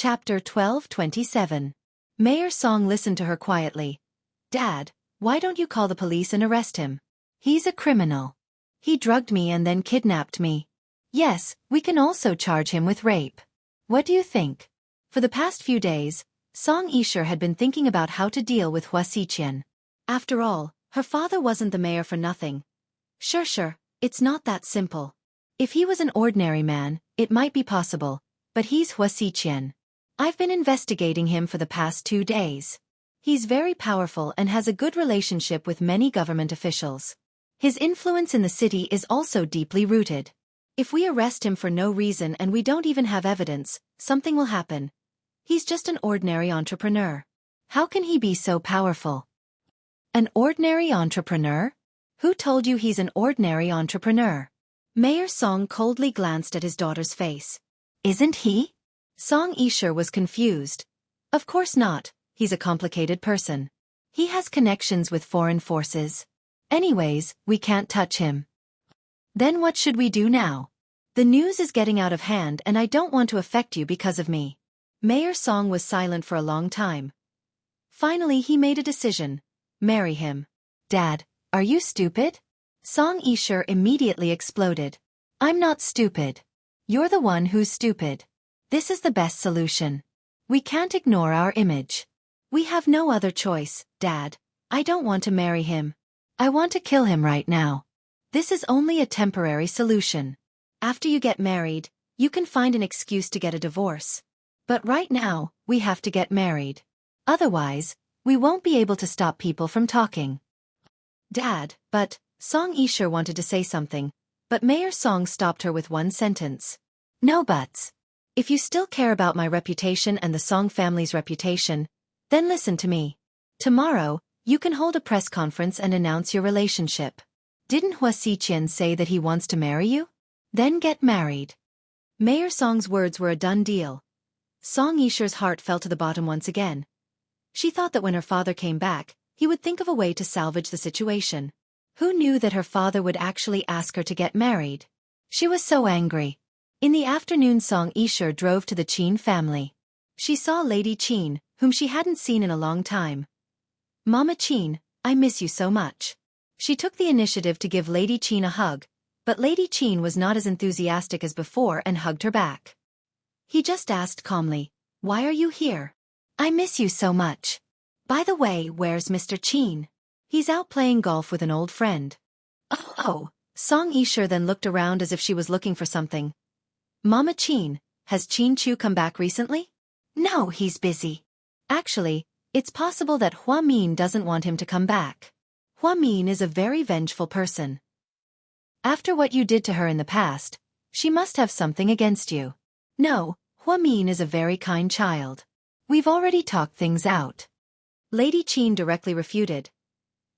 Chapter 12:27. Mayor Song listened to her quietly. Dad, why don't you call the police and arrest him? He's a criminal. He drugged me and then kidnapped me. Yes, we can also charge him with rape. What do you think? For the past few days, Song Yisher had been thinking about how to deal with Hua Xiqian. After all, her father wasn't the mayor for nothing. Sure, it's not that simple. If he was an ordinary man, it might be possible, but he's Hua Xiqian. I've been investigating him for the past 2 days. He's very powerful and has a good relationship with many government officials. His influence in the city is also deeply rooted. If we arrest him for no reason and we don't even have evidence, something will happen. He's just an ordinary entrepreneur. How can he be so powerful? An ordinary entrepreneur? Who told you he's an ordinary entrepreneur? Mayor Song coldly glanced at his daughter's face. Isn't he? Song Yisher was confused. Of course not, he's a complicated person. He has connections with foreign forces. Anyways, we can't touch him. Then what should we do now? The news is getting out of hand and I don't want to affect you because of me. Mayor Song was silent for a long time. Finally he made a decision. Marry him. Dad, are you stupid? Song Yisher immediately exploded. I'm not stupid. You're the one who's stupid. This is the best solution. We can't ignore our image. We have no other choice, Dad. I don't want to marry him. I want to kill him right now. This is only a temporary solution. After you get married, you can find an excuse to get a divorce. But right now, we have to get married. Otherwise, we won't be able to stop people from talking. Dad, but, Song Yisher wanted to say something, but Mayor Song stopped her with one sentence. No buts. If you still care about my reputation and the Song family's reputation, then listen to me. Tomorrow, you can hold a press conference and announce your relationship. Didn't Hua Xiqian say that he wants to marry you? Then get married. Mayor Song's words were a done deal. Song Yisher's heart fell to the bottom once again. She thought that when her father came back, he would think of a way to salvage the situation. Who knew that her father would actually ask her to get married? She was so angry. In the afternoon Song Yisher drove to the Qin family. She saw Lady Qin, whom she hadn't seen in a long time. Mama Qin, I miss you so much. She took the initiative to give Lady Qin a hug, but Lady Qin was not as enthusiastic as before and hugged her back. He just asked calmly, why are you here? I miss you so much. By the way, where's Mr. Qin? He's out playing golf with an old friend. Oh. Song Yisher then looked around as if she was looking for something. Mama Qin, has Qin Chu come back recently? No, he's busy. Actually, it's possible that Hua Min doesn't want him to come back. Hua Min is a very vengeful person. After what you did to her in the past, she must have something against you. No, Hua Min is a very kind child. We've already talked things out. Lady Qin directly refuted.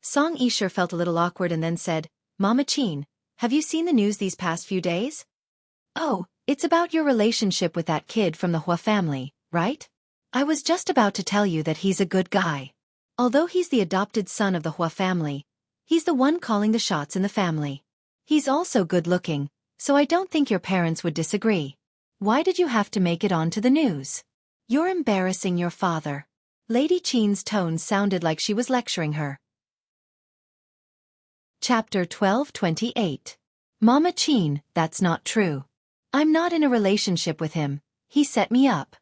Song Yisher felt a little awkward and then said, Mama Qin, have you seen the news these past few days? Oh, it's about your relationship with that kid from the Hua family, right? I was just about to tell you that he's a good guy. Although he's the adopted son of the Hua family, he's the one calling the shots in the family. He's also good-looking, so I don't think your parents would disagree. Why did you have to make it onto the news? You're embarrassing your father. Lady Qin's tone sounded like she was lecturing her. Chapter 12:28. Mama Qin, that's not true. I'm not in a relationship with him. He set me up.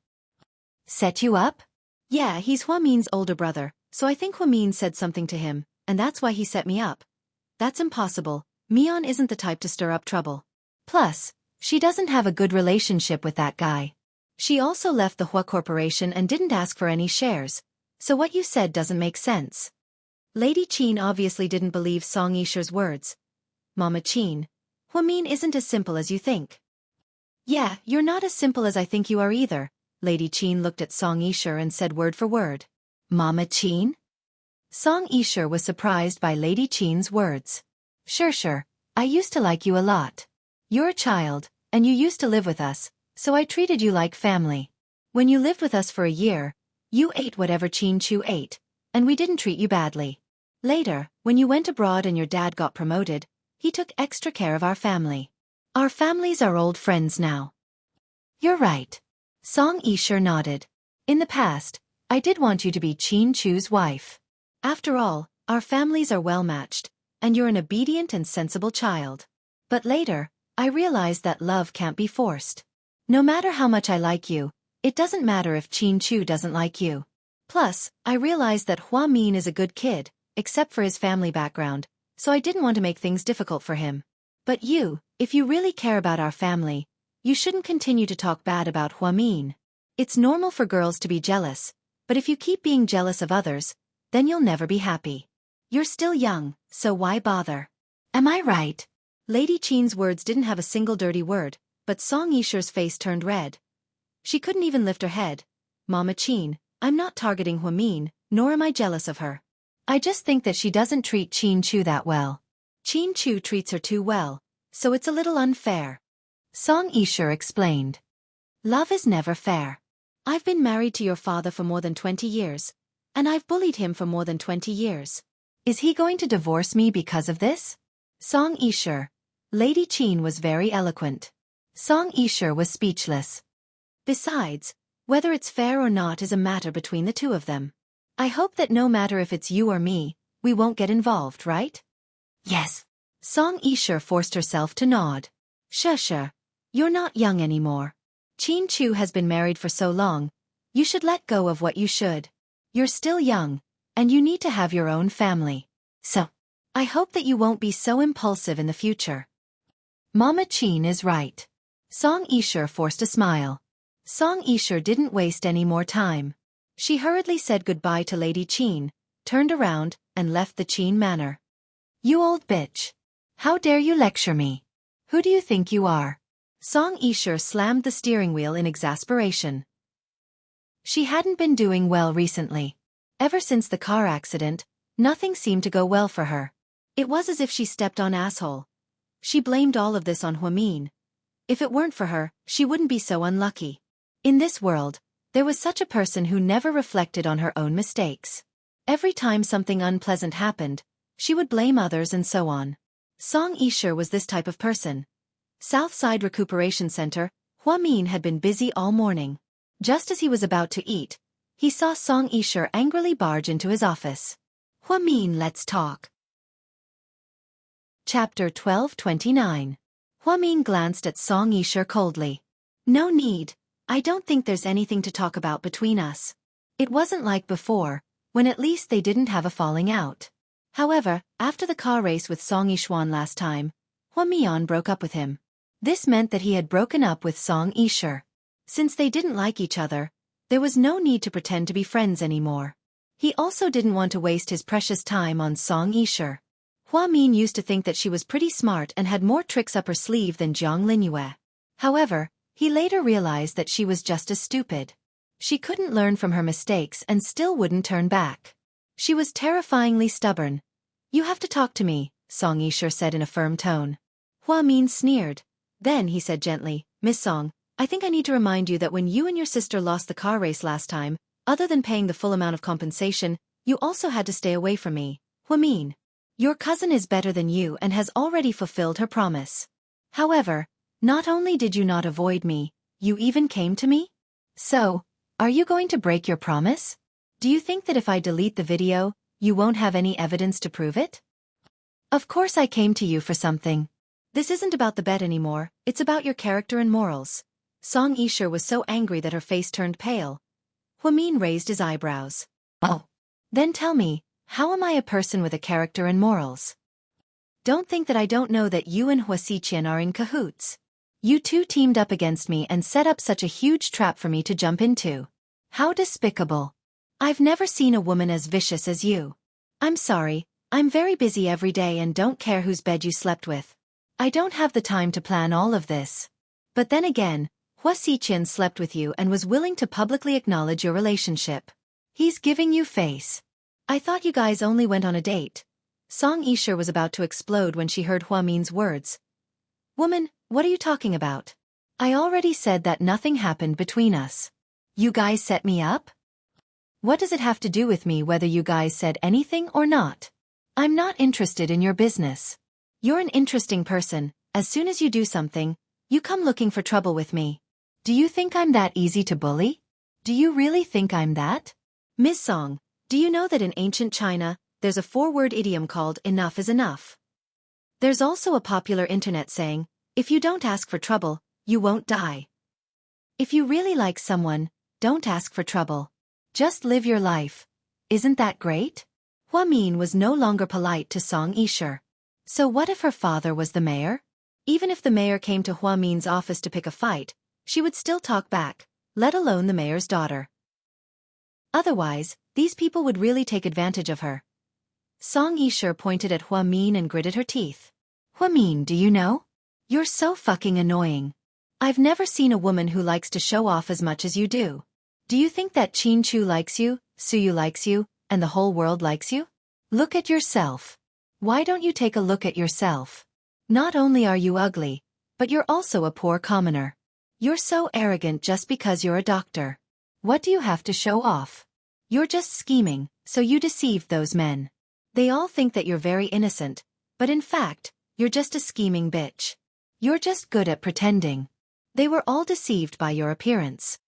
Set you up? Yeah, he's Hua Min's older brother, so I think Hua Min said something to him, and that's why he set me up. That's impossible. Mian isn't the type to stir up trouble. Plus, she doesn't have a good relationship with that guy. She also left the Hua Corporation and didn't ask for any shares, so what you said doesn't make sense. Lady Qin obviously didn't believe Song Yisher's words. Mama Qin, Hua Min isn't as simple as you think. Yeah, you're not as simple as I think you are either. Lady Qin looked at Song Yisher and said word for word. Mama Qin? Song Yisher was surprised by Lady Qin's words. Sure, I used to like you a lot. You're a child, and you used to live with us, so I treated you like family. When you lived with us for a year, you ate whatever Qin Chu ate, and we didn't treat you badly. Later, when you went abroad and your dad got promoted, he took extra care of our family. Our families are old friends now. You're right. Song Yisher nodded. In the past, I did want you to be Qin Chu's wife. After all, our families are well matched, and you're an obedient and sensible child. But later, I realized that love can't be forced. No matter how much I like you, it doesn't matter if Qin Chu doesn't like you. Plus, I realized that Hua Min is a good kid, except for his family background, so I didn't want to make things difficult for him. But you, if you really care about our family, you shouldn't continue to talk bad about Hua Min. It's normal for girls to be jealous, but if you keep being jealous of others, then you'll never be happy. You're still young, so why bother? Am I right? Lady Qin's words didn't have a single dirty word, but Song Yisher's face turned red. She couldn't even lift her head. Mama Qin, I'm not targeting Hua Min, nor am I jealous of her. I just think that she doesn't treat Qin Chu that well. Qin Chu treats her too well, so it's a little unfair. Song Yisher explained. Love is never fair. I've been married to your father for more than 20 years, and I've bullied him for more than 20 years. Is he going to divorce me because of this? Song Yisher. Lady Qin was very eloquent. Song Yisher was speechless. Besides, whether it's fair or not is a matter between the two of them. I hope that no matter if it's you or me, we won't get involved, right? Yes. Song Yisher forced herself to nod. Sure. You're not young anymore. Qin Chu has been married for so long, you should let go of what you should. You're still young, and you need to have your own family. So, I hope that you won't be so impulsive in the future. Mama Qin is right. Song Yisher forced a smile. Song Yisher didn't waste any more time. She hurriedly said goodbye to Lady Qin, turned around, and left the Qin manor. You old bitch. How dare you lecture me? Who do you think you are? Song Yisher slammed the steering wheel in exasperation. She hadn't been doing well recently. Ever since the car accident, nothing seemed to go well for her. It was as if she stepped on asshole. She blamed all of this on Hua Min. If it weren't for her, she wouldn't be so unlucky. In this world, there was such a person who never reflected on her own mistakes. Every time something unpleasant happened, she would blame others and so on. Song Yisher was this type of person. Southside Recuperation Center, Hua Min had been busy all morning. Just as he was about to eat, he saw Song Yisher angrily barge into his office. Hua Min, let's talk. Chapter 12:29. Hua Min glanced at Song Yisher coldly. No need, I don't think there's anything to talk about between us. It wasn't like before, when at least they didn't have a falling out. However, after the car race with Song Yishuan last time, Hua Min broke up with him. This meant that he had broken up with Song Yisher. Since they didn't like each other, there was no need to pretend to be friends anymore. He also didn't want to waste his precious time on Song Yisher. Hua Min used to think that she was pretty smart and had more tricks up her sleeve than Jiang Linyue. However, he later realized that she was just as stupid. She couldn't learn from her mistakes and still wouldn't turn back. She was terrifyingly stubborn. You have to talk to me, Song Yisher said in a firm tone. Hua Min sneered. Then he said gently, Miss Song, I think I need to remind you that when you and your sister lost the car race last time, other than paying the full amount of compensation, you also had to stay away from me. Hua Min. Your cousin is better than you and has already fulfilled her promise. However, not only did you not avoid me, you even came to me? So, are you going to break your promise? Do you think that if I delete the video, you won't have any evidence to prove it? Of course I came to you for something. This isn't about the bet anymore, it's about your character and morals. Song Yisher was so angry that her face turned pale. Hua Min raised his eyebrows. Oh. Then tell me, how am I a person with a character and morals? Don't think that I don't know that you and Hua Xiqian are in cahoots. You two teamed up against me and set up such a huge trap for me to jump into. How despicable. I've never seen a woman as vicious as you. I'm sorry, I'm very busy every day and don't care whose bed you slept with. I don't have the time to plan all of this. But then again, Hua Xiqian slept with you and was willing to publicly acknowledge your relationship. He's giving you face. I thought you guys only went on a date. Song Yisher was about to explode when she heard Hua Min's words. Woman, what are you talking about? I already said that nothing happened between us. You guys set me up? What does it have to do with me whether you guys said anything or not? I'm not interested in your business. You're an interesting person. As soon as you do something, you come looking for trouble with me. Do you think I'm that easy to bully? Do you really think I'm that? Ms. Song, do you know that in ancient China, there's a 4-word idiom called enough is enough? There's also a popular internet saying, if you don't ask for trouble, you won't die. If you really like someone, don't ask for trouble. Just live your life. Isn't that great? Hua Min was no longer polite to Song Yishe. So what if her father was the mayor? Even if the mayor came to Hua Min's office to pick a fight, she would still talk back, let alone the mayor's daughter. Otherwise, these people would really take advantage of her. Song Yishe pointed at Hua Min and gritted her teeth. Hua Min, do you know? You're so fucking annoying. I've never seen a woman who likes to show off as much as you do. Do you think that Qin Chu likes you, Suyu likes you, and the whole world likes you? Look at yourself. Why don't you take a look at yourself? Not only are you ugly, but you're also a poor commoner. You're so arrogant just because you're a doctor. What do you have to show off? You're just scheming, so you deceived those men. They all think that you're very innocent, but in fact, you're just a scheming bitch. You're just good at pretending. They were all deceived by your appearance.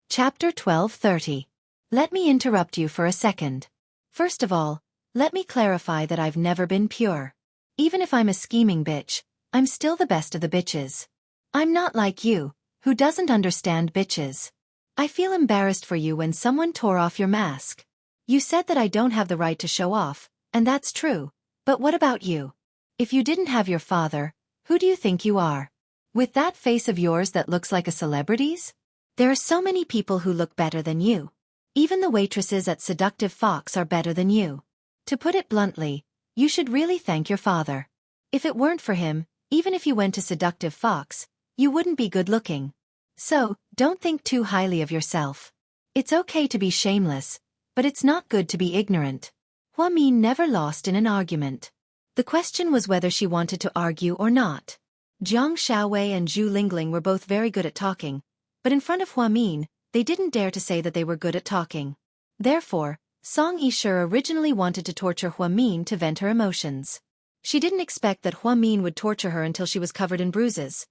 Chapter 12:30. Let me interrupt you for a second. First of all, let me clarify that I've never been pure. Even if I'm a scheming bitch, I'm still the best of the bitches. I'm not like you, who doesn't understand bitches. I feel embarrassed for you when someone tore off your mask. You said that I don't have the right to show off, and that's true, but what about you? If you didn't have your father, who do you think you are? With that face of yours that looks like a celebrity's? There are so many people who look better than you. Even the waitresses at Seductive Fox are better than you. To put it bluntly, you should really thank your father. If it weren't for him, even if you went to Seductive Fox, you wouldn't be good looking. So, don't think too highly of yourself. It's okay to be shameless, but it's not good to be ignorant. Hua Min never lost in an argument. The question was whether she wanted to argue or not. Jiang Xiaowei and Zhu Lingling were both very good at talking, but in front of Hua Min, they didn't dare to say that they were good at talking. Therefore, Song Yishe originally wanted to torture Hua Min to vent her emotions. She didn't expect that Hua Min would torture her until she was covered in bruises.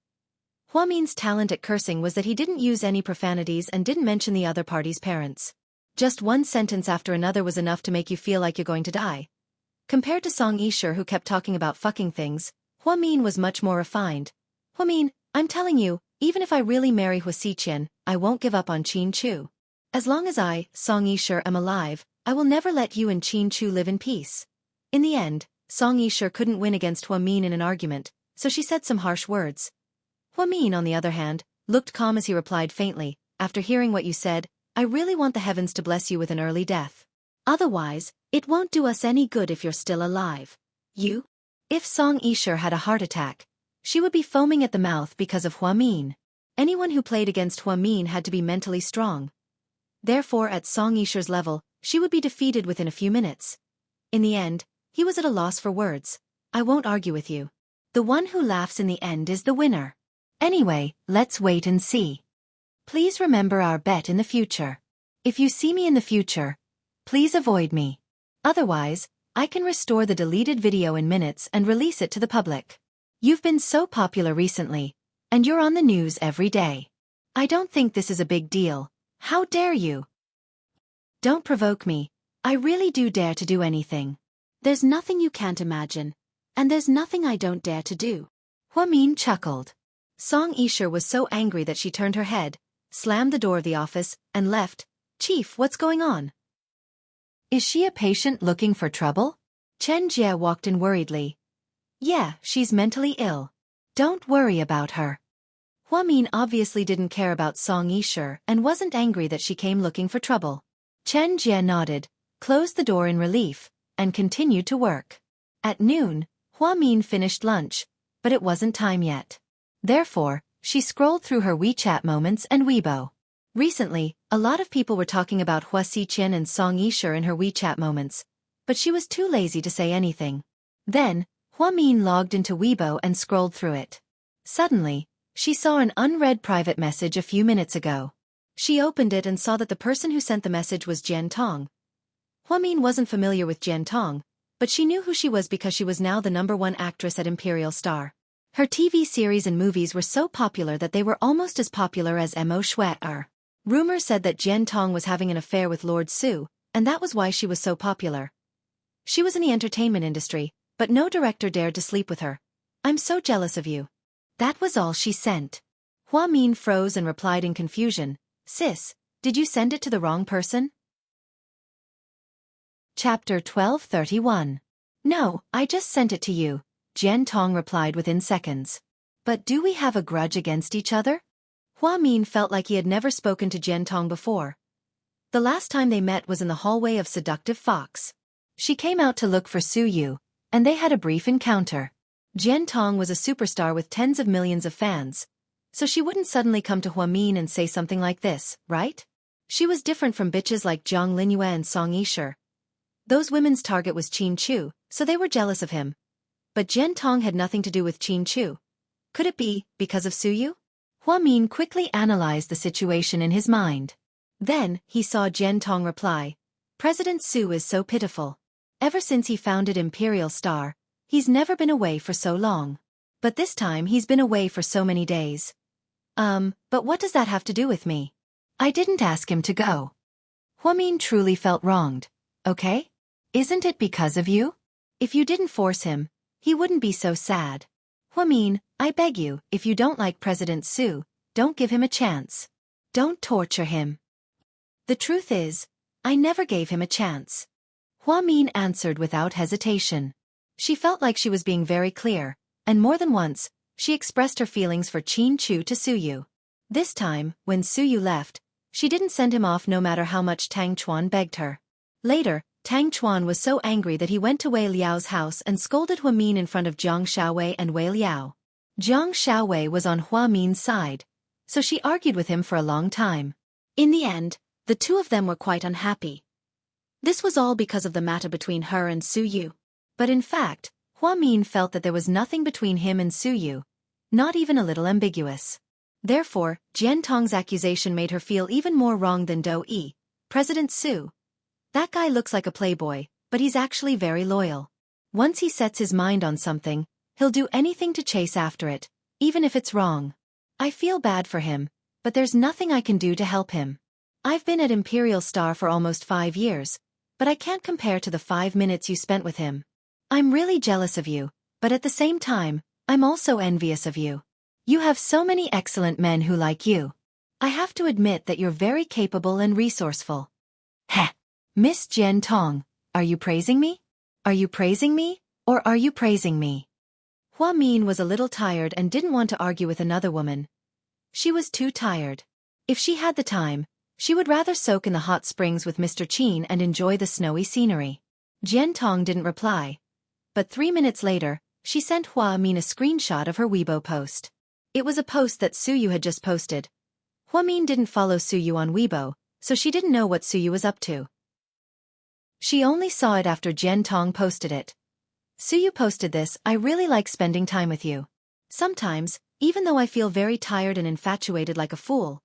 Hua Min's talent at cursing was that he didn't use any profanities and didn't mention the other party's parents. Just one sentence after another was enough to make you feel like you're going to die. Compared to Song Yishe, who kept talking about fucking things, Hua Min was much more refined. Hua Min, I'm telling you, even if I really marry Hua Xiqian, I won't give up on Qin Chu. As long as I, Song Yishe, am alive, I will never let you and Qin Chu live in peace. In the end, Song Yishe couldn't win against Hua Min in an argument, so she said some harsh words. Hua Min, on the other hand, looked calm as he replied faintly, after hearing what you said, I really want the heavens to bless you with an early death. Otherwise, it won't do us any good if you're still alive. You? If Song Yishe had a heart attack, she would be foaming at the mouth because of Hua Min. Anyone who played against Hua Min had to be mentally strong. Therefore, at Song Yishe's level, she would be defeated within a few minutes. In the end, he was at a loss for words. I won't argue with you. The one who laughs in the end is the winner. Anyway, let's wait and see. Please remember our bet in the future. If you see me in the future, please avoid me. Otherwise, I can restore the deleted video in minutes and release it to the public. You've been so popular recently, and you're on the news every day. I don't think this is a big deal. How dare you? Don't provoke me. I really do dare to do anything. There's nothing you can't imagine, and there's nothing I don't dare to do. Hua Min chuckled. Song Yishe was so angry that she turned her head, slammed the door of the office, and left. Chief, what's going on? Is she a patient looking for trouble? Chen Jie walked in worriedly. Yeah, she's mentally ill. Don't worry about her. Hua Min obviously didn't care about Song Yishe and wasn't angry that she came looking for trouble. Chen Jie nodded, closed the door in relief, and continued to work. At noon, Hua Min finished lunch, but it wasn't time yet. Therefore, she scrolled through her WeChat moments and Weibo. Recently, a lot of people were talking about Hua Xiqian and Song Yishe in her WeChat moments, but she was too lazy to say anything. Then, Hua Min logged into Weibo and scrolled through it. Suddenly, she saw an unread private message a few minutes ago. She opened it and saw that the person who sent the message was Jian Tong. Hua Min wasn't familiar with Jian Tong, but she knew who she was because she was now the #1 actress at Imperial Star. Her TV series and movies were so popular that they were almost as popular as Mo Shui are. Rumors said that Jian Tong was having an affair with Lord Su, and that was why she was so popular. She was in the entertainment industry, but no director dared to sleep with her. I'm so jealous of you. That was all she sent. Hua Min froze and replied in confusion, Sis, did you send it to the wrong person? Chapter 1231. No, I just sent it to you, Jian Tong replied within seconds. But do we have a grudge against each other? Hua Min felt like he had never spoken to Jian Tong before. The last time they met was in the hallway of Seductive Fox. She came out to look for Su Yu, and they had a brief encounter. Jian Tong was a superstar with tens of millions of fans, so she wouldn't suddenly come to Hua Min and say something like this, right? She was different from bitches like Jiang Linyue and Song Yisher. Those women's target was Qin Chu, so they were jealous of him. But Jian Tong had nothing to do with Qin Chu. Could it be because of Su Yu? Hua Min quickly analyzed the situation in his mind. Then, he saw Jian Tong reply, President Su is so pitiful. Ever since he founded Imperial Star, he's never been away for so long. But this time he's been away for so many days. But what does that have to do with me? I didn't ask him to go. Hua Min truly felt wronged, okay? Isn't it because of you? If you didn't force him, he wouldn't be so sad. Hua Min, I beg you, if you don't like President Su, don't give him a chance. Don't torture him. The truth is, I never gave him a chance. Hua Min answered without hesitation. She felt like she was being very clear, and more than once, she expressed her feelings for Qin Chu to Su Yu. This time, when Su Yu left, she didn't send him off no matter how much Tang Chuan begged her. Later, Tang Chuan was so angry that he went to Wei Liao's house and scolded Hua Min in front of Jiang Xiaowei and Wei Liao. Jiang Xiaowei was on Hua Min's side, so she argued with him for a long time. In the end, the two of them were quite unhappy. This was all because of the matter between her and Su Yu. But in fact, Hua Min felt that there was nothing between him and Su Yu, not even a little ambiguous. Therefore, Jian Tong's accusation made her feel even more wrong than Do Yi, President Su. That guy looks like a playboy, but he's actually very loyal. Once he sets his mind on something, he'll do anything to chase after it, even if it's wrong. I feel bad for him, but there's nothing I can do to help him. I've been at Imperial Star for almost 5 years, but I can't compare to the 5 minutes you spent with him. I'm really jealous of you, but at the same time, I'm also envious of you. You have so many excellent men who like you. I have to admit that you're very capable and resourceful. Heh! Miss Jian Tong, are you praising me? Are you praising me, or are you praising me? Hua Min was a little tired and didn't want to argue with another woman. She was too tired. If she had the time, she would rather soak in the hot springs with Mr. Qin and enjoy the snowy scenery. Jian Tong didn't reply. But 3 minutes later, she sent Hua Min a screenshot of her Weibo post. It was a post that Su Yu had just posted. Hua Min didn't follow Su Yu on Weibo, so she didn't know what Su Yu was up to. She only saw it after Jian Tong posted it. Su Yu posted this, I really like spending time with you. Sometimes, even though I feel very tired and infatuated like a fool,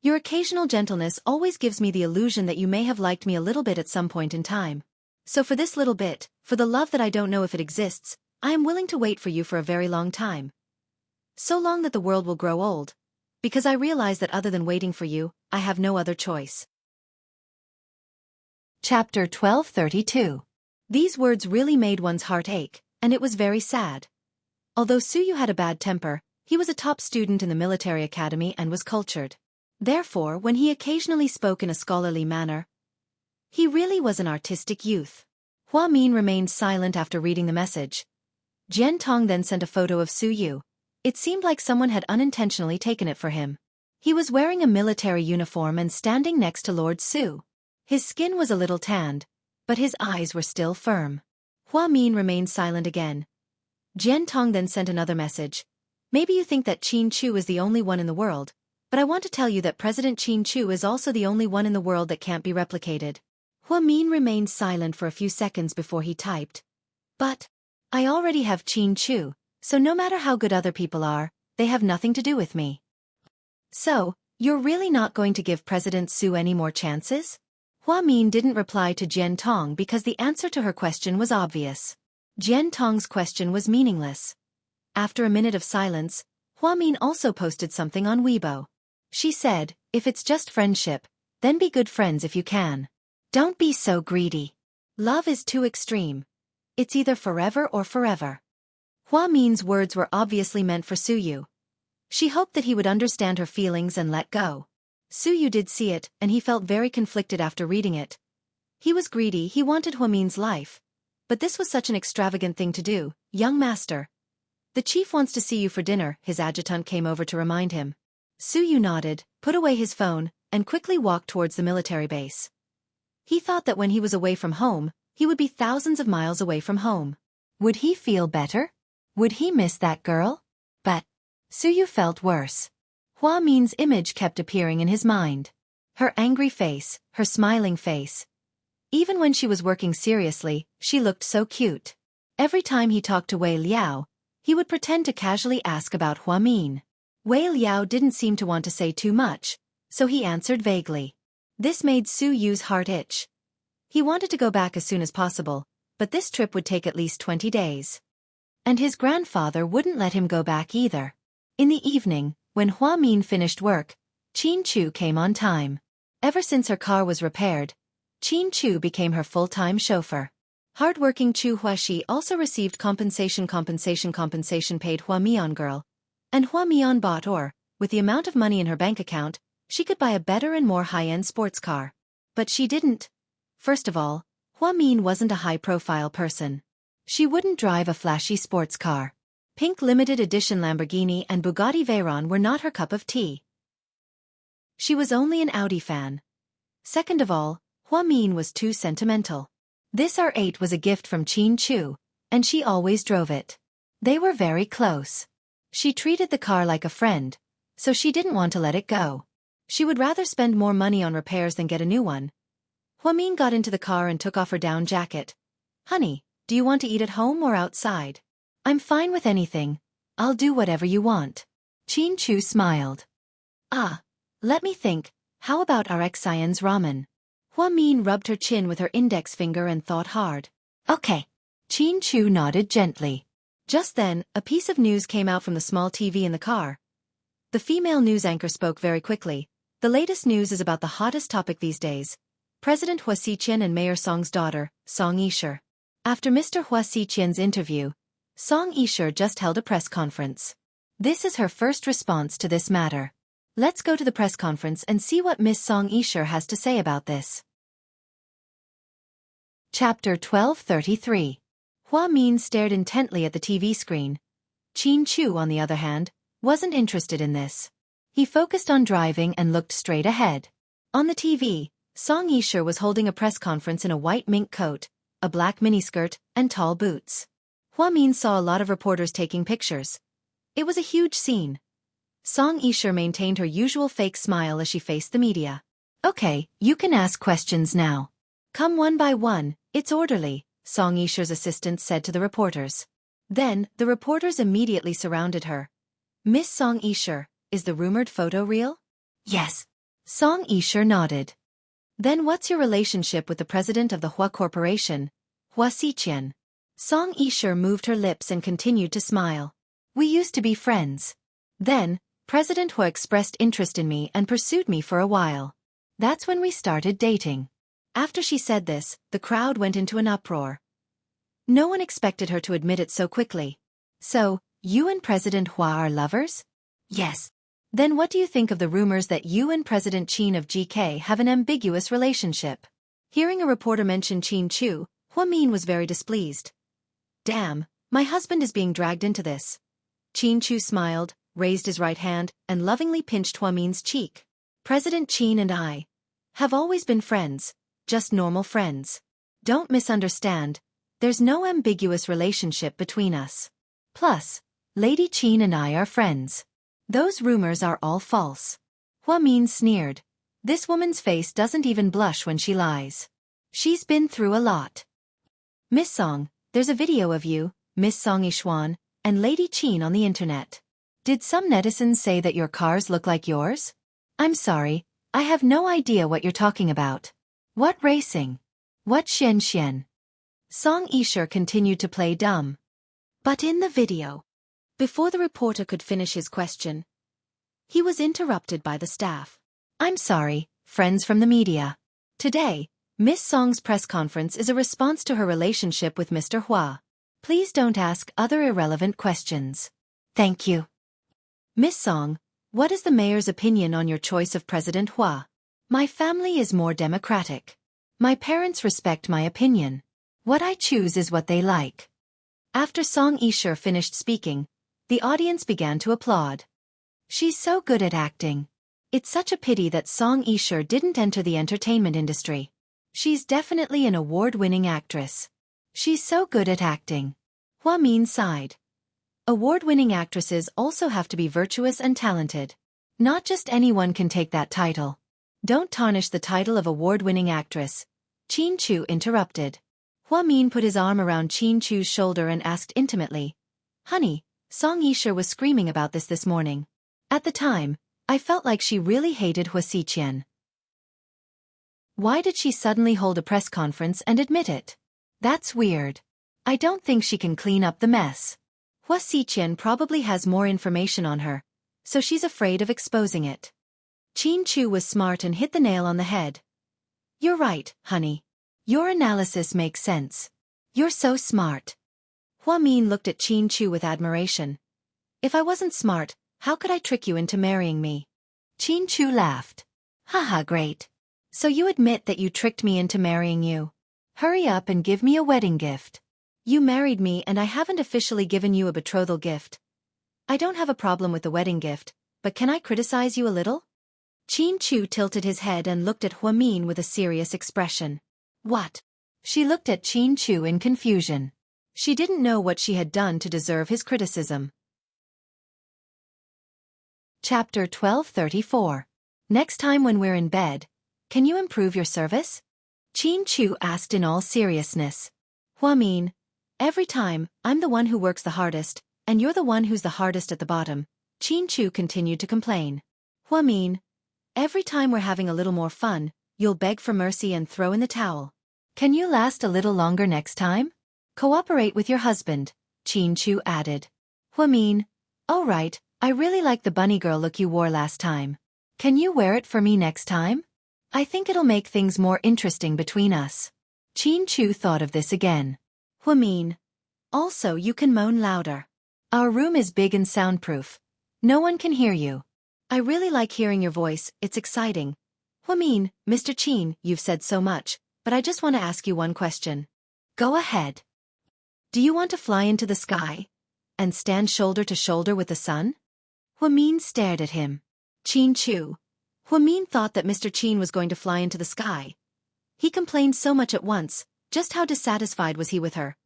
your occasional gentleness always gives me the illusion that you may have liked me a little bit at some point in time. So for this little bit, for the love that I don't know if it exists, I am willing to wait for you for a very long time. So long that the world will grow old. Because I realize that other than waiting for you, I have no other choice. Chapter 1232. These words really made one's heart ache, and it was very sad. Although Su Yu had a bad temper, he was a top student in the military academy and was cultured. Therefore, when he occasionally spoke in a scholarly manner, he really was an artistic youth. Hua Min remained silent after reading the message. Jian Tong then sent a photo of Su Yu. It seemed like someone had unintentionally taken it for him. He was wearing a military uniform and standing next to Lord Su. His skin was a little tanned, but his eyes were still firm. Hua Min remained silent again. Jian Tong then sent another message. Maybe you think that Qin Chu is the only one in the world, but I want to tell you that President Qin Chu is also the only one in the world that can't be replicated. Hua Min remained silent for a few seconds before he typed. But I already have Qin Chu, so no matter how good other people are, they have nothing to do with me. So, you're really not going to give President Su any more chances? Hua Min didn't reply to Jian Tong because the answer to her question was obvious. Jian Tong's question was meaningless. After a minute of silence, Hua Min also posted something on Weibo. She said, if it's just friendship, then be good friends if you can. Don't be so greedy. Love is too extreme. It's either forever or forever. Hua Min's words were obviously meant for Suyu. She hoped that he would understand her feelings and let go. Suyu did see it, and he felt very conflicted after reading it. He was greedy, he wanted Hua Min's life. But this was such an extravagant thing to do. Young master. The chief wants to see you for dinner, his adjutant came over to remind him. Suyu nodded, put away his phone, and quickly walked towards the military base. He thought that when he was away from home, he would be thousands of miles away from home. Would he feel better? Would he miss that girl? But Suyu felt worse. Hua Min's image kept appearing in his mind. Her angry face, her smiling face. Even when she was working seriously, she looked so cute. Every time he talked to Wei Liao, he would pretend to casually ask about Hua Min. Wei Liao didn't seem to want to say too much, so he answered vaguely. This made Su Yu's heart itch. He wanted to go back as soon as possible, but this trip would take at least 20 days. And his grandfather wouldn't let him go back either. In the evening, when Hua Min finished work, Qin Chu came on time. Ever since her car was repaired, Qin Chu became her full-time chauffeur. Hard-working Chu Huaxi also received compensation paid Hua Mian girl. And Hua Mian bought with the amount of money in her bank account, she could buy a better and more high-end sports car. But she didn't. First of all, Hua Min wasn't a high-profile person. She wouldn't drive a flashy sports car. Pink limited edition Lamborghini and Bugatti Veyron were not her cup of tea. She was only an Audi fan. Second of all, Hua Min was too sentimental. This R8 was a gift from Qin Chu, and she always drove it. They were very close. She treated the car like a friend, so she didn't want to let it go. She would rather spend more money on repairs than get a new one. Hua Min got into the car and took off her down jacket. Honey, do you want to eat at home or outside? I'm fine with anything. I'll do whatever you want. Qin Chu smiled. Let me think, how about RXIN's ramen? Hua Min rubbed her chin with her index finger and thought hard. Okay. Qin Chu nodded gently. Just then, a piece of news came out from the small TV in the car. The female news anchor spoke very quickly. The latest news is about the hottest topic these days. President Hua Xiqian and Mayor Song's daughter, Song Yisher. After Mr. Hua Xiqian's interview, Song Yisher just held a press conference. This is her first response to this matter. Let's go to the press conference and see what Miss Song Yisher has to say about this. Chapter 1233. Hua Min stared intently at the TV screen. Qin Chu, on the other hand, wasn't interested in this. He focused on driving and looked straight ahead. On the TV, Song Yisher was holding a press conference in a white mink coat, a black miniskirt, and tall boots. Hua Min saw a lot of reporters taking pictures. It was a huge scene. Song Yisher maintained her usual fake smile as she faced the media. Okay, you can ask questions now. Come one by one, it's orderly, Song Yisher's assistant said to the reporters. Then, the reporters immediately surrounded her. Miss Song Yisher, is the rumored photo real? Yes. Song Yisher nodded. Then what's your relationship with the president of the Hua Corporation, Hua Xiqian? Song Yisher moved her lips and continued to smile. We used to be friends. Then, President Hua expressed interest in me and pursued me for a while. That's when we started dating. After she said this, the crowd went into an uproar. No one expected her to admit it so quickly. So, you and President Hua are lovers? Yes. Then what do you think of the rumors that you and President Qin of GK have an ambiguous relationship? Hearing a reporter mention Qin Chu, Hua Min was very displeased. Damn, my husband is being dragged into this. Qin Chu smiled, raised his right hand, and lovingly pinched Hua Min's cheek. President Qin and I have always been friends, just normal friends. Don't misunderstand, there's no ambiguous relationship between us. Plus, Lady Qin and I are friends. Those rumors are all false. Hua Min sneered. This woman's face doesn't even blush when she lies. She's been through a lot. Miss Song, there's a video of you, Miss Song Yishuan, and Lady Qin on the internet. Did some netizens say that your cars look like yours? I'm sorry, I have no idea what you're talking about. What racing? What Xian? Song Yisher continued to play dumb. But in the video, Before the reporter could finish his question, he was interrupted by the staff. I'm sorry, friends from the media. Today, Miss Song's press conference is a response to her relationship with Mr. Hua. Please don't ask other irrelevant questions. Thank you. Miss Song, what is the mayor's opinion on your choice of President Hua? My family is more democratic. My parents respect my opinion. What I choose is what they like. After Song Yishe finished speaking, the audience began to applaud. She's so good at acting. It's such a pity that Song Yishe didn't enter the entertainment industry. She's definitely an award-winning actress. She's so good at acting. Hua Min sighed. Award-winning actresses also have to be virtuous and talented. Not just anyone can take that title. Don't tarnish the title of award-winning actress. Qin Chu interrupted. Hua Min put his arm around Qin Chu's shoulder and asked intimately, Honey, Song Yishe was screaming about this morning. At the time, I felt like she really hated Hua Xiqian. Why did she suddenly hold a press conference and admit it? That's weird. I don't think she can clean up the mess. Hua Xiqian probably has more information on her, so she's afraid of exposing it. Qin Chu was smart and hit the nail on the head. You're right, honey. Your analysis makes sense. You're so smart. Hua Min looked at Qin Chu with admiration. If I wasn't smart, how could I trick you into marrying me? Qin Chu laughed. Haha, great. So you admit that you tricked me into marrying you. Hurry up and give me a wedding gift. You married me and I haven't officially given you a betrothal gift. I don't have a problem with the wedding gift, but can I criticize you a little? Qin Chu tilted his head and looked at Hua Min with a serious expression. What? She looked at Qin Chu in confusion. She didn't know what she had done to deserve his criticism. Chapter 1234. Next time when we're in bed, can you improve your service? Qin Chu asked in all seriousness. Hua Min, every time, I'm the one who works the hardest, and you're the one who's the hardest at the bottom. Qin Chu continued to complain. Hua Min, every time we're having a little more fun, you'll beg for mercy and throw in the towel. Can you last a little longer next time? Cooperate with your husband, Qin Chu added. Hua Min, all right, I really like the bunny girl look you wore last time. Can you wear it for me next time? I think it'll make things more interesting between us. Qin Chu thought of this again. Hua Min, also you can moan louder. Our room is big and soundproof. No one can hear you. I really like hearing your voice, it's exciting. Hua Min, Mr. Qin, you've said so much, but I just want to ask you one question. Go ahead. Do you want to fly into the sky and stand shoulder to shoulder with the sun? Hua Min stared at him. Qin Chu. Hua Min thought that Mr. Qin was going to fly into the sky. He complained so much at once, just how dissatisfied was he with her?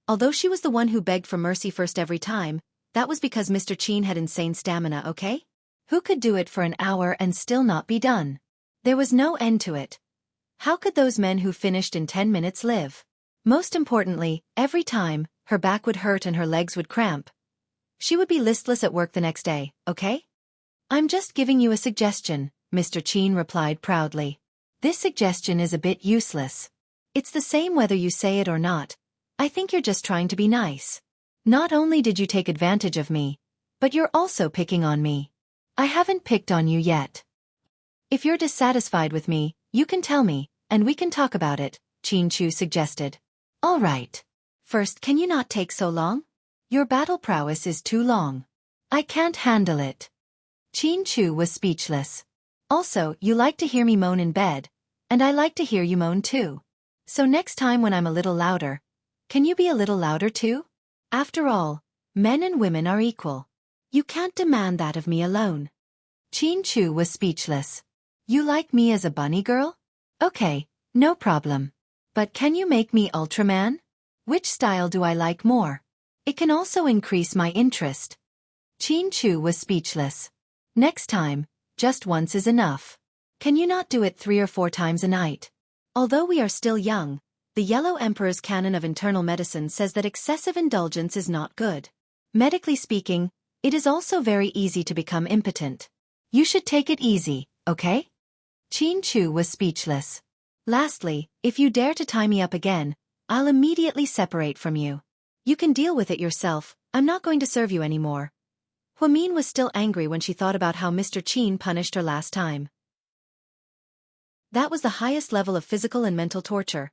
Although she was the one who begged for mercy first every time, that was because Mr. Qin had insane stamina, okay? Who could do it for an hour and still not be done? There was no end to it. How could those men who finished in 10 minutes live? Most importantly, every time, her back would hurt and her legs would cramp. She would be listless at work the next day, okay? I'm just giving you a suggestion, Mr. Qin replied proudly. This suggestion is a bit useless. It's the same whether you say it or not. I think you're just trying to be nice. Not only did you take advantage of me, but you're also picking on me. I haven't picked on you yet. If you're dissatisfied with me, you can tell me, and we can talk about it, Qin Chu suggested. All right. First, can you not take so long? Your battle prowess is too long. I can't handle it. Qin Chu was speechless. Also, you like to hear me moan in bed, and I like to hear you moan too. So next time when I'm a little louder, can you be a little louder too? After all, men and women are equal. You can't demand that of me alone. Qin Chu was speechless. You like me as a bunny girl? Okay, no problem. But can you make me Ultraman? Which style do I like more? It can also increase my interest. Qin Chu was speechless. Next time, just once is enough. Can you not do it 3 or 4 times a night? Although we are still young, the Yellow Emperor's canon of internal medicine says that excessive indulgence is not good. Medically speaking, it is also very easy to become impotent. You should take it easy, okay? Qin Chu was speechless. Lastly, if you dare to tie me up again, I'll immediately separate from you. You can deal with it yourself, I'm not going to serve you anymore. Huamin was still angry when she thought about how Mr. Qin punished her last time. That was the highest level of physical and mental torture.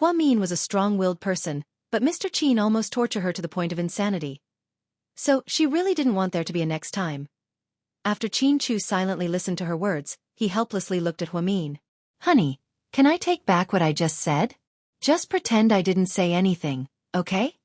Huamin was a strong-willed person, but Mr. Qin almost tortured her to the point of insanity. So, she really didn't want there to be a next time. After Qin Chu silently listened to her words, he helplessly looked at Huamin. Honey, can I take back what I just said? Just pretend I didn't say anything, okay?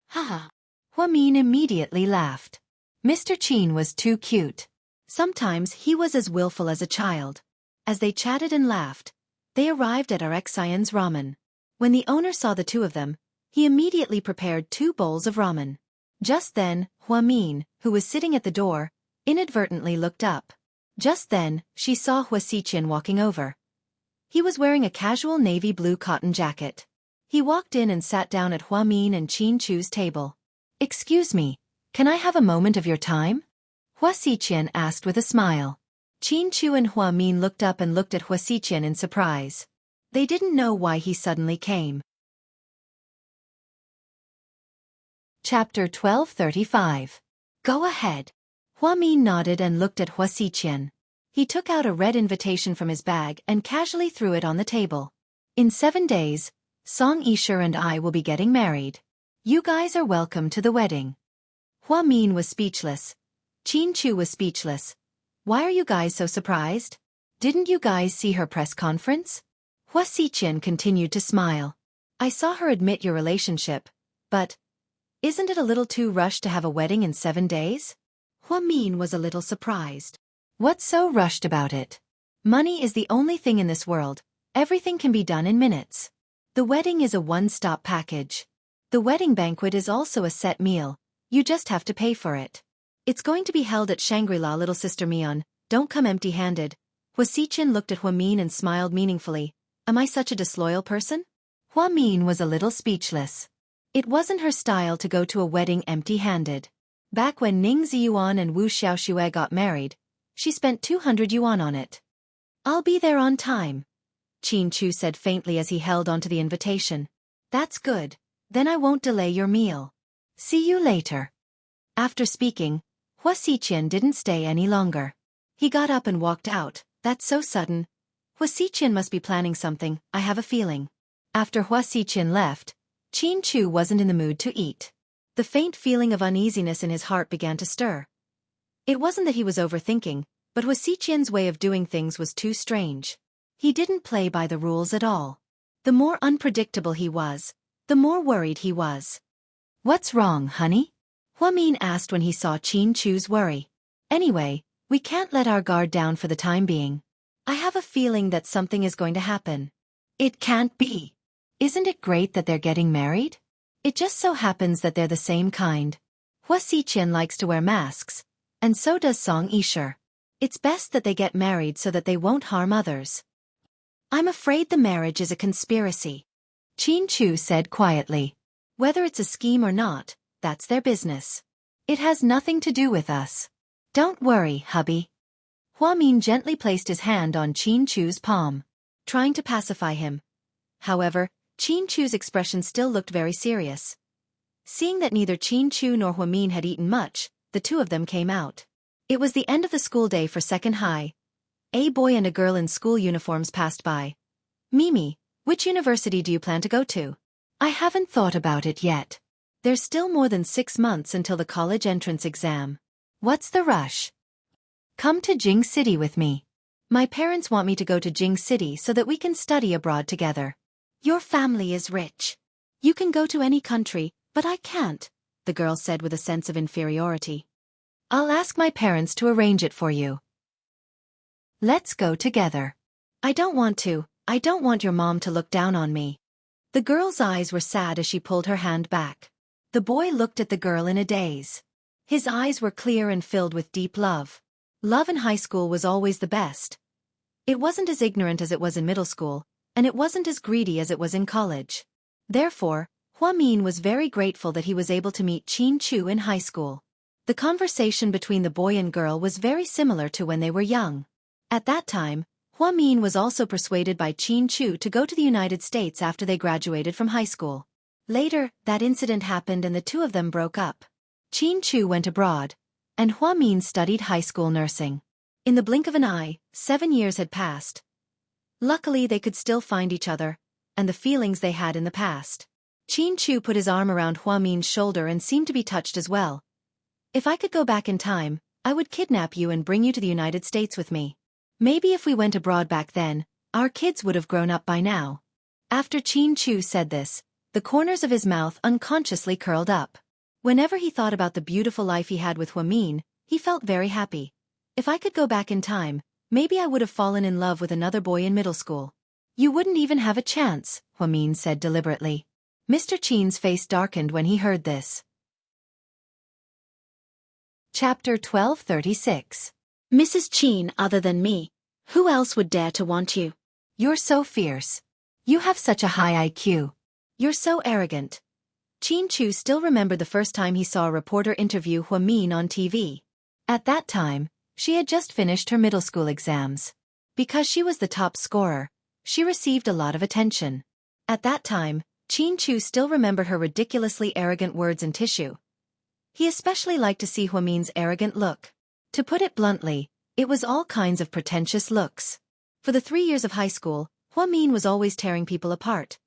Haha. Huamin immediately laughed. Mr. Qin was too cute. Sometimes he was as willful as a child. As they chatted and laughed, they arrived at Xian's ramen. When the owner saw the two of them, he immediately prepared 2 bowls of ramen. Just then, Huamin, who was sitting at the door, inadvertently looked up. Just then, she saw Hua Xiqian walking over. He was wearing a casual navy blue cotton jacket. He walked in and sat down at Huamin and Qin Chu's table. Excuse me, can I have a moment of your time? Hua Xiqian asked with a smile. Qin Chu and Huamin looked up and looked at Hua Xiqian in surprise. They didn't know why he suddenly came. Chapter 1235. Go ahead. Huamin nodded and looked at Hua Xiqian. He took out a red invitation from his bag and casually threw it on the table. In 7 days, Song Yisher and I will be getting married. You guys are welcome to the wedding. Huamin was speechless. Qin Chu was speechless. Why are you guys so surprised? Didn't you guys see her press conference? Hua Xiqian continued to smile. I saw her admit your relationship, but isn't it a little too rushed to have a wedding in 7 days? Huamin was a little surprised. What's so rushed about it? Money is the only thing in this world. Everything can be done in minutes. The wedding is a one-stop package. The wedding banquet is also a set meal. You just have to pay for it. It's going to be held at Shangri-La, little sister Mion. Don't come empty-handed. Hua Xiqian looked at Huamin and smiled meaningfully. Am I such a disloyal person? Huamin was a little speechless. It wasn't her style to go to a wedding empty-handed. Back when Ning Ziyuan and Wu Xiaoxue got married, she spent 200 yuan on it. I'll be there on time, Qin Chu said faintly as he held onto the invitation. That's good. Then I won't delay your meal. See you later. After speaking, Hua Xiqian didn't stay any longer. He got up and walked out. That's so sudden. Hua Xiqian must be planning something, I have a feeling. After Hua Xiqian left, Qin Chu wasn't in the mood to eat. The faint feeling of uneasiness in his heart began to stir. It wasn't that he was overthinking, but Hua Xiqian's way of doing things was too strange. He didn't play by the rules at all. The more unpredictable he was, the more worried he was. What's wrong, honey? Huamin asked when he saw Qin Chu's worry. Anyway, we can't let our guard down for the time being. I have a feeling that something is going to happen. It can't be. Isn't it great that they're getting married? It just so happens that they're the same kind. Hua Xiqian likes to wear masks, and so does Song Yisher. It's best that they get married so that they won't harm others. I'm afraid the marriage is a conspiracy, Qin Chu said quietly. Whether it's a scheme or not, that's their business. It has nothing to do with us. Don't worry, hubby. Huamin gently placed his hand on Qin Chu's palm, trying to pacify him. However, Qin Chu's expression still looked very serious. Seeing that neither Qin Chu nor Huamin had eaten much, the two of them came out. It was the end of the school day for second high. A boy and a girl in school uniforms passed by. Mimi, which university do you plan to go to? I haven't thought about it yet. There's still more than 6 months until the college entrance exam. What's the rush? Come to Jing City with me. My parents want me to go to Jing City so that we can study abroad together. Your family is rich. You can go to any country, but I can't, the girl said with a sense of inferiority. I'll ask my parents to arrange it for you. Let's go together. I don't want to. I don't want your mom to look down on me. The girl's eyes were sad as she pulled her hand back. The boy looked at the girl in a daze. His eyes were clear and filled with deep love. Love in high school was always the best. It wasn't as ignorant as it was in middle school, and it wasn't as greedy as it was in college. Therefore, Huamin was very grateful that he was able to meet Qin Chu in high school. The conversation between the boy and girl was very similar to when they were young. At that time, Huamin was also persuaded by Qin Chu to go to the United States after they graduated from high school. Later, that incident happened and the two of them broke up. Chin Chu went abroad, and Hua Min studied high school nursing. In the blink of an eye, 7 years had passed. Luckily they could still find each other, and the feelings they had in the past. Chin Chu put his arm around Hua Min's shoulder and seemed to be touched as well. If I could go back in time, I would kidnap you and bring you to the United States with me. Maybe if we went abroad back then, our kids would have grown up by now. After Chin Chu said this, the corners of his mouth unconsciously curled up. Whenever he thought about the beautiful life he had with Hua Min, he felt very happy. If I could go back in time, maybe I would have fallen in love with another boy in middle school. You wouldn't even have a chance, Hua Min said deliberately. Mr. Chin's face darkened when he heard this. Chapter 1236. Mrs. Chin, other than me, who else would dare to want you? You're so fierce. You have such a high IQ. You're so arrogant. Chin Chu still remembered the first time he saw a reporter interview Hua Min on TV. At that time, she had just finished her middle school exams. Because she was the top scorer, she received a lot of attention. At that time, Chin Chu still remembered her ridiculously arrogant words and tissue. He especially liked to see Hua Min's arrogant look. To put it bluntly, it was all kinds of pretentious looks. For the 3 years of high school, Hua Min was always tearing people apart.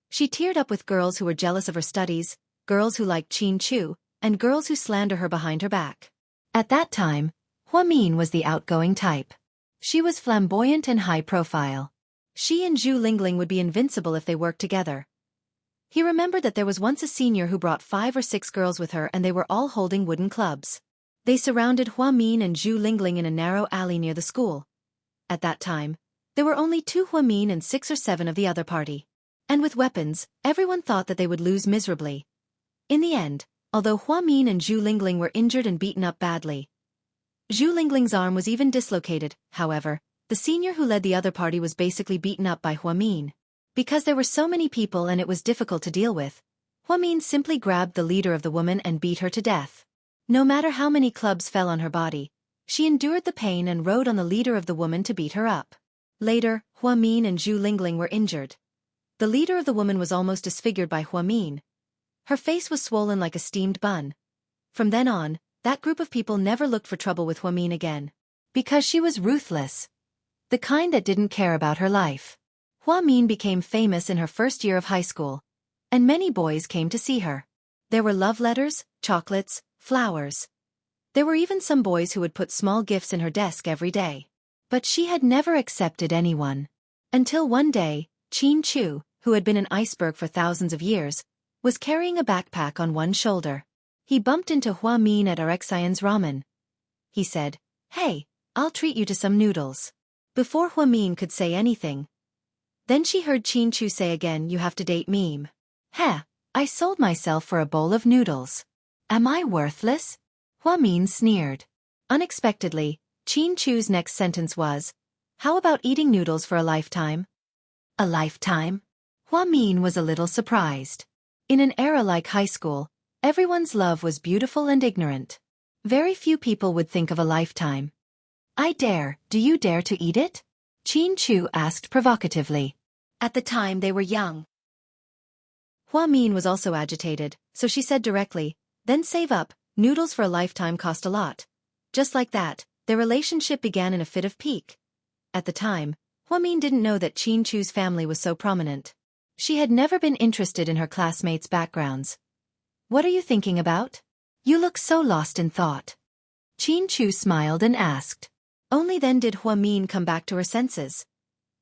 She teared up with girls who were jealous of her studies, girls who liked Chin Chu, and girls who slander her behind her back. At that time, Hua Min was the outgoing type. She was flamboyant and high profile. She and Zhu Lingling would be invincible if they worked together. He remembered that there was once a senior who brought 5 or 6 girls with her and they were all holding wooden clubs. They surrounded Hua Min and Zhu Lingling in a narrow alley near the school. At that time, there were only 2 Hua Min and 6 or 7 of the other party. And with weapons, everyone thought that they would lose miserably. In the end, although Hua Min and Zhu Lingling were injured and beaten up badly, Zhu Lingling's arm was even dislocated. However, the senior who led the other party was basically beaten up by Hua Min. Because there were so many people and it was difficult to deal with, Hua Min simply grabbed the leader of the woman and beat her to death. No matter how many clubs fell on her body, she endured the pain and rode on the leader of the woman to beat her up. Later, Hua Min and Zhu Lingling were injured. The leader of the woman was almost disfigured by Hua Min. Her face was swollen like a steamed bun. From then on, that group of people never looked for trouble with Hua Min again. Because she was ruthless. The kind that didn't care about her life. Hua Min became famous in her first year of high school, and many boys came to see her. There were love letters, chocolates, flowers. There were even some boys who would put small gifts in her desk every day. But she had never accepted anyone. Until one day, Chin Chu, who had been an iceberg for thousands of years, was carrying a backpack on one shoulder. He bumped into Hua Min at Arexian's ramen. He said, "Hey, I'll treat you to some noodles." Before Hua Min could say anything, then she heard Chin Chu say again, "You have to date meme." "Heh, I sold myself for a bowl of noodles. Am I worthless?" Hua Min sneered. Unexpectedly, Chin Chu's next sentence was, "How about eating noodles for a lifetime?" A lifetime? Hua Min was a little surprised. In an era like high school, everyone's love was beautiful and ignorant. Very few people would think of a lifetime. "I dare, do you dare to eat it?" Chin Chu asked provocatively. At the time they were young. Hua Min was also agitated, so she said directly, "Then save up, noodles for a lifetime cost a lot." Just like that, their relationship began in a fit of pique. At the time, Hua Min didn't know that Chin Chu's family was so prominent. She had never been interested in her classmates' backgrounds. "What are you thinking about? You look so lost in thought." Chin Chu smiled and asked. Only then did Hua Min come back to her senses.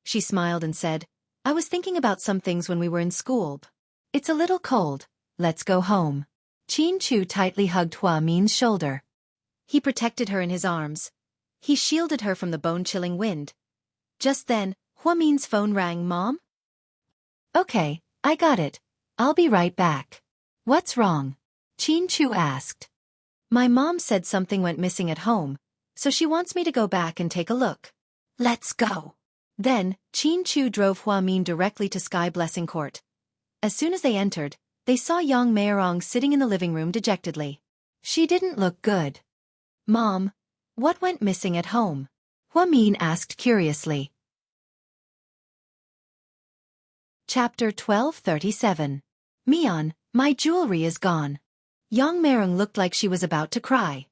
She smiled and said, "I was thinking about some things when we were in school. It's a little cold, let's go home." Chin Chu tightly hugged Hua Min's shoulder. He protected her in his arms. He shielded her from the bone-chilling wind. Just then, Hua Min's phone rang. "Mom?" "Okay, I got it. I'll be right back." "What's wrong?" Chin Chu asked. "My mom said something went missing at home, so she wants me to go back and take a look." "Let's go." Then, Chin Chu drove Hua Min directly to Sky Blessing Court. As soon as they entered, they saw young Mayorong sitting in the living room dejectedly. She didn't look good. "Mom, what went missing at home?" Hua Min asked curiously. Chapter 1237. Mian, my jewelry is gone. Yang Merung looked like she was about to cry.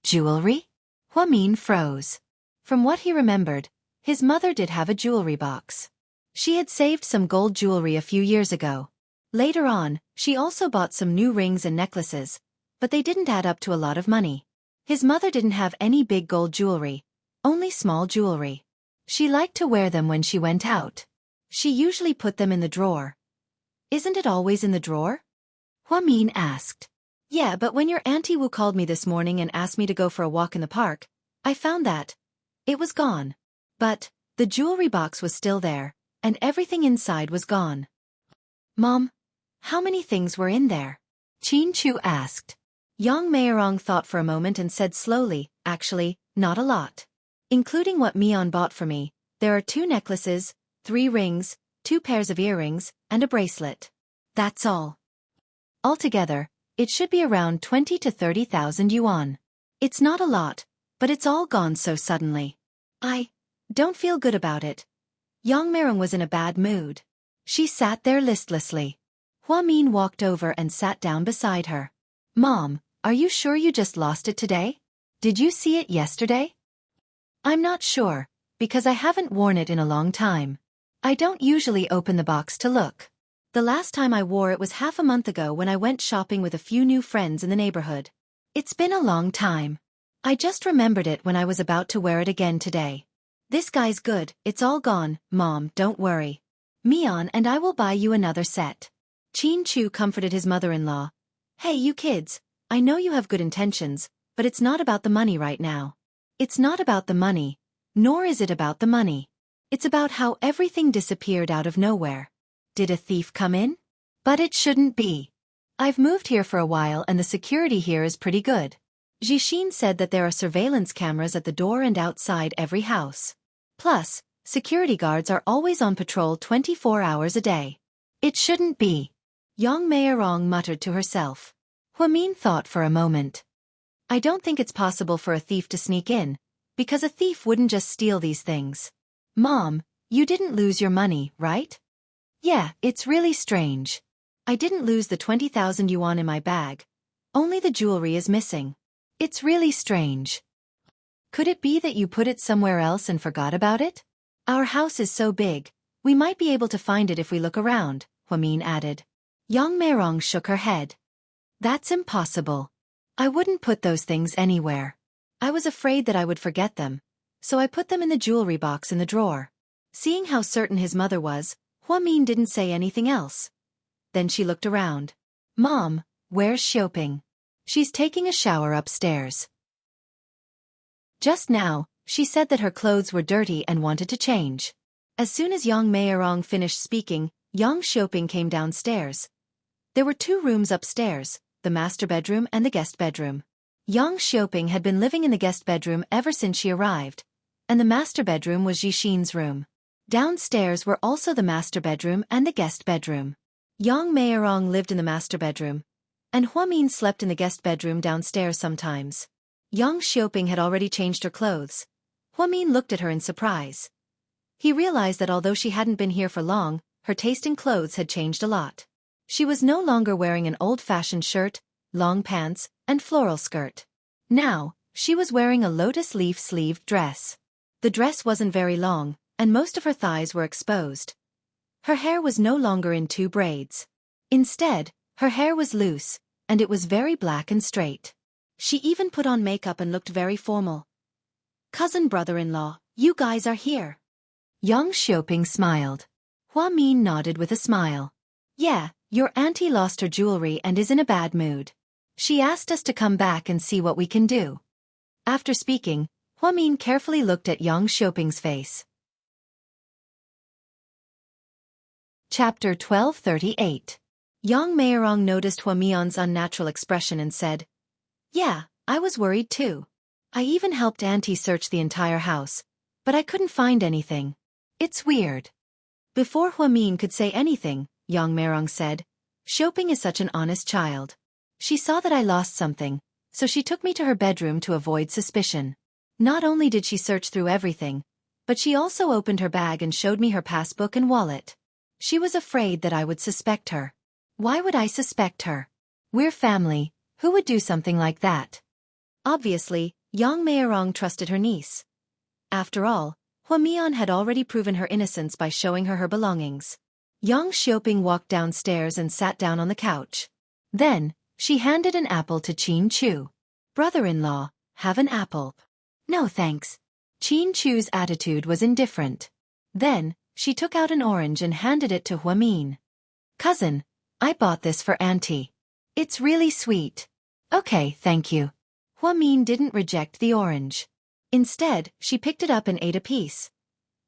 Jewelry? Hua Min froze. From what he remembered, his mother did have a jewelry box. She had saved some gold jewelry a few years ago. Later on, she also bought some new rings and necklaces, but they didn't add up to a lot of money. His mother didn't have any big gold jewelry, only small jewelry. She liked to wear them when she went out. She usually put them in the drawer. Isn't it always in the drawer? Hua Min asked. Yeah, but when your Auntie Wu called me this morning and asked me to go for a walk in the park, I found that it was gone. But the jewelry box was still there, and everything inside was gone. Mom, how many things were in there? Qin Chu asked. Yang Meirong thought for a moment and said slowly, actually, not a lot. Including what Mian bought for me, there are 2 necklaces, 3 rings, 2 pairs of earrings, and a bracelet. That's all. Altogether, it should be around 20 to 30,000 yuan. It's not a lot, but it's all gone so suddenly. I don't feel good about it. Yang Merung was in a bad mood. She sat there listlessly. Hua Min walked over and sat down beside her. Mom, are you sure you just lost it today? Did you see it yesterday? I'm not sure, because I haven't worn it in a long time. I don't usually open the box to look. The last time I wore it was half a month ago when I went shopping with a few new friends in the neighborhood. It's been a long time. I just remembered it when I was about to wear it again today. This guy's good, it's all gone, Mom, don't worry. Mian and I will buy you another set. Qin Chu comforted his mother-in-law. Hey you kids, I know you have good intentions, but it's not about the money right now. It's not about the money, nor is it about the money. It's about how everything disappeared out of nowhere. Did a thief come in? But it shouldn't be. I've moved here for a while and the security here is pretty good. Jixin said that there are surveillance cameras at the door and outside every house. Plus, security guards are always on patrol 24 hours a day. It shouldn't be. Yang Meirong muttered to herself. Hua Min thought for a moment. I don't think it's possible for a thief to sneak in, because a thief wouldn't just steal these things. Mom, you didn't lose your money, right? Yeah, it's really strange. I didn't lose the 20,000 yuan in my bag. Only the jewelry is missing. It's really strange. Could it be that you put it somewhere else and forgot about it? Our house is so big, we might be able to find it if we look around, Hua Min added. Yang Meirong shook her head. That's impossible. I wouldn't put those things anywhere. I was afraid that I would forget them, so I put them in the jewelry box in the drawer. Seeing how certain his mother was, Hua Min didn't say anything else. Then she looked around. Mom, where's Xiaoping? She's taking a shower upstairs. Just now, she said that her clothes were dirty and wanted to change. As soon as Yang Meirong finished speaking, Yang Xiaoping came downstairs. There were 2 rooms upstairs, the master bedroom and the guest bedroom. Yang Xiaoping had been living in the guest bedroom ever since she arrived, and the master bedroom was Jixin's room. Downstairs were also the master bedroom and the guest bedroom. Yang Meirong lived in the master bedroom, and Hua Min slept in the guest bedroom downstairs sometimes. Yang Xiaoping had already changed her clothes. Hua Min looked at her in surprise. He realized that although she hadn't been here for long, her taste in clothes had changed a lot. She was no longer wearing an old-fashioned shirt, long pants, and floral skirt. Now, she was wearing a lotus leaf-sleeved dress. The dress wasn't very long, and most of her thighs were exposed. Her hair was no longer in 2 braids. Instead, her hair was loose, and it was very black and straight. She even put on makeup and looked very formal. Cousin brother-in-law, you guys are here. Yang Xiaoping smiled. Hua Min nodded with a smile. Yeah, your auntie lost her jewelry and is in a bad mood. She asked us to come back and see what we can do. After speaking, Hua Min carefully looked at Yang Xiaoping's face. Chapter 1238. Yang Meirong noticed Hua Min's unnatural expression and said, Yeah, I was worried too. I even helped Auntie search the entire house, but I couldn't find anything. It's weird. Before Hua Min could say anything, Yang Meirong said, Xiaoping is such an honest child. She saw that I lost something, so she took me to her bedroom to avoid suspicion. Not only did she search through everything, but she also opened her bag and showed me her passbook and wallet. She was afraid that I would suspect her. Why would I suspect her? We're family, who would do something like that? Obviously, Yang Meirong trusted her niece. After all, Huamian had already proven her innocence by showing her her belongings. Yang Xiaoping walked downstairs and sat down on the couch. Then, she handed an apple to Qin Chu. Brother-in-law, have an apple. No thanks. Qin Chu's attitude was indifferent. Then, she took out an orange and handed it to Huamin. Cousin, I bought this for Auntie. It's really sweet. Okay, thank you. Huamin didn't reject the orange. Instead, she picked it up and ate a piece.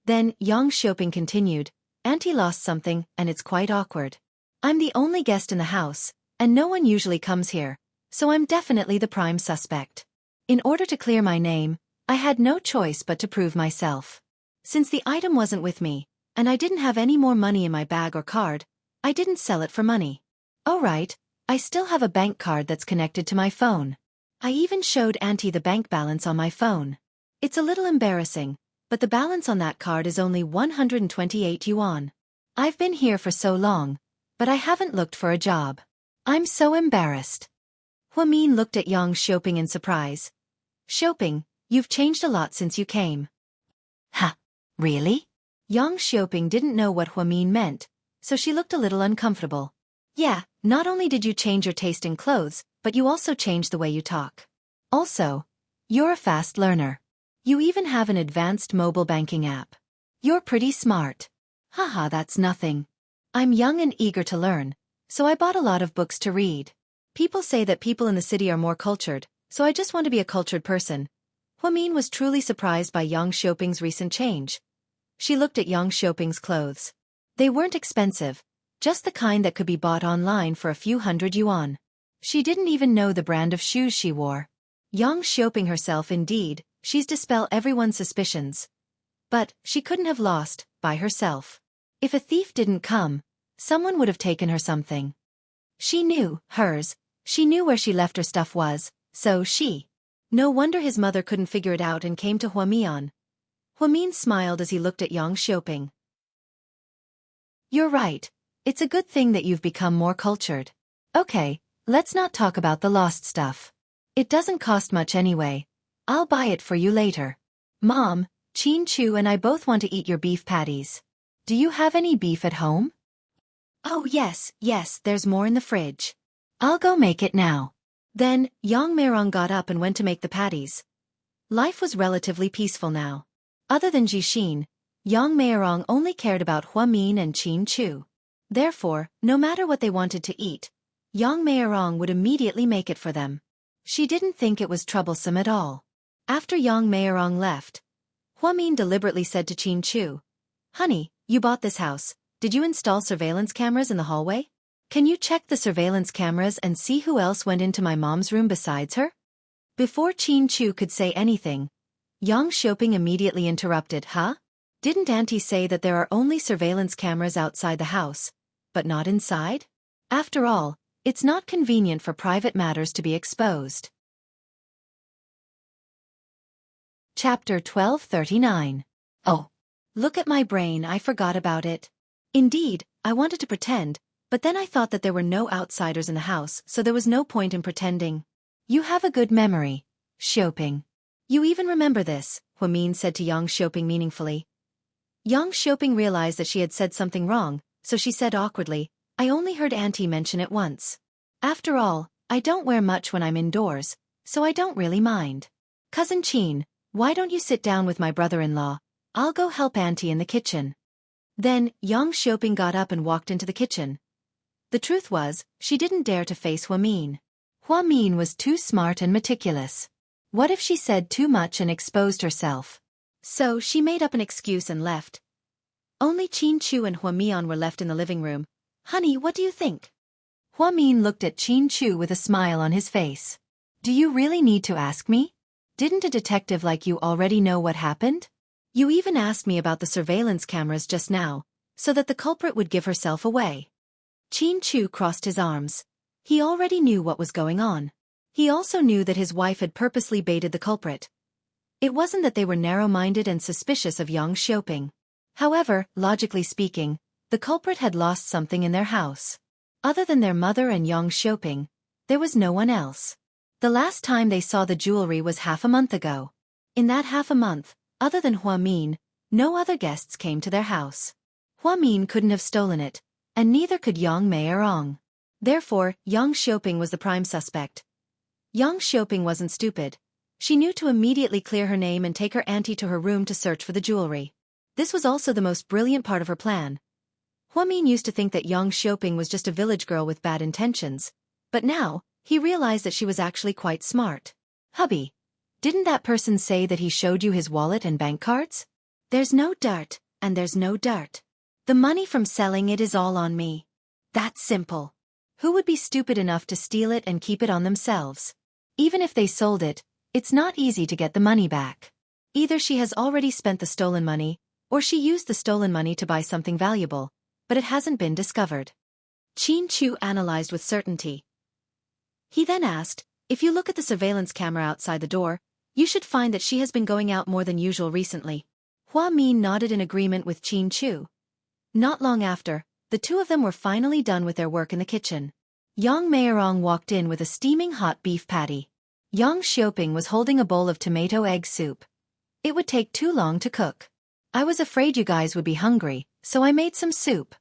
Then, Yang Xiaoping continued, Auntie lost something, and it's quite awkward. I'm the only guest in the house, and no one usually comes here, so I'm definitely the prime suspect. In order to clear my name, I had no choice but to prove myself. Since the item wasn't with me, and I didn't have any more money in my bag or card, I didn't sell it for money. Oh right, I still have a bank card that's connected to my phone. I even showed Auntie the bank balance on my phone. It's a little embarrassing, but the balance on that card is only 128 yuan. I've been here for so long, but I haven't looked for a job. I'm so embarrassed. Huamin looked at Yang Xiaoping in surprise. Xiaoping, you've changed a lot since you came. Huh, really? Yang Xiaoping didn't know what Huamin meant, so she looked a little uncomfortable. Yeah, not only did you change your taste in clothes, but you also changed the way you talk. Also, you're a fast learner. You even have an advanced mobile banking app. You're pretty smart. Haha, that's nothing. I'm young and eager to learn, so I bought a lot of books to read. People say that people in the city are more cultured, so I just want to be a cultured person. Huamin was truly surprised by Yang Xiaoping's recent change. She looked at Yang Xiaoping's clothes. They weren't expensive, just the kind that could be bought online for a few hundred yuan. She didn't even know the brand of shoes she wore. Yang Xiaoping herself indeed, she's dispel everyone's suspicions. But she couldn't have lost, by herself. If a thief didn't come, someone would have taken her something. She knew, she knew where she left her stuff was, so she. No wonder his mother couldn't figure it out and came to Huamian. Huamin smiled as he looked at Yang Xiaoping. You're right, it's a good thing that you've become more cultured. Okay, let's not talk about the lost stuff. It doesn't cost much anyway. I'll buy it for you later. Mom, Qin Chu and I both want to eat your beef patties. Do you have any beef at home? Oh yes, there's more in the fridge. I'll go make it now. Then, Yang Meirong got up and went to make the patties. Life was relatively peaceful now. Other than Jixin, Yang Meirong only cared about Huamin and Qin Chu. Therefore, no matter what they wanted to eat, Yang Meirong would immediately make it for them. She didn't think it was troublesome at all. After Yang Meirong left, Huamin deliberately said to Qin Chu, Honey, you bought this house. Did you install surveillance cameras in the hallway? Can you check the surveillance cameras and see who else went into my mom's room besides her? Before Qin Chu could say anything, Yang Xiaoping immediately interrupted, Huh? Didn't Auntie say that there are only surveillance cameras outside the house, but not inside? After all, it's not convenient for private matters to be exposed. Chapter 1239. Oh. Look at my brain, I forgot about it. Indeed, I wanted to pretend, but then I thought that there were no outsiders in the house, so there was no point in pretending. You have a good memory, Xiaoping. You even remember this, Huamin said to Yang Xiaoping meaningfully. Yang Xiaoping realized that she had said something wrong, so she said awkwardly, I only heard Auntie mention it once. After all, I don't wear much when I'm indoors, so I don't really mind. Cousin Qin, why don't you sit down with my brother-in-law? I'll go help Auntie in the kitchen. Then, Yang Xiaoping got up and walked into the kitchen. The truth was, she didn't dare to face Huamin. Huamin was too smart and meticulous. What if she said too much and exposed herself? So she made up an excuse and left. Only Qin Chu and Huamian were left in the living room. Honey, what do you think? Huamin looked at Qin Chu with a smile on his face. Do you really need to ask me? Didn't a detective like you already know what happened? You even asked me about the surveillance cameras just now, so that the culprit would give herself away. Qin Chu crossed his arms. He already knew what was going on. He also knew that his wife had purposely baited the culprit. It wasn't that they were narrow-minded and suspicious of Yang Xiaoping. However, logically speaking, the culprit had lost something in their house. Other than their mother and Yang Xiaoping, there was no one else. The last time they saw the jewelry was half a month ago. In that half a month, other than Hua Min, no other guests came to their house. Hua Min couldn't have stolen it, and neither could Yang Meirong. Therefore, Yang Xiaoping was the prime suspect. Yang Xiaoping wasn't stupid. She knew to immediately clear her name and take her auntie to her room to search for the jewelry. This was also the most brilliant part of her plan. Hua Min used to think that Yang Xiaoping was just a village girl with bad intentions, but now, he realized that she was actually quite smart. Hubby, didn't that person say that he showed you his wallet and bank cards? There's no dirt, and there's no dirt. The money from selling it is all on me. That's simple. Who would be stupid enough to steal it and keep it on themselves? Even if they sold it, it's not easy to get the money back. Either she has already spent the stolen money, or she used the stolen money to buy something valuable, but it hasn't been discovered. Qin Chu analyzed with certainty. He then asked, if you look at the surveillance camera outside the door, you should find that she has been going out more than usual recently. Hua Min nodded in agreement with Qin Chu. Not long after, the two of them were finally done with their work in the kitchen. Yang Meirong walked in with a steaming hot beef patty. Yang Xiaoping was holding a bowl of tomato egg soup. It would take too long to cook. I was afraid you guys would be hungry, so I made some soup.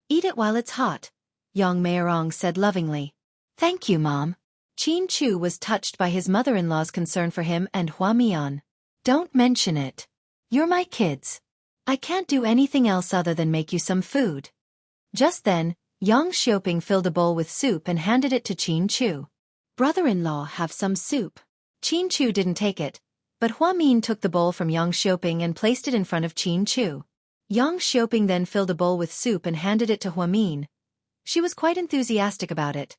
Eat it while it's hot, Yang Meirong said lovingly. Thank you, Mom. Qin Chu was touched by his mother-in-law's concern for him and Hua Mian. Don't mention it. You're my kids. I can't do anything else other than make you some food. Just then, Yang Xiaoping filled a bowl with soup and handed it to Qin Chu. Brother-in-law, have some soup. Qin Chu didn't take it, but Hua Min took the bowl from Yang Xiaoping and placed it in front of Qin Chu. Yang Xiaoping then filled a bowl with soup and handed it to Hua Min. She was quite enthusiastic about it.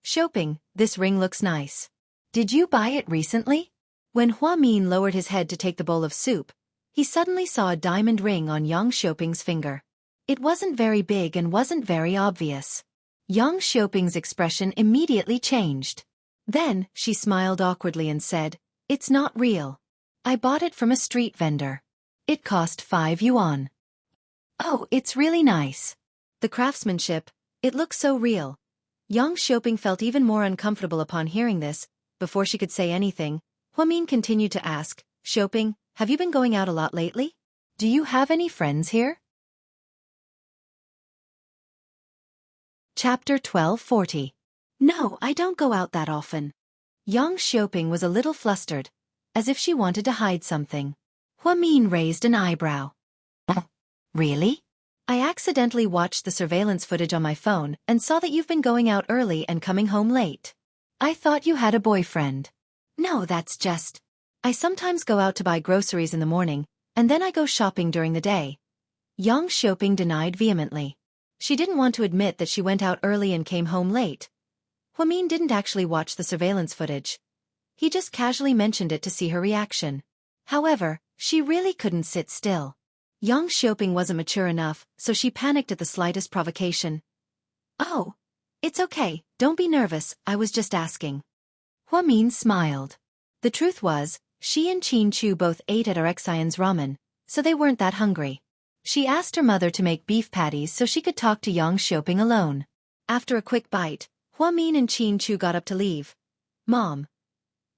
Xiaoping, this ring looks nice. Did you buy it recently? When Hua Min lowered his head to take the bowl of soup, he suddenly saw a diamond ring on Yang Xiaoping's finger. It wasn't very big and wasn't very obvious. Yang Xiaoping's expression immediately changed. Then, she smiled awkwardly and said, "It's not real. I bought it from a street vendor. It cost 5 yuan. Oh, it's really nice. The craftsmanship, it looks so real." Yang Xiaoping felt even more uncomfortable upon hearing this. Before she could say anything, Hua Min continued to ask, "Xiaoping, have you been going out a lot lately? Do you have any friends here?" Chapter 1240. No, I don't go out that often. Yang Xiaoping was a little flustered, as if she wanted to hide something. Hua Min raised an eyebrow. Really? I accidentally watched the surveillance footage on my phone and saw that you've been going out early and coming home late. I thought you had a boyfriend. No, that's just... I sometimes go out to buy groceries in the morning, and then I go shopping during the day. Yang Xiaoping denied vehemently. She didn't want to admit that she went out early and came home late. Hua Min didn't actually watch the surveillance footage. He just casually mentioned it to see her reaction. However, she really couldn't sit still. Yang Xiaoping wasn't mature enough, so she panicked at the slightest provocation. Oh, it's okay, don't be nervous, I was just asking. Hua Min smiled. The truth was, she and Qin Chu both ate at Erexian's ramen, so they weren't that hungry. She asked her mother to make beef patties so she could talk to Yang Xiaoping alone. After a quick bite, Hua Min and Qin Chu got up to leave. Mom.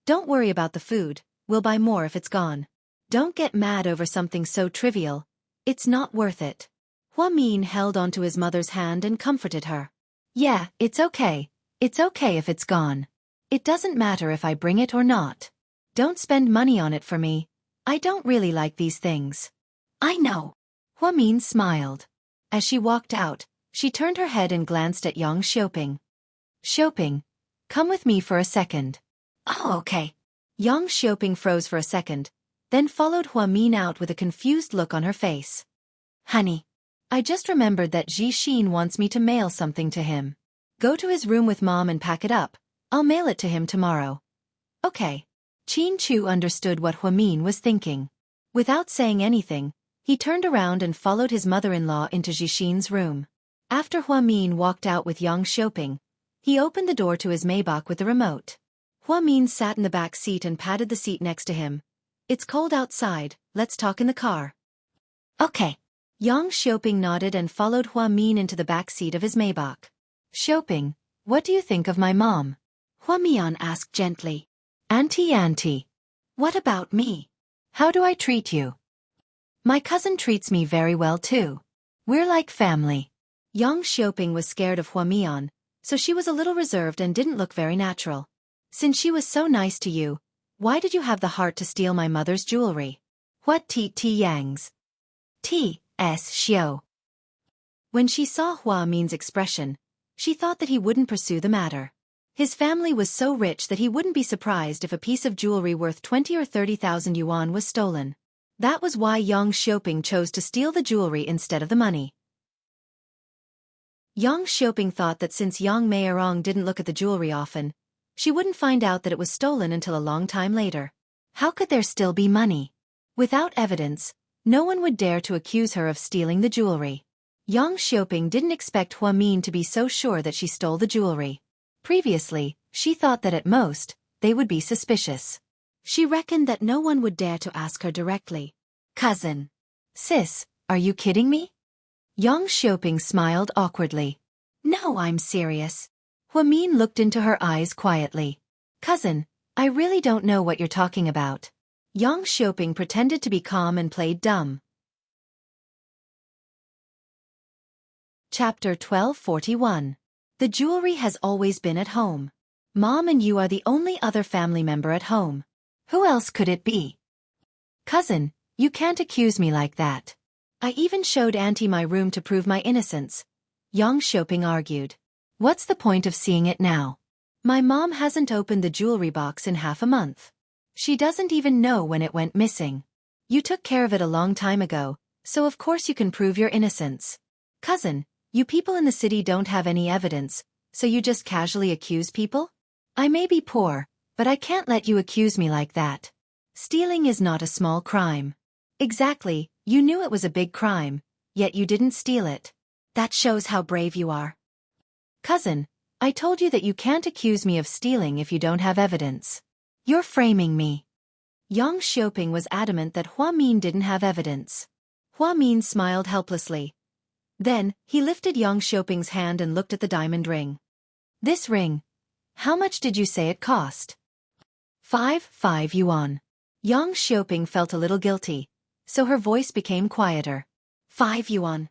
Don't worry about the food, we'll buy more if it's gone. Don't get mad over something so trivial. It's not worth it. Hua Min held onto his mother's hand and comforted her. Yeah, it's okay. It's okay if it's gone. It doesn't matter if I bring it or not. Don't spend money on it for me. I don't really like these things. I know. Hua Min smiled. As she walked out, she turned her head and glanced at Yang Xiaoping. Xiaoping, come with me for a second. Oh, okay. Yang Xiaoping froze for a second, then followed Hua Min out with a confused look on her face. Honey, I just remembered that Ji Xin wants me to mail something to him. Go to his room with Mom and pack it up. I'll mail it to him tomorrow. Okay. Qin Chu understood what Hua Min was thinking. Without saying anything, he turned around and followed his mother-in-law into Ji Xin's room. After Hua Min walked out with Yang Xiaoping, he opened the door to his Maybach with the remote. Hua Min sat in the back seat and patted the seat next to him. It's cold outside, let's talk in the car. Okay. Yang Xiaoping nodded and followed Hua Min into the back seat of his Maybach. Xiaoping, what do you think of my mom? Hua Mian asked gently. Auntie. What about me? How do I treat you? My cousin treats me very well too. We're like family. Yang Xiaoping was scared of Hua Mian, so she was a little reserved and didn't look very natural. Since she was so nice to you, why did you have the heart to steal my mother's jewelry? What T Yang's? T.S. Xiao. When she saw Hua Min's expression, she thought that he wouldn't pursue the matter. His family was so rich that he wouldn't be surprised if a piece of jewelry worth 20 or 30,000 yuan was stolen. That was why Yang Xiaoping chose to steal the jewelry instead of the money. Yang Xiaoping thought that since Yang Meirong didn't look at the jewelry often, she wouldn't find out that it was stolen until a long time later. How could there still be money? Without evidence, no one would dare to accuse her of stealing the jewelry. Yang Xiaoping didn't expect Hua Min to be so sure that she stole the jewelry. Previously, she thought that at most, they would be suspicious. She reckoned that no one would dare to ask her directly. Cousin. Sis, are you kidding me? Yang Xiaoping smiled awkwardly. No, I'm serious. Hua Min looked into her eyes quietly. Cousin, I really don't know what you're talking about. Yang Xiaoping pretended to be calm and played dumb. Chapter 1241. The jewelry has always been at home. Mom and you are the only other family member at home. Who else could it be? Cousin, you can't accuse me like that. I even showed Auntie my room to prove my innocence. Yang Xiaoping argued. What's the point of seeing it now? My mom hasn't opened the jewelry box in half a month. She doesn't even know when it went missing. You took care of it a long time ago, so of course you can prove your innocence. Cousin, you people in the city don't have any evidence, so you just casually accuse people? I may be poor, but I can't let you accuse me like that. Stealing is not a small crime. Exactly, you knew it was a big crime, yet you didn't steal it. That shows how brave you are. Cousin, I told you that you can't accuse me of stealing if you don't have evidence. You're framing me. Yang Xiaoping was adamant that Hua Min didn't have evidence. Hua Min smiled helplessly. Then, he lifted Yang Xiaoping's hand and looked at the diamond ring. This ring. How much did you say it cost? 5 yuan. Yang Xiaoping felt a little guilty, so her voice became quieter. 5 yuan.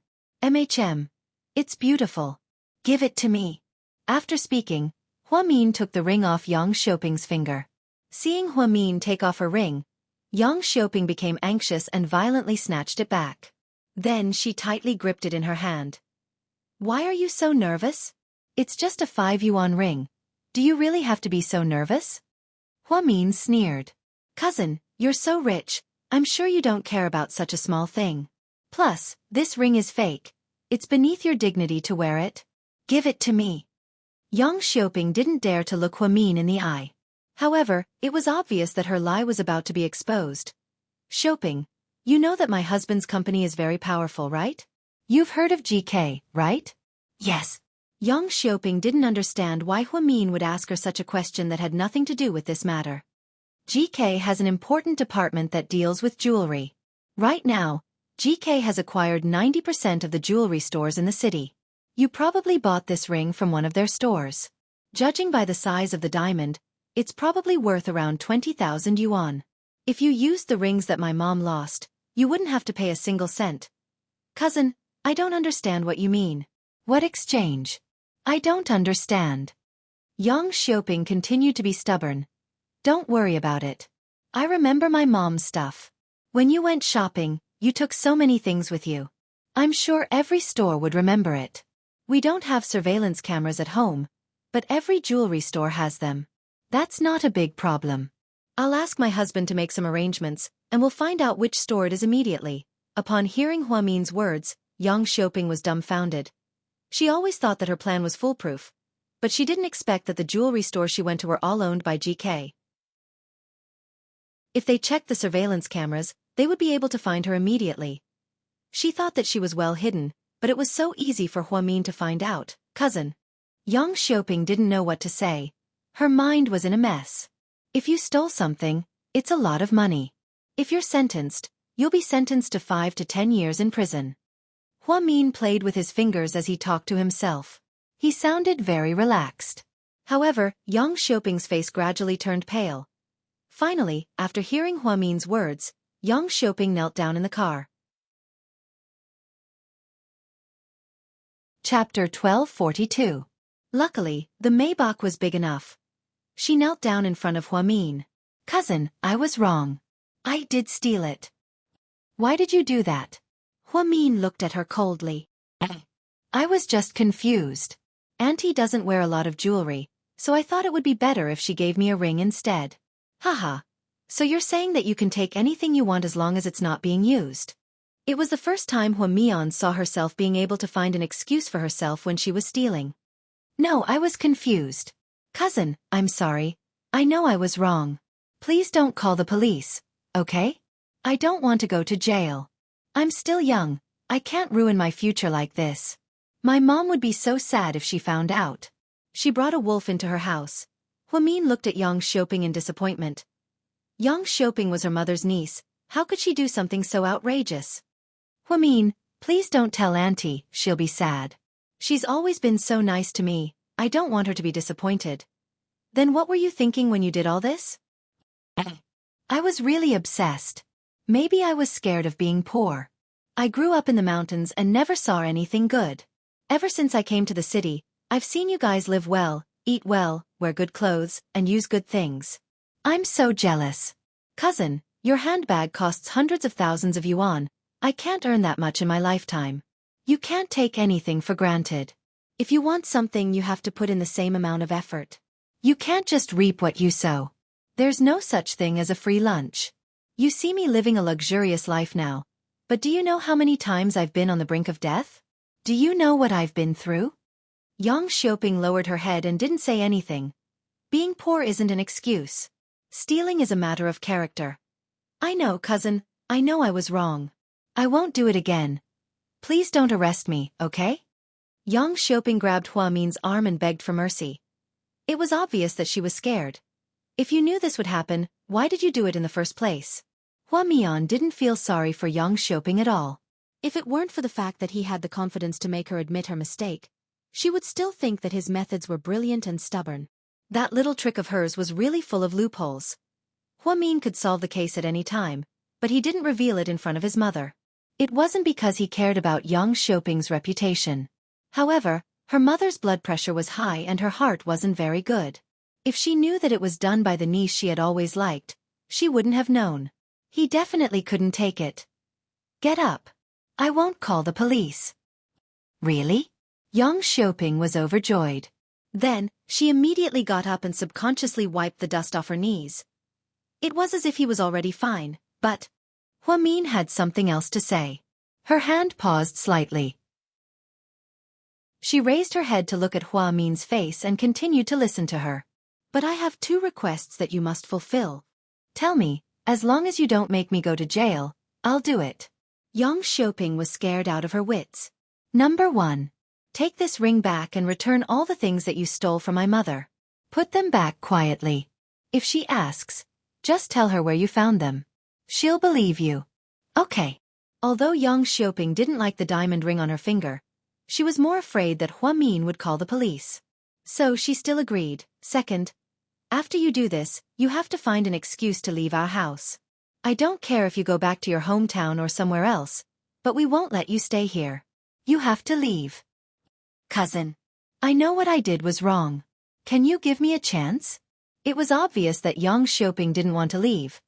It's beautiful. Give it to me. After speaking, Hua Min took the ring off Yang Xiaoping's finger. Seeing Hua Min take off her ring, Yang Xiaoping became anxious and violently snatched it back. Then she tightly gripped it in her hand. Why are you so nervous? It's just a 5 yuan ring. Do you really have to be so nervous? Hua Min sneered. Cousin, you're so rich, I'm sure you don't care about such a small thing. Plus, this ring is fake. It's beneath your dignity to wear it. Give it to me. Yang Xiaoping didn't dare to look Hua Min in the eye. However, it was obvious that her lie was about to be exposed. Xiaoping, you know that my husband's company is very powerful, right? You've heard of GK, right? Yes. Yang Xiaoping didn't understand why Hua Min would ask her such a question that had nothing to do with this matter. GK has an important department that deals with jewelry. Right now, GK has acquired 90% of the jewelry stores in the city. You probably bought this ring from one of their stores. Judging by the size of the diamond, it's probably worth around 20,000 yuan. If you used the rings that my mom lost, you wouldn't have to pay a single cent. Cousin, I don't understand what you mean. What exchange? I don't understand. Yang Xiaoping continued to be stubborn. Don't worry about it. I remember my mom's stuff. When you went shopping, you took so many things with you. I'm sure every store would remember it. We don't have surveillance cameras at home, but every jewelry store has them. That's not a big problem. I'll ask my husband to make some arrangements, and we'll find out which store it is immediately. Upon hearing Hua Min's words, Yang Xiaoping was dumbfounded. She always thought that her plan was foolproof, but she didn't expect that the jewelry stores she went to were all owned by GK. If they checked the surveillance cameras, they would be able to find her immediately. She thought that she was well hidden, but it was so easy for Hua Min to find out. Cousin. Yang Xiaoping didn't know what to say. Her mind was in a mess. If you stole something, it's a lot of money. If you're sentenced, you'll be sentenced to 5 to 10 years in prison. Hua Min played with his fingers as he talked to himself. He sounded very relaxed. However, Yang Xiaoping's face gradually turned pale. Finally, after hearing Hua Min's words, Yang Xiaoping knelt down in the car. Chapter 1242. Luckily, the Maybach was big enough. She knelt down in front of Hua Min. "Cousin, I was wrong. I did steal it." "Why did you do that?" Hua Min looked at her coldly. "I was just confused. Auntie doesn't wear a lot of jewelry, so I thought it would be better if she gave me a ring instead." "Haha. So you're saying that you can take anything you want as long as it's not being used?" It was the first time Hua Mian saw herself being able to find an excuse for herself when she was stealing. "No, I was confused. Cousin, I'm sorry. I know I was wrong. Please don't call the police, okay? I don't want to go to jail. I'm still young. I can't ruin my future like this. My mom would be so sad if she found out." She brought a wolf into her house. Hua Min looked at Yang Xiaoping in disappointment. Yang Xiaoping was her mother's niece. How could she do something so outrageous? "Hua Min, please don't tell Auntie, she'll be sad. She's always been so nice to me, I don't want her to be disappointed." "Then what were you thinking when you did all this?" "I was really obsessed. Maybe I was scared of being poor. I grew up in the mountains and never saw anything good. Ever since I came to the city, I've seen you guys live well, eat well, wear good clothes, and use good things. I'm so jealous. Cousin, your handbag costs hundreds of thousands of yuan. I can't earn that much in my lifetime. You can't take anything for granted. If you want something, you have to put in the same amount of effort. You can't just reap what you sow. There's no such thing as a free lunch. You see me living a luxurious life now, but do you know how many times I've been on the brink of death? Do you know what I've been through?" Yang Xiaoping lowered her head and didn't say anything. Being poor isn't an excuse. Stealing is a matter of character. "I know, cousin, I know I was wrong. I won't do it again. Please don't arrest me, okay?" Yang Xiaoping grabbed Hua Min's arm and begged for mercy. It was obvious that she was scared. If you knew this would happen, why did you do it in the first place? Hua Mian didn't feel sorry for Yang Xiaoping at all. If it weren't for the fact that he had the confidence to make her admit her mistake, she would still think that his methods were brilliant and stubborn. That little trick of hers was really full of loopholes. Hua Min could solve the case at any time, but he didn't reveal it in front of his mother. It wasn't because he cared about Yang Xiaoping's reputation. However, her mother's blood pressure was high and her heart wasn't very good. If she knew that it was done by the niece she had always liked, she wouldn't have known. He definitely couldn't take it. "Get up. I won't call the police." "Really?" Yang Xiaoping was overjoyed. Then, she immediately got up and subconsciously wiped the dust off her knees. It was as if he was already fine, but Hua Min had something else to say. Her hand paused slightly. She raised her head to look at Hua Min's face and continued to listen to her. "But I have 2 requests that you must fulfill. Tell me, as long as you don't make me go to jail, I'll do it." Yang Xiaoping was scared out of her wits. "Number 1. Take this ring back and return all the things that you stole from my mother. Put them back quietly. If she asks, just tell her where you found them. She'll believe you." "Okay." Although Yang Xiaoping didn't like the diamond ring on her finger, she was more afraid that Hua Min would call the police. So she still agreed. "Second, after you do this, you have to find an excuse to leave our house. I don't care if you go back to your hometown or somewhere else, but we won't let you stay here. You have to leave." "Cousin, I know what I did was wrong. Can you give me a chance?" It was obvious that Yang Xiaoping didn't want to leave.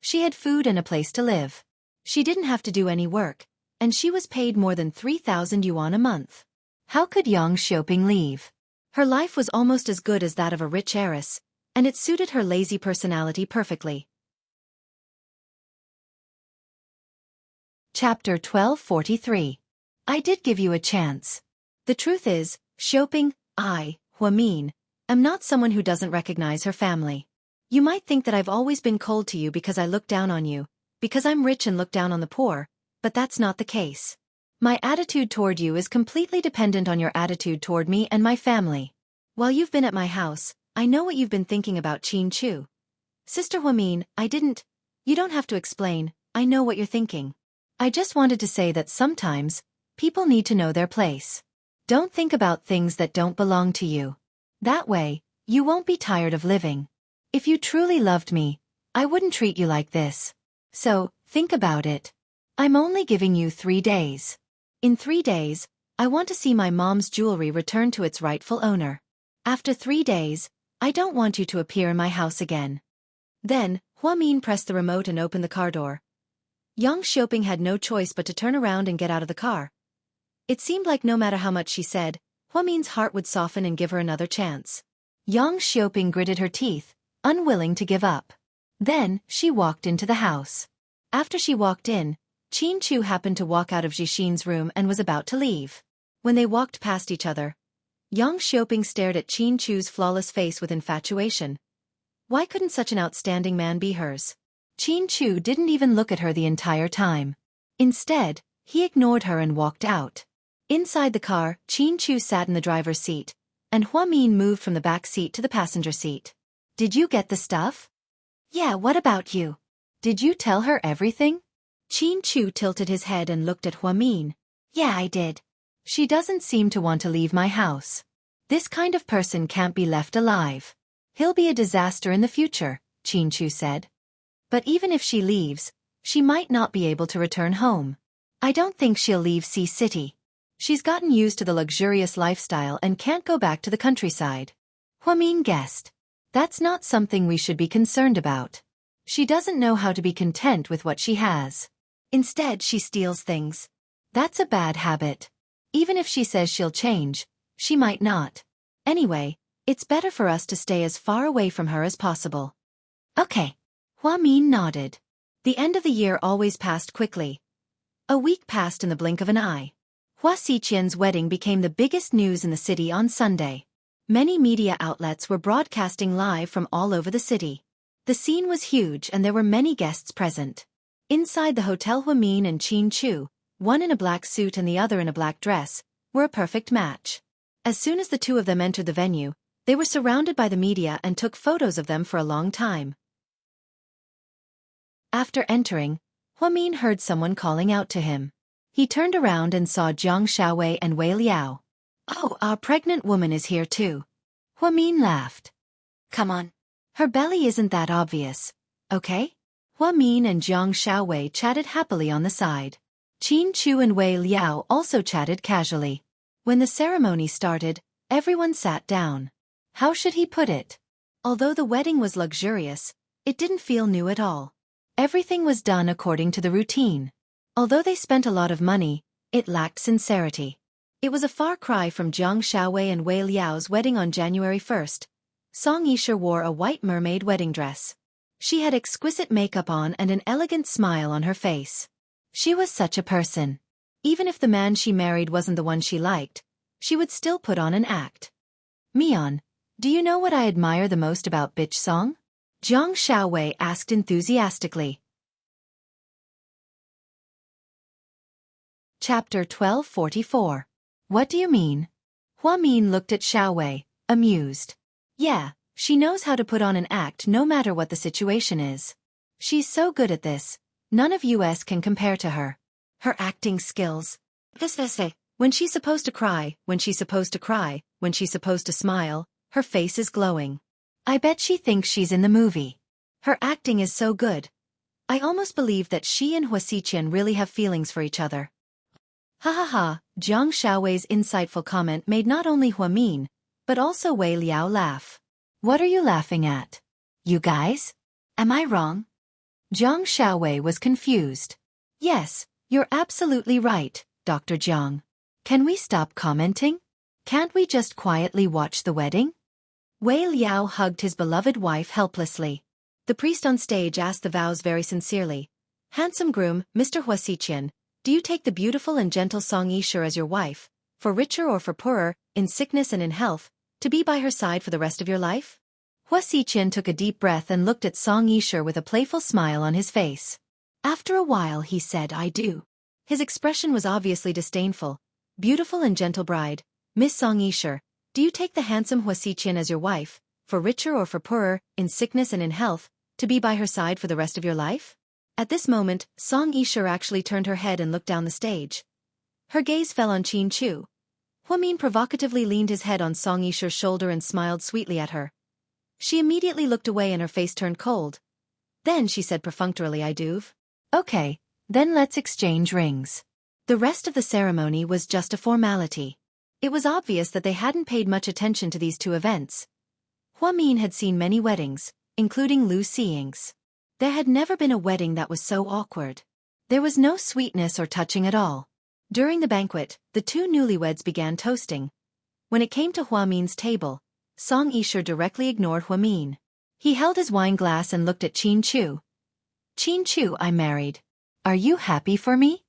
She had food and a place to live. She didn't have to do any work, and she was paid more than 3,000 yuan a month. How could Yang Xiaoping leave? Her life was almost as good as that of a rich heiress, and it suited her lazy personality perfectly. Chapter 1243. I did give you a chance. The truth is, Xiaoping, I, Hua Min, am not someone who doesn't recognize her family. You might think that I've always been cold to you because I look down on you, because I'm rich and look down on the poor, but that's not the case. My attitude toward you is completely dependent on your attitude toward me and my family. While you've been at my house, I know what you've been thinking about Qin Chu. Sister Hua Min, you don't have to explain, I know what you're thinking. I just wanted to say that sometimes, People need to know their place. Don't think about things that don't belong to you. That way, you won't be tired of living. If you truly loved me, I wouldn't treat you like this. So, think about it. I'm only giving you 3 days. In 3 days, I want to see my mom's jewelry returned to its rightful owner. After 3 days, I don't want you to appear in my house again. Then, Huamin pressed the remote and opened the car door. Yang Xiaoping had no choice but to turn around and get out of the car. It seemed like no matter how much she said, Huamin's heart would soften and give her another chance. Yang Xiaoping gritted her teeth, unwilling to give up. Then, she walked into the house. After she walked in, Qin Chu happened to walk out of Jixin's room and was about to leave. When they walked past each other, Yang Xiaoping stared at Qin Chu's flawless face with infatuation. Why couldn't such an outstanding man be hers? Qin Chu didn't even look at her the entire time. Instead, he ignored her and walked out. Inside the car, Qin Chu sat in the driver's seat, and Huamin moved from the back seat to the passenger seat. Did you get the stuff? Yeah, what about you? Did you tell her everything? Qin Chu tilted his head and looked at Huamin. Yeah, I did. She doesn't seem to want to leave my house. This kind of person can't be left alive. He'll be a disaster in the future, Qin Chu said. But even if she leaves, she might not be able to return home. I don't think she'll leave Sea City. She's gotten used to the luxurious lifestyle and can't go back to the countryside. Huamin guessed. That's not something we should be concerned about. She doesn't know how to be content with what she has. Instead, she steals things. That's a bad habit. Even if she says she'll change, she might not. Anyway, it's better for us to stay as far away from her as possible. Okay. Huamin nodded. The end of the year always passed quickly. A week passed in the blink of an eye. Hua Xiqian's wedding became the biggest news in the city on Sunday. Many media outlets were broadcasting live from all over the city. The scene was huge and there were many guests present. Inside the hotel, Huamin and Qin Chu, one in a black suit and the other in a black dress, were a perfect match. As soon as the two of them entered the venue, they were surrounded by the media and took photos of them for a long time. After entering, Huamin heard someone calling out to him. He turned around and saw Jiang Xiaowei and Wei Liao. Oh, our pregnant woman is here too. Huamin laughed. Come on. Her belly isn't that obvious, okay? Huamin and Jiang Xiaowei chatted happily on the side. Qin Chu and Wei Liao also chatted casually. When the ceremony started, everyone sat down. How should he put it? Although the wedding was luxurious, it didn't feel new at all. Everything was done according to the routine. Although they spent a lot of money, it lacked sincerity. It was a far cry from Jiang Xiaowei and Wei Liao's wedding on January 1st. Song Yisha wore a white mermaid wedding dress. She had exquisite makeup on and an elegant smile on her face. She was such a person. Even if the man she married wasn't the one she liked, she would still put on an act. Mian, do you know what I admire the most about Bitch Song? Jiang Xiaowei asked enthusiastically. Chapter 1244. What do you mean? Huamin looked at Xiaowei, amused. Yeah, she knows how to put on an act no matter what the situation is. She's so good at this, none of us can compare to her. Her acting skills. When she's supposed to cry, when she's supposed to cry, when she's supposed to smile, her face is glowing. I bet she thinks she's in the movie. Her acting is so good. I almost believe that she and Hua Xiqian really have feelings for each other. Ha ha ha, Jiang Xiaowei's insightful comment made not only Huamin, but also Wei Liao laugh. What are you laughing at? You guys? Am I wrong? Jiang Xiaowei was confused. Yes, you're absolutely right, Dr. Jiang. Can we stop commenting? Can't we just quietly watch the wedding? Wei Liao hugged his beloved wife helplessly. The priest on stage asked the vows very sincerely. Handsome groom, Mr. Hua Xiqian, do you take the beautiful and gentle Song Yisha as your wife, for richer or for poorer, in sickness and in health, to be by her side for the rest of your life? Hua Xiqian took a deep breath and looked at Song Yisha with a playful smile on his face. After a while he said, I do. His expression was obviously disdainful. Beautiful and gentle bride, Miss Song Yisha, do you take the handsome Hua Xiqian as your wife, for richer or for poorer, in sickness and in health, to be by her side for the rest of your life? At this moment, Song Yisha actually turned her head and looked down the stage. Her gaze fell on Qin Chu. Huamin provocatively leaned his head on Song Yisher's shoulder and smiled sweetly at her. She immediately looked away and her face turned cold. Then she said perfunctorily, I do. Okay, then let's exchange rings. The rest of the ceremony was just a formality. It was obvious that they hadn't paid much attention to these two events. Huamin had seen many weddings, including Lu Xiying's. There had never been a wedding that was so awkward. There was no sweetness or touching at all. During the banquet, the two newlyweds began toasting. When it came to Huamin's table, Song Yisher directly ignored Huamin. He held his wine glass and looked at Qin Chu. Qin Chu, I'm married. Are you happy for me?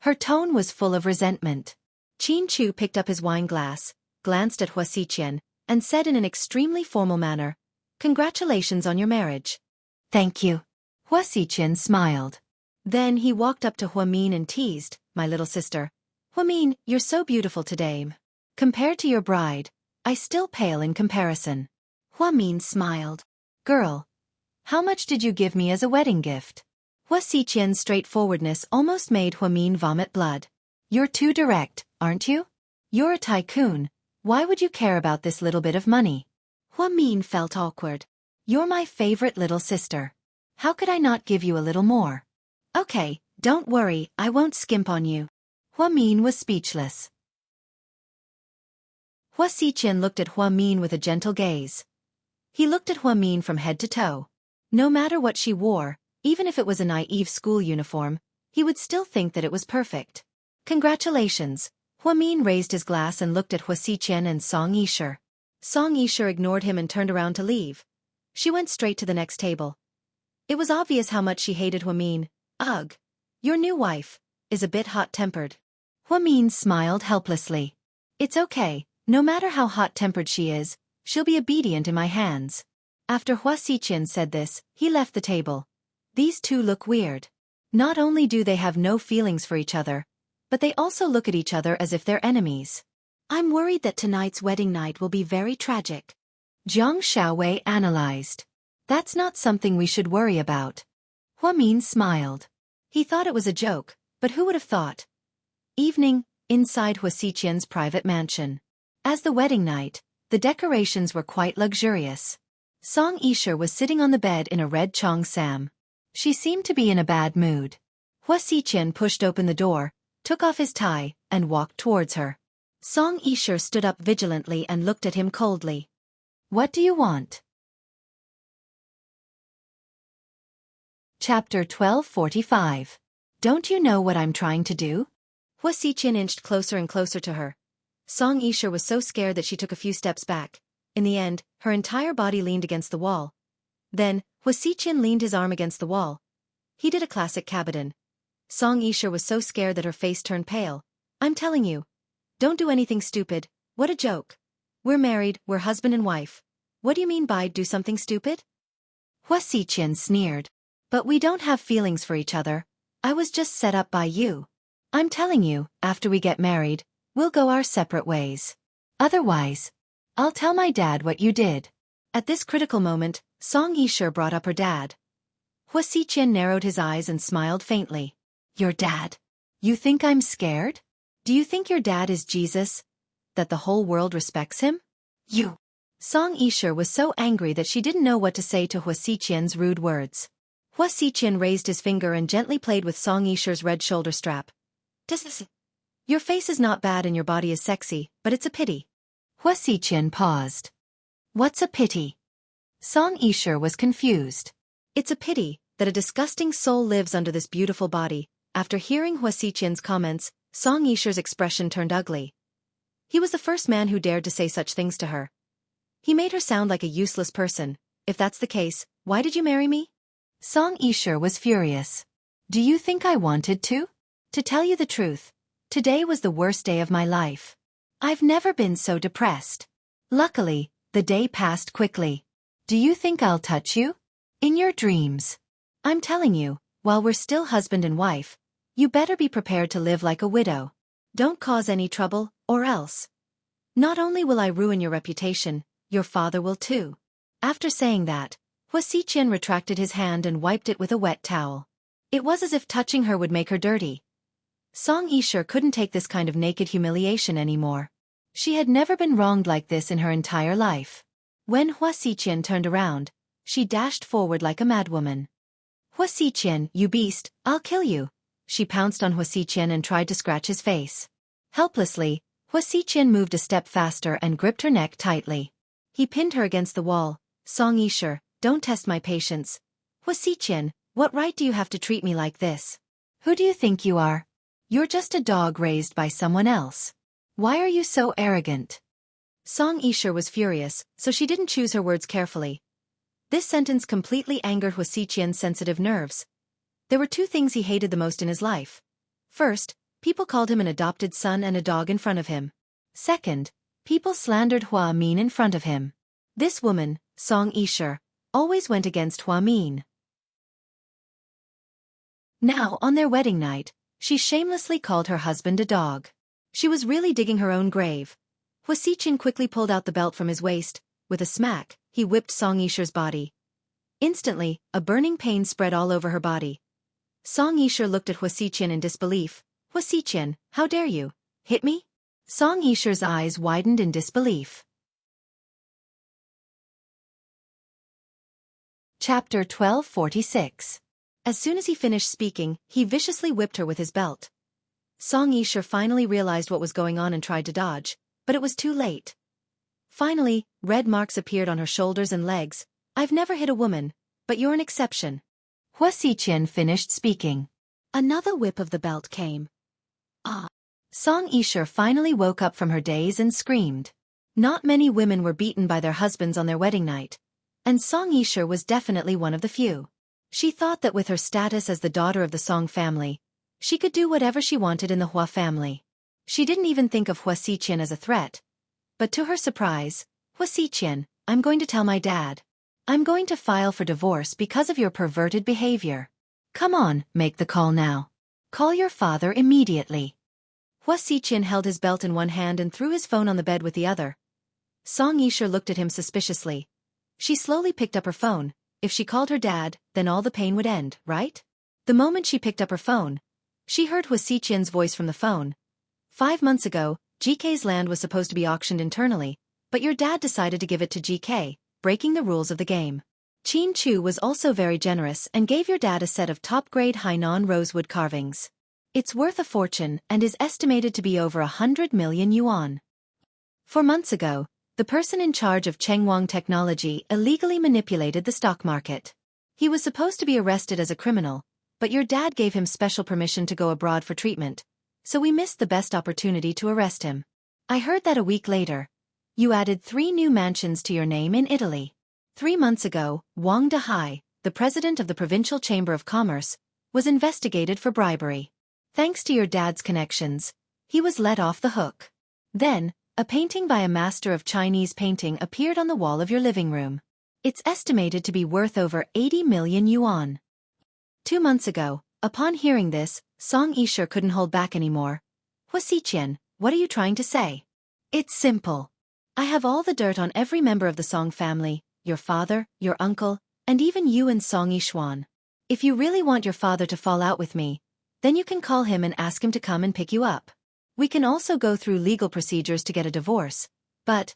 Her tone was full of resentment. Qin Chu picked up his wine glass, glanced at Hua Xiqian, and said in an extremely formal manner, Congratulations on your marriage. Thank you. Hua Xiqian smiled. Then he walked up to Huamin and teased, My little sister. Huamin, you're so beautiful today. Compared to your bride, I still pale in comparison. Huamin smiled. Girl, how much did you give me as a wedding gift? Hua Xiqian's straightforwardness almost made Huamin vomit blood. You're too direct, aren't you? You're a tycoon. Why would you care about this little bit of money? Huamin felt awkward. You're my favorite little sister. How could I not give you a little more? Okay, don't worry, I won't skimp on you. Huamin was speechless. Hua Xiqian looked at Huamin with a gentle gaze. He looked at Huamin from head to toe. No matter what she wore, even if it was a naive school uniform, he would still think that it was perfect. Congratulations. Huamin raised his glass and looked at Hua Xiqian and Song Yisher. Song Yisher ignored him and turned around to leave. She went straight to the next table. It was obvious how much she hated Huamin. Ugh. Your new wife is a bit hot-tempered. Huamin smiled helplessly. It's okay, no matter how hot-tempered she is, she'll be obedient in my hands. After Hua Xiqian said this, he left the table. These two look weird. Not only do they have no feelings for each other, but they also look at each other as if they're enemies. I'm worried that tonight's wedding night will be very tragic. Jiang Xiaowei analyzed. That's not something we should worry about. Huamin smiled. He thought it was a joke, but who would have thought? Evening, inside Hua Xiqian's private mansion. As the wedding night, the decorations were quite luxurious. Song Yisher was sitting on the bed in a red cheongsam. She seemed to be in a bad mood. Hua Xiqian pushed open the door, took off his tie, and walked towards her. Song Yisher stood up vigilantly and looked at him coldly. What do you want? Chapter 1245. Don't you know what I'm trying to do? Hua Xiqian inched closer and closer to her. Song Yisher was so scared that she took a few steps back. In the end, her entire body leaned against the wall. Then, Hua Xiqian leaned his arm against the wall. He did a classic Cabotin. Song Yisher was so scared that her face turned pale. I'm telling you. Don't do anything stupid. What a joke. We're married, we're husband and wife. What do you mean by do something stupid? Hua Xiqian sneered. But we don't have feelings for each other. I was just set up by you. I'm telling you, after we get married, we'll go our separate ways. Otherwise, I'll tell my dad what you did. At this critical moment, Song Yisher brought up her dad. Hua Xiqian narrowed his eyes and smiled faintly. Your dad? You think I'm scared? Do you think your dad is Jesus? That the whole world respects him? You. Song Yisher was so angry that she didn't know what to say to Hua Xiqian's rude words. Hua Xiqian raised his finger and gently played with Song Yisher's red shoulder strap. Your face is not bad and your body is sexy, but it's a pity. Hua Xiqian paused. What's a pity? Song Yisher was confused. It's a pity that a disgusting soul lives under this beautiful body. After hearing Hua Xiqian's comments, Song Yisher's expression turned ugly. He was the first man who dared to say such things to her. He made her sound like a useless person. If that's the case, why did you marry me? Song Yisher was furious. Do you think I wanted to? To tell you the truth, today was the worst day of my life. I've never been so depressed. Luckily, the day passed quickly. Do you think I'll touch you? In your dreams. I'm telling you, while we're still husband and wife, you better be prepared to live like a widow. Don't cause any trouble, or else. Not only will I ruin your reputation, your father will too. After saying that, Hua Xiqian retracted his hand and wiped it with a wet towel. It was as if touching her would make her dirty. Song Yisher couldn't take this kind of naked humiliation anymore. She had never been wronged like this in her entire life. When Hua Xiqian turned around, she dashed forward like a madwoman. Hua Xiqian, you beast, I'll kill you. She pounced on Hua Xiqian and tried to scratch his face. Helplessly, Hua Xiqian moved a step faster and gripped her neck tightly. He pinned her against the wall. Song Yisher, don't test my patience. Hua Xiqian, what right do you have to treat me like this? Who do you think you are? You're just a dog raised by someone else. Why are you so arrogant? Song Yisher was furious, so she didn't choose her words carefully. This sentence completely angered Hua Xiqian's sensitive nerves. There were two things he hated the most in his life. First, people called him an adopted son and a dog in front of him. Second, people slandered Hua Min in front of him. This woman, Song Yisher, always went against Hua Min. Now, on their wedding night, she shamelessly called her husband a dog. She was really digging her own grave. Hua Xiqian quickly pulled out the belt from his waist. With a smack, he whipped Song Yisher's body. Instantly, a burning pain spread all over her body. Song Yisher looked at Hua Xiqian in disbelief. Hua Xiqian, how dare you? Hit me? Song Yisher's eyes widened in disbelief. Chapter 1246. As soon as he finished speaking, he viciously whipped her with his belt. Song Yisher finally realized what was going on and tried to dodge, but it was too late. Finally, red marks appeared on her shoulders and legs. I've never hit a woman, but you're an exception. Hua Xiqian finished speaking. Another whip of the belt came. Ah! Song Yisher finally woke up from her daze and screamed. Not many women were beaten by their husbands on their wedding night, and Song Yisher was definitely one of the few. She thought that with her status as the daughter of the Song family, she could do whatever she wanted in the Hua family. She didn't even think of Hua Xiqian as a threat. But to her surprise, Hua Xiqian, I'm going to tell my dad. I'm going to file for divorce because of your perverted behavior. Come on, make the call now. Call your father immediately. Hua Xiqian held his belt in one hand and threw his phone on the bed with the other. Song Yisher looked at him suspiciously. She slowly picked up her phone. If she called her dad, then all the pain would end, right? The moment she picked up her phone, she heard Hua Xiqian's voice from the phone. 5 months ago, GK's land was supposed to be auctioned internally, but your dad decided to give it to GK, breaking the rules of the game. Qin Chu was also very generous and gave your dad a set of top-grade Hainan rosewood carvings. It's worth a fortune and is estimated to be over 100 million yuan. 4 months ago, the person in charge of Chengwang Technology illegally manipulated the stock market. He was supposed to be arrested as a criminal, but your dad gave him special permission to go abroad for treatment, so we missed the best opportunity to arrest him. I heard that a week later, you added 3 new mansions to your name in Italy. 3 months ago, Wang Dehai, the president of the Provincial Chamber of Commerce, was investigated for bribery. Thanks to your dad's connections, he was let off the hook. Then, a painting by a master of Chinese painting appeared on the wall of your living room. It's estimated to be worth over 80 million yuan. 2 months ago, upon hearing this, Song Yisher couldn't hold back anymore. Hua Xiqian, what are you trying to say? It's simple. I have all the dirt on every member of the Song family, your father, your uncle, and even you and Song Yishuan. If you really want your father to fall out with me, then you can call him and ask him to come and pick you up. We can also go through legal procedures to get a divorce, but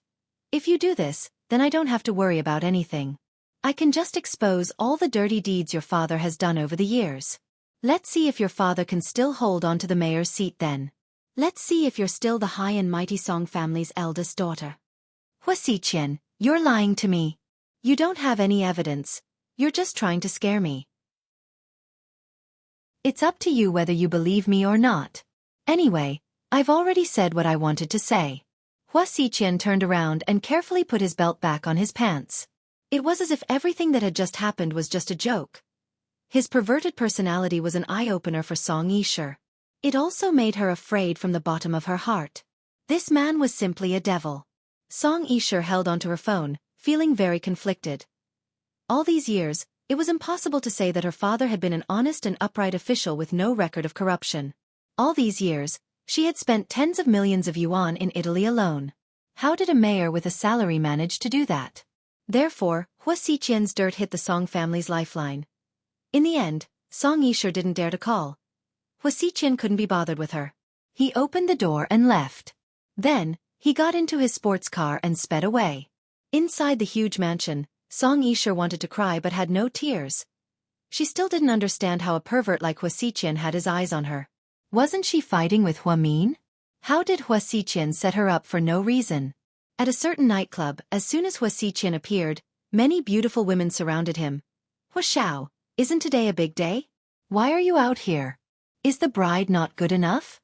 if you do this, then I don't have to worry about anything. I can just expose all the dirty deeds your father has done over the years. Let's see if your father can still hold on to the mayor's seat then. Let's see if you're still the high and mighty Song family's eldest daughter. Hua Xiqian, you're lying to me. You don't have any evidence. You're just trying to scare me. It's up to you whether you believe me or not. Anyway, I've already said what I wanted to say. Hua Xiqian turned around and carefully put his belt back on his pants. It was as if everything that had just happened was just a joke. His perverted personality was an eye-opener for Song Yisher. It also made her afraid from the bottom of her heart. This man was simply a devil. Song Yisher held onto her phone, feeling very conflicted. All these years, it was impossible to say that her father had been an honest and upright official with no record of corruption. All these years, she had spent tens of millions of yuan in Italy alone. How did a mayor with a salary manage to do that? Therefore, Hua Xiqian's dirt hit the Song family's lifeline. In the end, Song Yisher didn't dare to call. Hua Xiqian couldn't be bothered with her. He opened the door and left. Then, he got into his sports car and sped away. Inside the huge mansion, Song Yisher wanted to cry but had no tears. She still didn't understand how a pervert like Hua Xiqian had his eyes on her. Wasn't she fighting with Hua Min? How did Hua Xiqian set her up for no reason? At a certain nightclub, as soon as Hua Xiqian appeared, many beautiful women surrounded him. Hua Xiao, isn't today a big day? Why are you out here? Is the bride not good enough?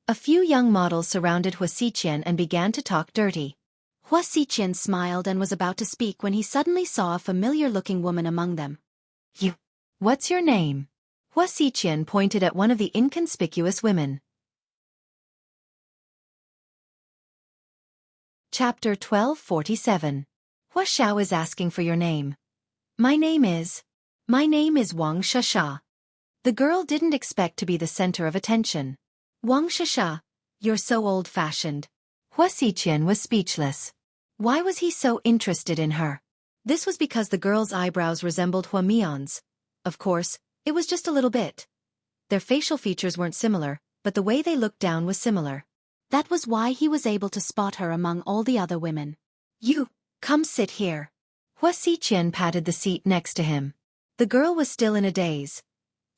A few young models surrounded Hua Xiqian and began to talk dirty. Hua Xiqian smiled and was about to speak when he suddenly saw a familiar-looking woman among them. You. What's your name? Hua Xiqian pointed at one of the inconspicuous women. Chapter 1247. Hua Xiao is asking for your name. My name is Wang Shasha. The girl didn't expect to be the center of attention. Wang Shasha, you're so old-fashioned. Hua Xiqian was speechless. Why was he so interested in her? This was because the girl's eyebrows resembled Hua Mion's. Of course, it was just a little bit. Their facial features weren't similar, but the way they looked down was similar. That was why he was able to spot her among all the other women. You, come sit here. Hua Xiqian patted the seat next to him. The girl was still in a daze.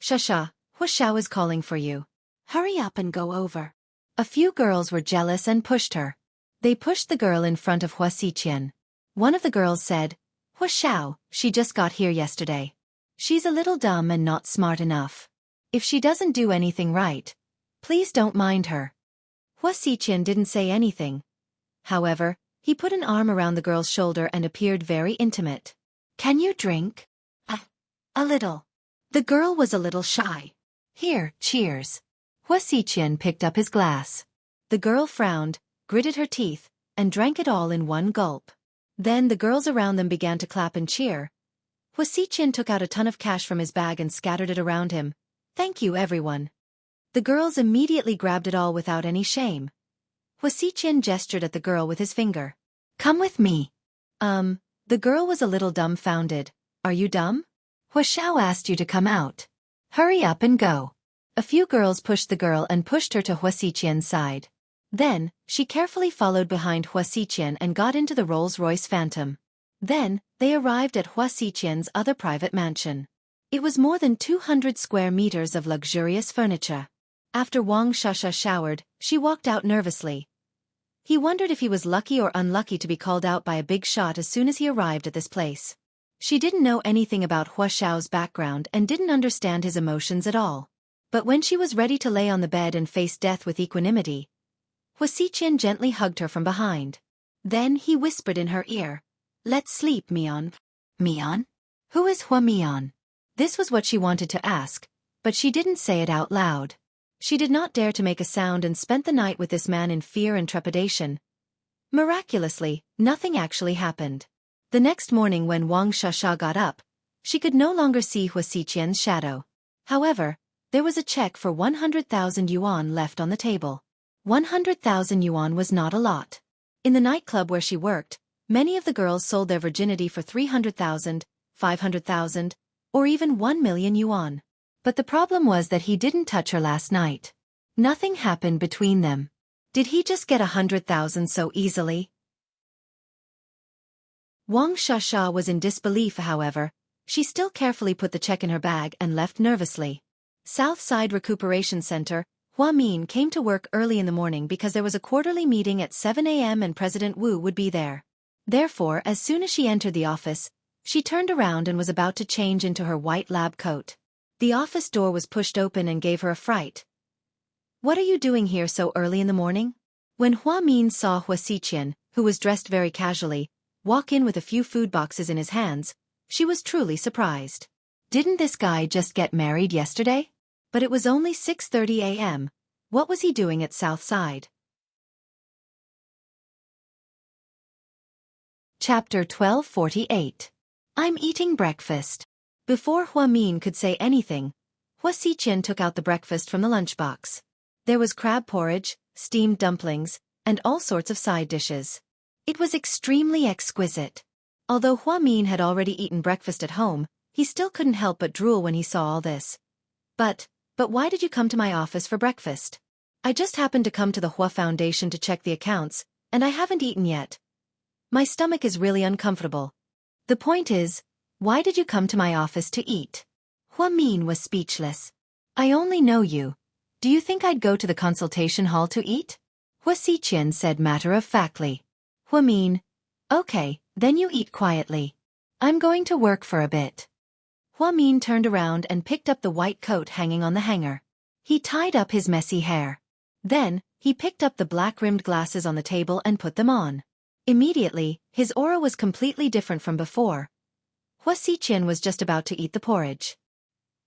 Shasha, Hua Xiao is calling for you. Hurry up and go over. A few girls were jealous and pushed her. They pushed the girl in front of Hua Xiqian. One of the girls said, Hua Xiao, she just got here yesterday. She's a little dumb and not smart enough. If she doesn't do anything right, please don't mind her. Hua Xiqian didn't say anything. However, he put an arm around the girl's shoulder and appeared very intimate. Can you drink? A little. The girl was a little shy. Here, cheers. Hua Xiqian picked up his glass. The girl frowned, gritted her teeth, and drank it all in one gulp. Then the girls around them began to clap and cheer. Hua Xiqian took out a ton of cash from his bag and scattered it around him. Thank you, everyone. The girls immediately grabbed it all without any shame. Hua Xiqian gestured at the girl with his finger. Come with me. The girl was a little dumbfounded. Are you dumb? Hua Xiao asked you to come out. Hurry up and go. A few girls pushed the girl and pushed her to Hua Xiqian's side. Then, she carefully followed behind Hua Xiqian and got into the Rolls-Royce Phantom. Then, they arrived at Hua Xiqian's other private mansion. It was more than 200 square meters of luxurious furniture. After Wang Shasha showered, she walked out nervously. He wondered if he was lucky or unlucky to be called out by a big shot as soon as he arrived at this place. She didn't know anything about Hua Xiao's background and didn't understand his emotions at all. But when she was ready to lay on the bed and face death with equanimity, Hua Xiqian gently hugged her from behind. Then he whispered in her ear, Let's sleep, Mion. Mion? Who is Hua Mion? This was what she wanted to ask, but she didn't say it out loud. She did not dare to make a sound and spent the night with this man in fear and trepidation. Miraculously, nothing actually happened. The next morning when Wang Shasha got up, she could no longer see Hua Xiqian's shadow. However, there was a check for 100,000 yuan left on the table. 100,000 yuan was not a lot. In the nightclub where she worked, many of the girls sold their virginity for 300,000, 500,000, or even 1 million yuan. But the problem was that he didn't touch her last night. Nothing happened between them. Did he just get 100,000 so easily? Wang Shasha was in disbelief, however. She still carefully put the check in her bag and left nervously. Southside Recuperation Center, Hua Min came to work early in the morning because there was a quarterly meeting at 7 a.m. and President Wu would be there. Therefore, as soon as she entered the office, she turned around and was about to change into her white lab coat. The office door was pushed open and gave her a fright. What are you doing here so early in the morning? When Hua Min saw Hua Xiqian, who was dressed very casually, walk in with a few food boxes in his hands, she was truly surprised. Didn't this guy just get married yesterday? But it was only 6:30 a.m. What was he doing at Southside? Chapter 1248. I'm eating breakfast. Before Hua Min could say anything, Hua Xiqian took out the breakfast from the lunchbox. There was crab porridge, steamed dumplings, and all sorts of side dishes. It was extremely exquisite. Although Hua Min had already eaten breakfast at home, he still couldn't help but drool when he saw all this. But, But why did you come to my office for breakfast? I just happened to come to the Hua Foundation to check the accounts, and I haven't eaten yet. My stomach is really uncomfortable. The point is, why did you come to my office to eat? Hua Min was speechless. I only know you. Do you think I'd go to the consultation hall to eat? Hua Xiqian said matter-of-factly. Hua Min, okay, then you eat quietly. I'm going to work for a bit. Hua Min turned around and picked up the white coat hanging on the hanger. He tied up his messy hair. Then, he picked up the black-rimmed glasses on the table and put them on. Immediately, his aura was completely different from before. Hua Xiqian was just about to eat the porridge.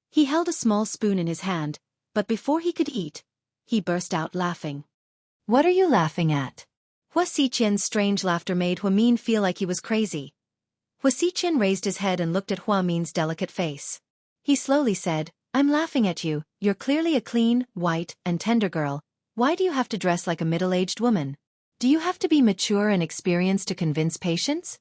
He held a small spoon in his hand, but before he could eat, he burst out laughing. What are you laughing at? Hua Xiqian's strange laughter made Hua Min feel like he was crazy. Hua Xiqian raised his head and looked at Hua Min's delicate face. He slowly said, I'm laughing at you, you're clearly a clean, white, and tender girl. Why do you have to dress like a middle-aged woman? Do you have to be mature and experienced to convince patients?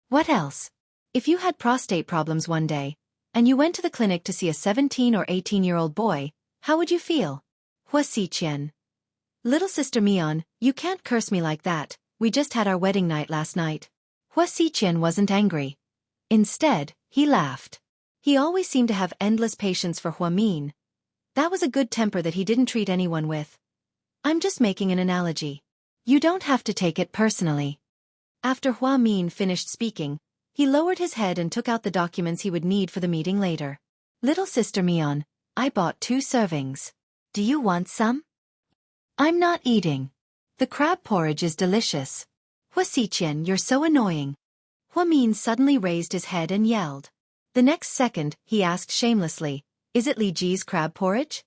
What else? If you had prostate problems one day, and you went to the clinic to see a 17 or 18-year-old boy, how would you feel? Hua Xiqian. Little sister Mion, you can't curse me like that, we just had our wedding night last night. Hua Xiqian wasn't angry. Instead, he laughed. He always seemed to have endless patience for Hua Min. That was a good temper that he didn't treat anyone with. I'm just making an analogy. You don't have to take it personally. After Hua Min finished speaking, he lowered his head and took out the documents he would need for the meeting later. Little sister Mion, I bought 2 servings. Do you want some? I'm not eating. The crab porridge is delicious. Hua Xiqian, you're so annoying. Hua Min suddenly raised his head and yelled. The next second, he asked shamelessly, is it Li Ji's crab porridge?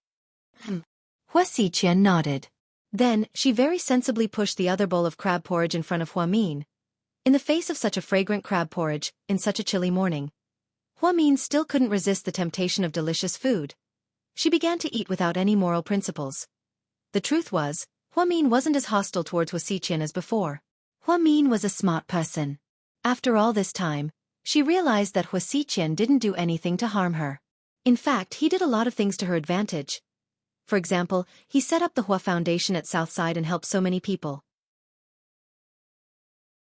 Hua Xiqian nodded. Then, she very sensibly pushed the other bowl of crab porridge in front of Hua Min. In the face of such a fragrant crab porridge, in such a chilly morning, Hua Min still couldn't resist the temptation of delicious food. She began to eat without any moral principles. The truth was, Hua Min wasn't as hostile towards Hua Xiqian as before. Hua Min was a smart person. After all this time, she realized that Hua Xiqian didn't do anything to harm her. In fact, he did a lot of things to her advantage. For example, he set up the Hua Foundation at Southside and helped so many people.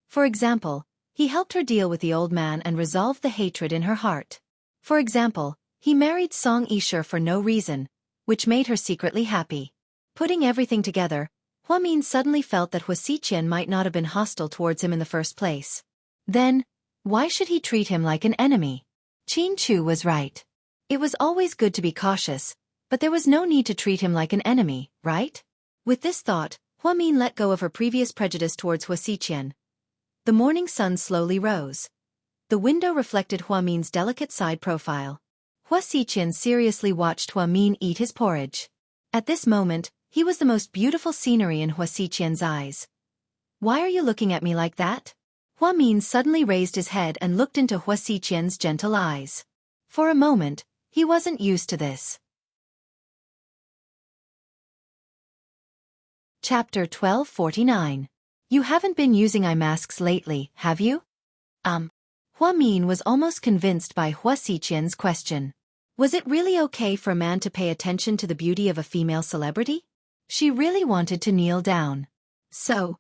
For example, he helped her deal with the old man and resolve the hatred in her heart. For example, he married Song Yishe for no reason, which made her secretly happy. Putting everything together, Hua Min suddenly felt that Hua Xiqian might not have been hostile towards him in the first place. Then, why should he treat him like an enemy? Qin Chu was right. It was always good to be cautious, but there was no need to treat him like an enemy, right? With this thought, Hua Min let go of her previous prejudice towards Hua Xiqian. The morning sun slowly rose. The window reflected Hua Min's delicate side profile. Hua Xiqian seriously watched Hua Min eat his porridge. At this moment, he was the most beautiful scenery in Hua Xiqian's eyes. Why are you looking at me like that? Hua Min suddenly raised his head and looked into Hua Xiqian's gentle eyes. For a moment, he wasn't used to this. Chapter 1249. You haven't been using eye masks lately, have you? Hua Min was almost convinced by Hua Xiqian's question. Was it really okay for a man to pay attention to the beauty of a female celebrity? She really wanted to kneel down. So,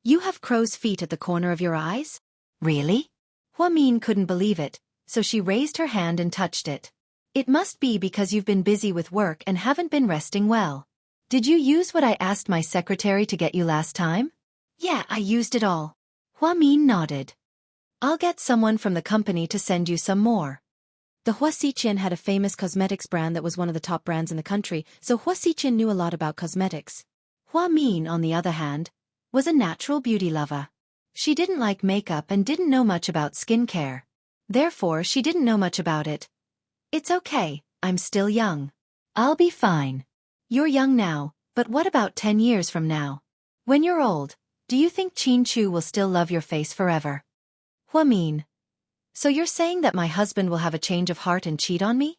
you have crow's feet at the corner of your eyes? Really? Hua Min couldn't believe it, so she raised her hand and touched it. It must be because you've been busy with work and haven't been resting well. Did you use what I asked my secretary to get you last time? Yeah, I used it all. Hua Min nodded. I'll get someone from the company to send you some more. The Hua Xiqian had a famous cosmetics brand that was one of the top brands in the country, so Hua Xiqian knew a lot about cosmetics. Hua Min, on the other hand, was a natural beauty lover. She didn't like makeup and didn't know much about skincare. Therefore, she didn't know much about it. It's okay, I'm still young. I'll be fine. You're young now, but what about 10 years from now? When you're old, do you think Qin Chu will still love your face forever? Hua Min. So you're saying that my husband will have a change of heart and cheat on me?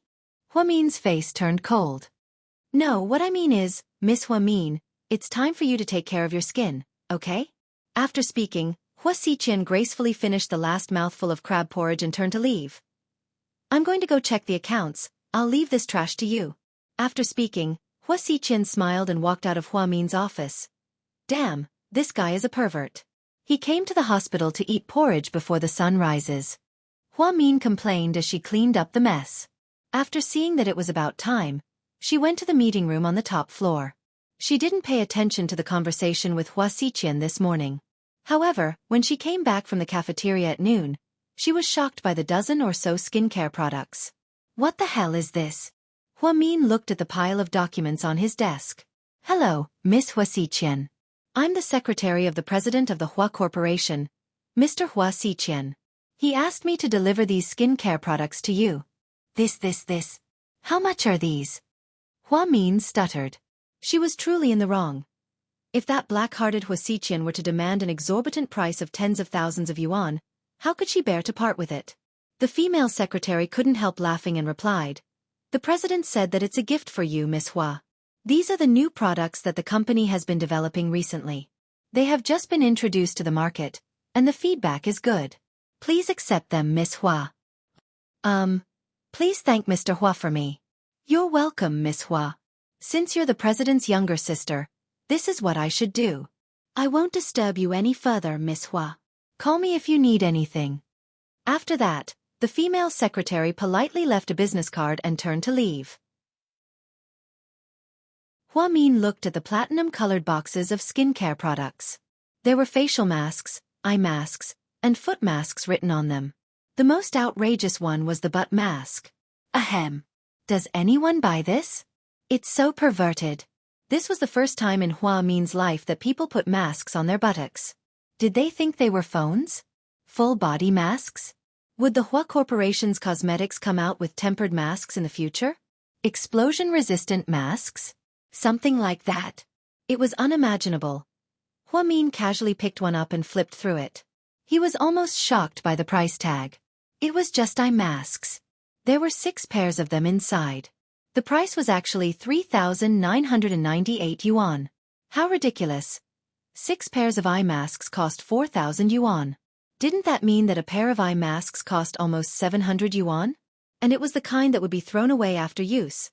Hua Min's face turned cold. No, what I mean is, Miss Hua Min, it's time for you to take care of your skin, okay? After speaking, Hua Xiqian gracefully finished the last mouthful of crab porridge and turned to leave. I'm going to go check the accounts, I'll leave this trash to you. After speaking, Hua Xiqian smiled and walked out of Hua Min's office. Damn, this guy is a pervert. He came to the hospital to eat porridge before the sun rises. Hua Min complained as she cleaned up the mess. After seeing that it was about time, she went to the meeting room on the top floor. She didn't pay attention to the conversation with Hua Xiqian this morning. However, when she came back from the cafeteria at noon, she was shocked by the dozen or so skincare products. What the hell is this? Hua Min looked at the pile of documents on his desk. Hello, Miss Hua Xiqian. I'm the secretary of the president of the Hua Corporation, Mr. Hua Xiqian. He asked me to deliver these skincare products to you. This. How much are these? Hua Min stuttered. She was truly in the wrong. If that black-hearted Hua Xiqian were to demand an exorbitant price of tens of thousands of yuan, how could she bear to part with it? The female secretary couldn't help laughing and replied, The president said that it's a gift for you, Miss Hua. These are the new products that the company has been developing recently. They have just been introduced to the market, and the feedback is good. Please accept them, Miss Hua. Please thank Mr. Hua for me. You're welcome, Miss Hua. Since you're the president's younger sister, this is what I should do. I won't disturb you any further, Miss Hua. Call me if you need anything. After that, the female secretary politely left a business card and turned to leave. Hua Min looked at the platinum-colored boxes of skincare products. There were facial masks, eye masks, and foot masks written on them. The most outrageous one was the butt mask. Ahem. Does anyone buy this? It's so perverted. This was the first time in Hua Min's life that people put masks on their buttocks. Did they think they were phones? Full-body masks? Would the Hua Corporation's cosmetics come out with tempered masks in the future? Explosion-resistant masks? Something like that. It was unimaginable. Hua Min casually picked one up and flipped through it. He was almost shocked by the price tag. It was just eye masks. There were 6 pairs of them inside. The price was actually 3,998 yuan. How ridiculous. 6 pairs of eye masks cost 4,000 yuan. Didn't that mean that a pair of eye masks cost almost 700 yuan? And it was the kind that would be thrown away after use.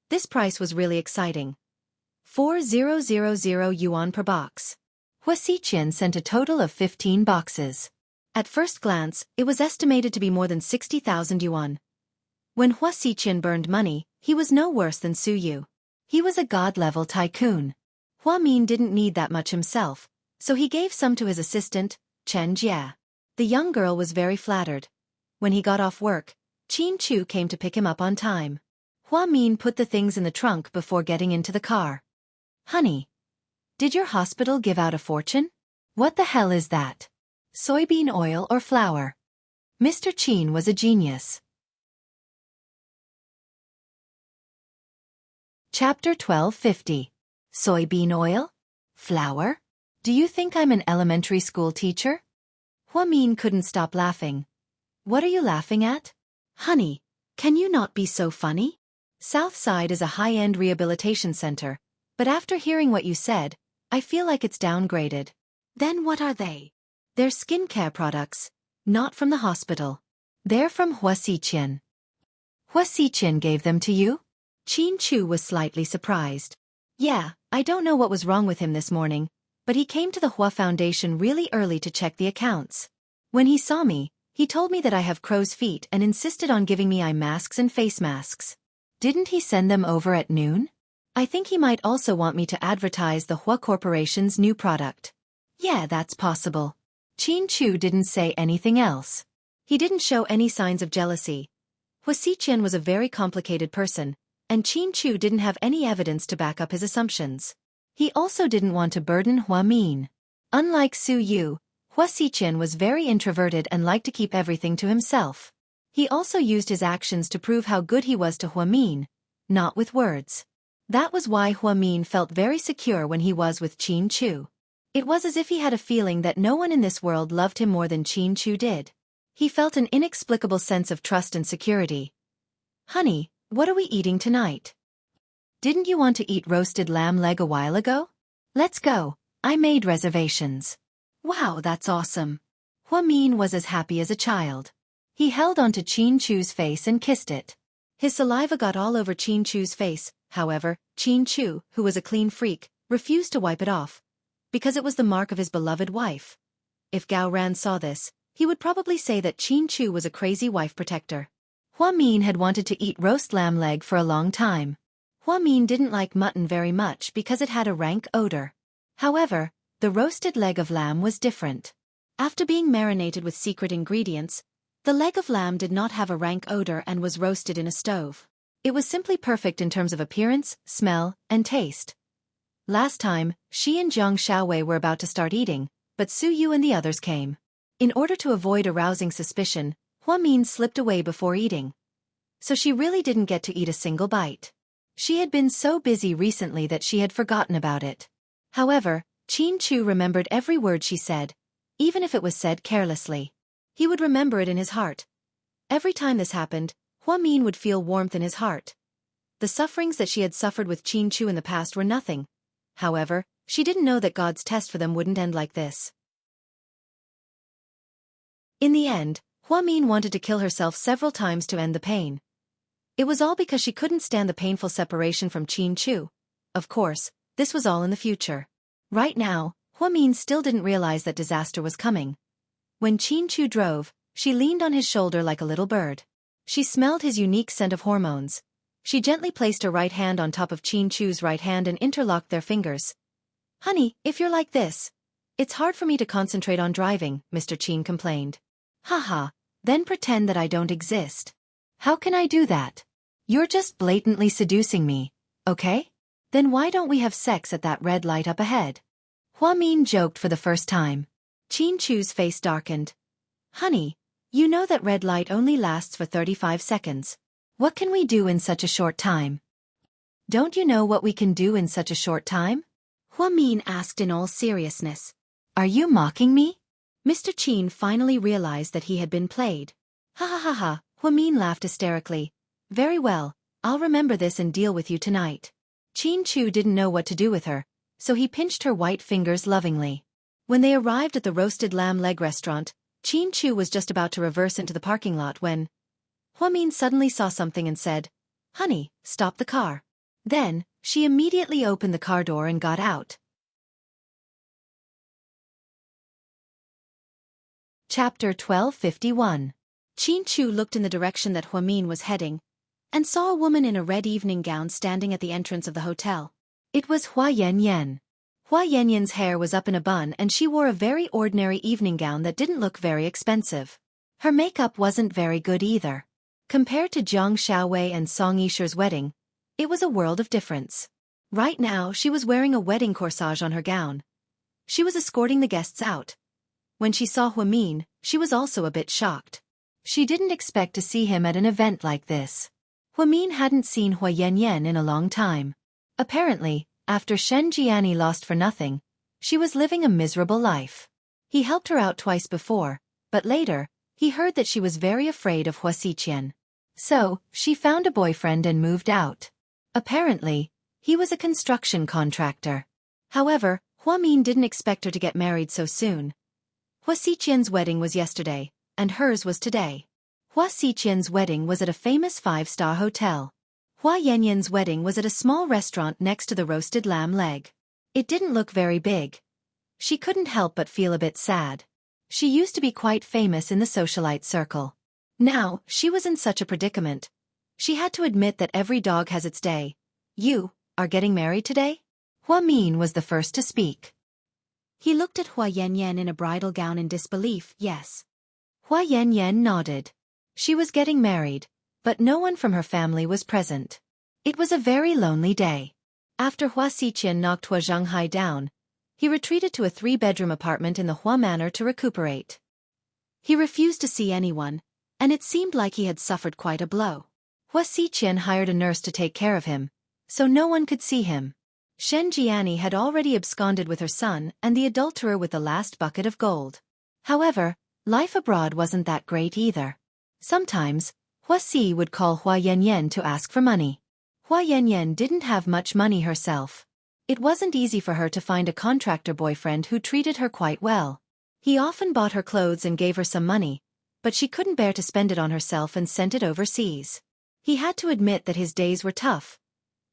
This price was really exciting. 4,000 yuan per box. Hua Xiqian sent a total of 15 boxes. At first glance, it was estimated to be more than 60,000 yuan. When Hua Xiqian burned money, he was no worse than Su Yu. He was a god-level tycoon. Hua Min didn't need that much himself, so he gave some to his assistant, Chen Jia. The young girl was very flattered. When he got off work, Qin Chu came to pick him up on time. Hua Min put the things in the trunk before getting into the car. Honey, did your hospital give out a fortune? What the hell is that? Soybean oil or flour? Mr. Qin was a genius. Chapter 1250. Soybean oil? Flour? Do you think I'm an elementary school teacher? Hua Min couldn't stop laughing. What are you laughing at? Honey, can you not be so funny? Southside is a high-end rehabilitation center, but after hearing what you said, I feel like it's downgraded. Then what are they? They're skincare products, not from the hospital. They're from Hua Xiqian. Hua Xiqian gave them to you? Qin Chu was slightly surprised. Yeah, I don't know what was wrong with him this morning, but he came to the Hua Foundation really early to check the accounts. When he saw me, he told me that I have crow's feet and insisted on giving me eye masks and face masks. Didn't he send them over at noon? I think he might also want me to advertise the Hua Corporation's new product. Yeah, that's possible. Qin Chu didn't say anything else. He didn't show any signs of jealousy. Hua Xiqian was a very complicated person, and Qin Chu didn't have any evidence to back up his assumptions. He also didn't want to burden Hua Min. Unlike Su Yu, Hua Xiqian was very introverted and liked to keep everything to himself. He also used his actions to prove how good he was to Hua Min, not with words. That was why Hua Min felt very secure when he was with Qin Chu. It was as if he had a feeling that no one in this world loved him more than Qin Chu did. He felt an inexplicable sense of trust and security. Honey, what are we eating tonight? Didn't you want to eat roasted lamb leg a while ago? Let's go, I made reservations. Wow, that's awesome. Hua Min was as happy as a child. He held onto Qin Chu's face and kissed it. His saliva got all over Qin Chu's face, However, Qin Chu, who was a clean freak, refused to wipe it off, because it was the mark of his beloved wife. If Gao Ran saw this, he would probably say that Qin Chu was a crazy wife protector. Hua Min had wanted to eat roast lamb leg for a long time. Hua Min didn't like mutton very much because it had a rank odor. However, the roasted leg of lamb was different. After being marinated with secret ingredients, the leg of lamb did not have a rank odor and was roasted in a stove. It was simply perfect in terms of appearance, smell, and taste. Last time, she and Jiang Xiaowei were about to start eating, but Su Yu and the others came. In order to avoid arousing suspicion, Hua Min slipped away before eating. So she really didn't get to eat a single bite. She had been so busy recently that she had forgotten about it. However, Qin Chu remembered every word she said, even if it was said carelessly. He would remember it in his heart. Every time this happened, Hua Min would feel warmth in his heart. The sufferings that she had suffered with Qin Chu in the past were nothing. However, she didn't know that God's test for them wouldn't end like this. In the end, Hua Min wanted to kill herself several times to end the pain. It was all because she couldn't stand the painful separation from Qin Chu. Of course, this was all in the future. Right now, Hua Min still didn't realize that disaster was coming. When Qin Chu drove, she leaned on his shoulder like a little bird. She smelled his unique scent of hormones. She gently placed her right hand on top of Qin Chu's right hand and interlocked their fingers. "Honey, if you're like this, it's hard for me to concentrate on driving," Mr. Qin complained. "Haha, then pretend that I don't exist." "How can I do that? You're just blatantly seducing me, okay? Then why don't we have sex at that red light up ahead?" Hua Min joked for the first time. Qin Chu's face darkened. "Honey, you know that red light only lasts for 35 seconds. What can we do in such a short time?" "Don't you know what we can do in such a short time?" Hua Min asked in all seriousness. "Are you mocking me?" Mr. Qin finally realized that he had been played. "Ha ha ha ha," Hua Min laughed hysterically. "Very well, I'll remember this and deal with you tonight." Qin Chu didn't know what to do with her, so he pinched her white fingers lovingly. When they arrived at the roasted lamb leg restaurant, Qin Chu was just about to reverse into the parking lot when Hua Min suddenly saw something and said, "Honey, stop the car." Then, she immediately opened the car door and got out. Chapter 1251. Qin Chu looked in the direction that Hua Min was heading, and saw a woman in a red evening gown standing at the entrance of the hotel. It was Hua Yanyan. Hua Yanyan's hair was up in a bun and she wore a very ordinary evening gown that didn't look very expensive. Her makeup wasn't very good either. Compared to Jiang Xiaowei and Song Yisher's wedding, it was a world of difference. Right now she was wearing a wedding corsage on her gown. She was escorting the guests out. When she saw Hua Min, she was also a bit shocked. She didn't expect to see him at an event like this. Hua Min hadn't seen Hua Yanyan in a long time. Apparently, after Shen Jiani lost for nothing, she was living a miserable life. He helped her out twice before, but later, he heard that she was very afraid of Hua Xiqian. So, she found a boyfriend and moved out. Apparently, he was a construction contractor. However, Hua Min didn't expect her to get married so soon. Hua Xiqian's wedding was yesterday, and hers was today. Hua Xiqian's wedding was at a famous 5-star hotel. Hua Yanyan's wedding was at a small restaurant next to the roasted lamb leg. It didn't look very big. She couldn't help but feel a bit sad. She used to be quite famous in the socialite circle. Now, she was in such a predicament. She had to admit that every dog has its day. "You are getting married today?" Hua Min was the first to speak. He looked at Hua Yanyan in a bridal gown in disbelief. "Yes." Hua Yanyan nodded. She was getting married, but no one from her family was present. It was a very lonely day. After Hua Xiqian knocked Hua Zhanghai down, he retreated to a 3-bedroom apartment in the Hua Manor to recuperate. He refused to see anyone, and it seemed like he had suffered quite a blow. Hua Xiqian hired a nurse to take care of him, so no one could see him. Shen Jiani had already absconded with her son and the adulterer with the last bucket of gold. However, life abroad wasn't that great either. Sometimes, Hua Si would call Hua Yanyan to ask for money. Hua Yanyan didn't have much money herself. It wasn't easy for her to find a contractor boyfriend who treated her quite well. He often bought her clothes and gave her some money, but she couldn't bear to spend it on herself and sent it overseas. He had to admit that his days were tough.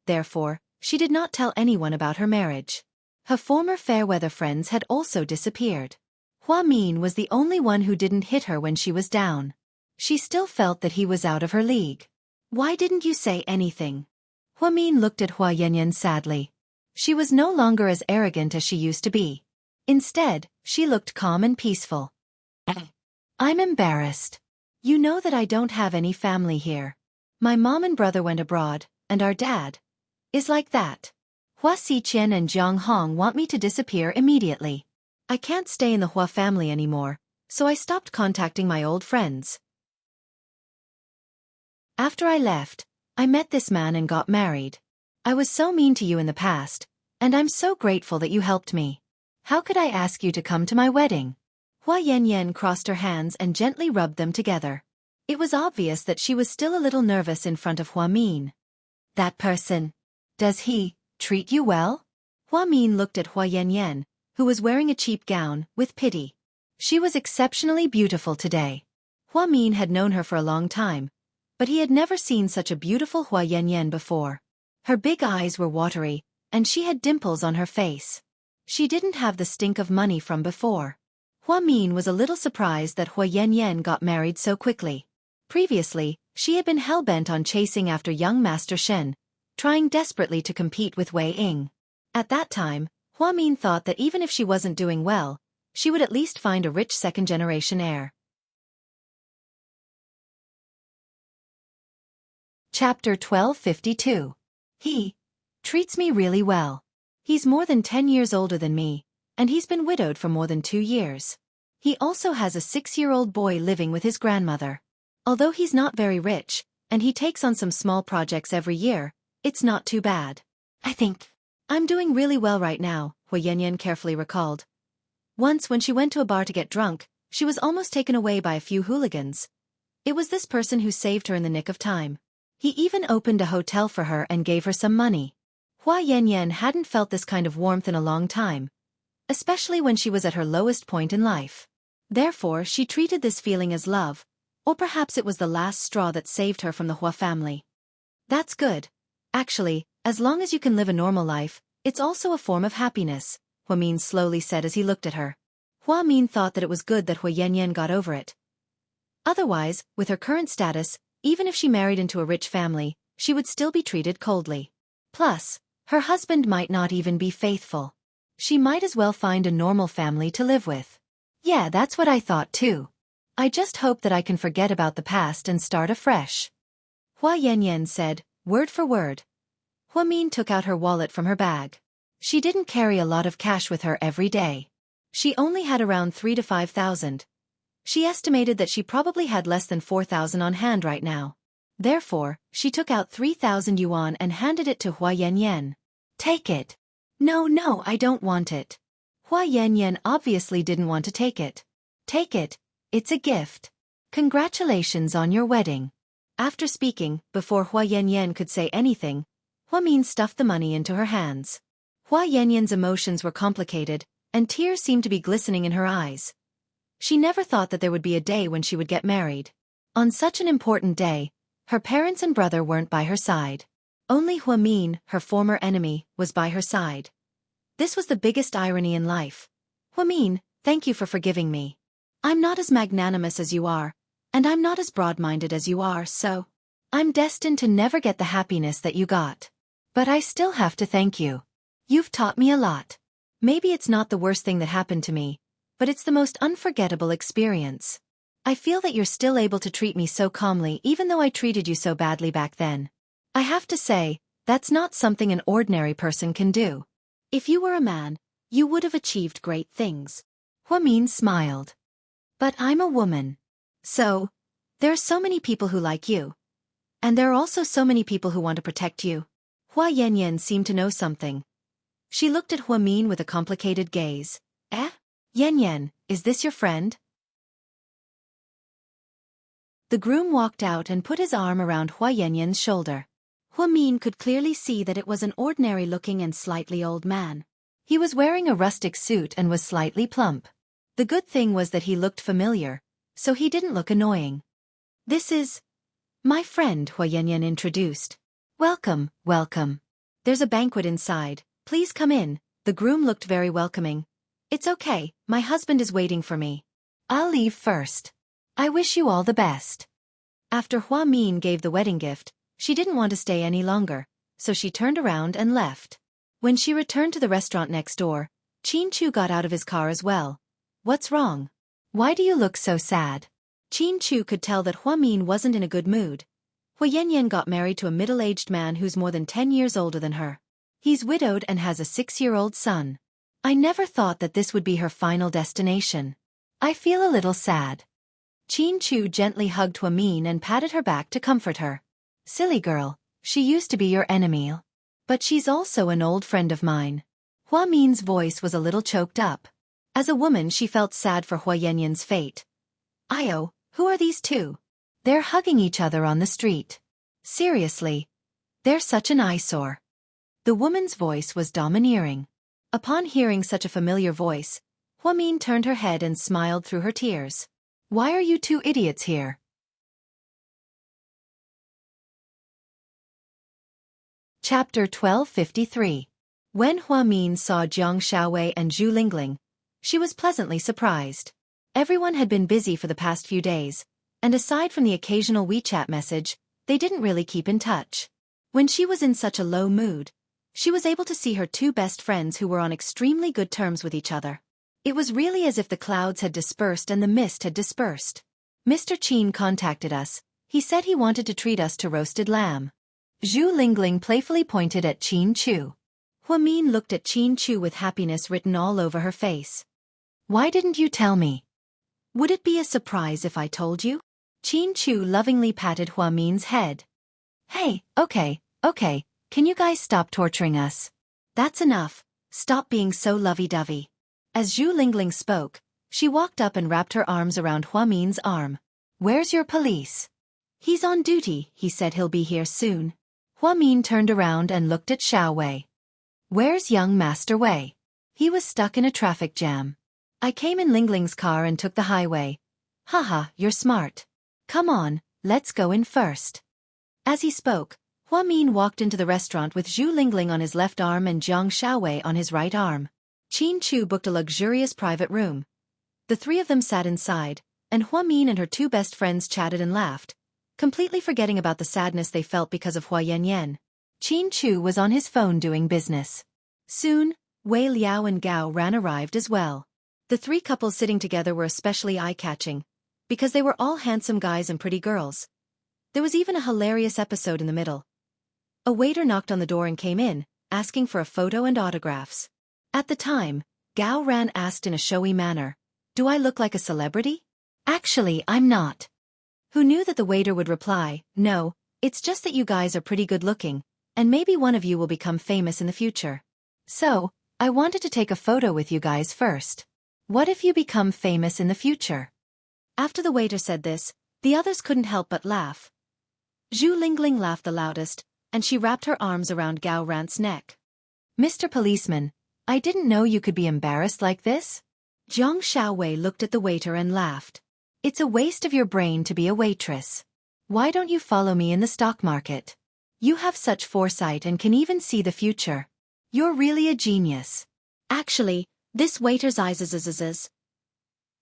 therefore, she did not tell anyone about her marriage. Her former fair-weather friends had also disappeared. Hua Min was the only one who didn't hit her when she was down. She still felt that he was out of her league. Why didn't you say anything? Hua Min looked at Hua Yanyan sadly. She was no longer as arrogant as she used to be. Instead, she looked calm and peaceful. I'm embarrassed. You know that I don't have any family here. My mom and brother went abroad, and our dad is like that. Hua Xiqian and Jiang Hong want me to disappear immediately. I can't stay in the Hua family anymore, so I stopped contacting my old friends. After I left, I met this man and got married. I was so mean to you in the past, and I'm so grateful that you helped me. How could I ask you to come to my wedding? Hua Yanyan crossed her hands and gently rubbed them together. It was obvious that she was still a little nervous in front of Hua Min. That person. Does he treat you well? Hua Min looked at Hua Yanyan, who was wearing a cheap gown, with pity. She was exceptionally beautiful today. Hua Min had known her for a long time, but he had never seen such a beautiful Hua Yanyan before. Her big eyes were watery, and she had dimples on her face. She didn't have the stink of money from before. Hua Min was a little surprised that Hua Yanyan got married so quickly. Previously, she had been hell-bent on chasing after young Master Shen, trying desperately to compete with Wei Ying. At that time, Hua Min thought that even if she wasn't doing well, she would at least find a rich second-generation heir. Chapter 1252. He treats me really well. He's more than 10 years older than me, and he's been widowed for more than 2 years. He also has a 6-year-old boy living with his grandmother. Although he's not very rich, and he takes on some small projects every year, it's not too bad. I think I'm doing really well right now, Hua Yanyan carefully recalled. Once when she went to a bar to get drunk, she was almost taken away by a few hooligans. It was this person who saved her in the nick of time. He even opened a hotel for her and gave her some money. Hua Yanyan hadn't felt this kind of warmth in a long time, especially when she was at her lowest point in life. Therefore, she treated this feeling as love, or perhaps it was the last straw that saved her from the Hua family. That's good. Actually, as long as you can live a normal life, it's also a form of happiness, Hua Min slowly said as he looked at her. Hua Min thought that it was good that Hua Yanyan got over it. Otherwise, with her current status, even if she married into a rich family, she would still be treated coldly. Plus, her husband might not even be faithful. She might as well find a normal family to live with. Yeah, that's what I thought too. I just hope that I can forget about the past and start afresh. Hua Yanyan said, word for word. Hua Min took out her wallet from her bag. She didn't carry a lot of cash with her every day. She only had around 3,000 to 5,000. She estimated that she probably had less than 4,000 on hand right now. Therefore, she took out 3,000 yuan and handed it to Hua Yanyan. Take it. No, I don't want it. Hua Yanyan obviously didn't want to take it. Take it. It's a gift. Congratulations on your wedding. After speaking, before Hua Yanyan could say anything, Hua Min stuffed the money into her hands. Hua Yanyan's emotions were complicated, and tears seemed to be glistening in her eyes. She never thought that there would be a day when she would get married. On such an important day, her parents and brother weren't by her side. Only Hua Min, her former enemy, was by her side. This was the biggest irony in life. Hua Min, thank you for forgiving me. I'm not as magnanimous as you are, and I'm not as broad-minded as you are, so I'm destined to never get the happiness that you got. But I still have to thank you. You've taught me a lot. Maybe it's not the worst thing that happened to me, but it's the most unforgettable experience. I feel that you're still able to treat me so calmly even though I treated you so badly back then. I have to say, that's not something an ordinary person can do. If you were a man, you would have achieved great things. Hua Min smiled. But I'm a woman. So, there are so many people who like you. And there are also so many people who want to protect you. Hua Yanyan seemed to know something. She looked at Hua Min with a complicated gaze. Yanyan, is this your friend? The groom walked out and put his arm around Hua Yanyan's shoulder. Hua Min could clearly see that it was an ordinary-looking and slightly old man. He was wearing a rustic suit and was slightly plump. The good thing was that he looked familiar, so he didn't look annoying. This is my friend, Hua Yanyan introduced. Welcome. There's a banquet inside. Please come in. The groom looked very welcoming. It's okay, my husband is waiting for me. I'll leave first. I wish you all the best. After Hua Min gave the wedding gift, she didn't want to stay any longer, so she turned around and left. When she returned to the restaurant next door, Qin Chu got out of his car as well. What's wrong? Why do you look so sad? Qin Chu could tell that Hua Min wasn't in a good mood. Hua Yanyan got married to a middle-aged man who's more than 10 years older than her. He's widowed and has a 6-year-old son. I never thought that this would be her final destination. I feel a little sad. Qin Chu gently hugged Hua Min and patted her back to comfort her. Silly girl, she used to be your enemy. But she's also an old friend of mine. Hua Min's voice was a little choked up. As a woman she felt sad for Hua Yanyan's fate. Io, who are these two? They're hugging each other on the street. Seriously. They're such an eyesore. The woman's voice was domineering. Upon hearing such a familiar voice, Hua Min turned her head and smiled through her tears. Why are you two idiots here? Chapter 1253. When Hua Min saw Jiang Xiaowei and Zhu Lingling, she was pleasantly surprised. Everyone had been busy for the past few days, and aside from the occasional WeChat message, they didn't really keep in touch. When she was in such a low mood, she was able to see her two best friends who were on extremely good terms with each other. It was really as if the clouds had dispersed and the mist had dispersed. Mr. Qin contacted us. He said he wanted to treat us to roasted lamb. Zhu Lingling playfully pointed at Qin Chu. Hua Min looked at Qin Chu with happiness written all over her face. Why didn't you tell me? Would it be a surprise if I told you? Qin Chu lovingly patted Hua Min's head. Hey, okay, can you guys stop torturing us? That's enough, stop being so lovey-dovey. As Zhu Lingling spoke, she walked up and wrapped her arms around Hua Min's arm. Where's your police? He's on duty, he said he'll be here soon. Hua Min turned around and looked at Xiao Wei. Where's young Master Wei? He was stuck in a traffic jam. I came in Lingling's car and took the highway. Haha, you're smart. Come on, let's go in first. As he spoke, Hua Min walked into the restaurant with Zhu Lingling on his left arm and Jiang Xiaowei on his right arm. Qin Chu booked a luxurious private room. The three of them sat inside, and Hua Min and her two best friends chatted and laughed, completely forgetting about the sadness they felt because of Hua Yanyan. Qin Chu was on his phone doing business. Soon, Wei Liao and Gao Ran arrived as well. The three couples sitting together were especially eye-catching, because they were all handsome guys and pretty girls. There was even a hilarious episode in the middle. A waiter knocked on the door and came in, asking for a photo and autographs. At the time, Gao Ran asked in a showy manner, "Do I look like a celebrity?" "Actually, I'm not." Who knew that the waiter would reply, "No, it's just that you guys are pretty good-looking, and maybe one of you will become famous in the future. So, I wanted to take a photo with you guys first. What if you become famous in the future?" After the waiter said this, the others couldn't help but laugh. Zhu Lingling laughed the loudest, and she wrapped her arms around Gao Ran's neck. "Mr. Policeman, I didn't know you could be embarrassed like this." Jiang Xiaowei looked at the waiter and laughed. "It's a waste of your brain to be a waitress. Why don't you follow me in the stock market? You have such foresight and can even see the future. You're really a genius." Actually, this waiter's eyes.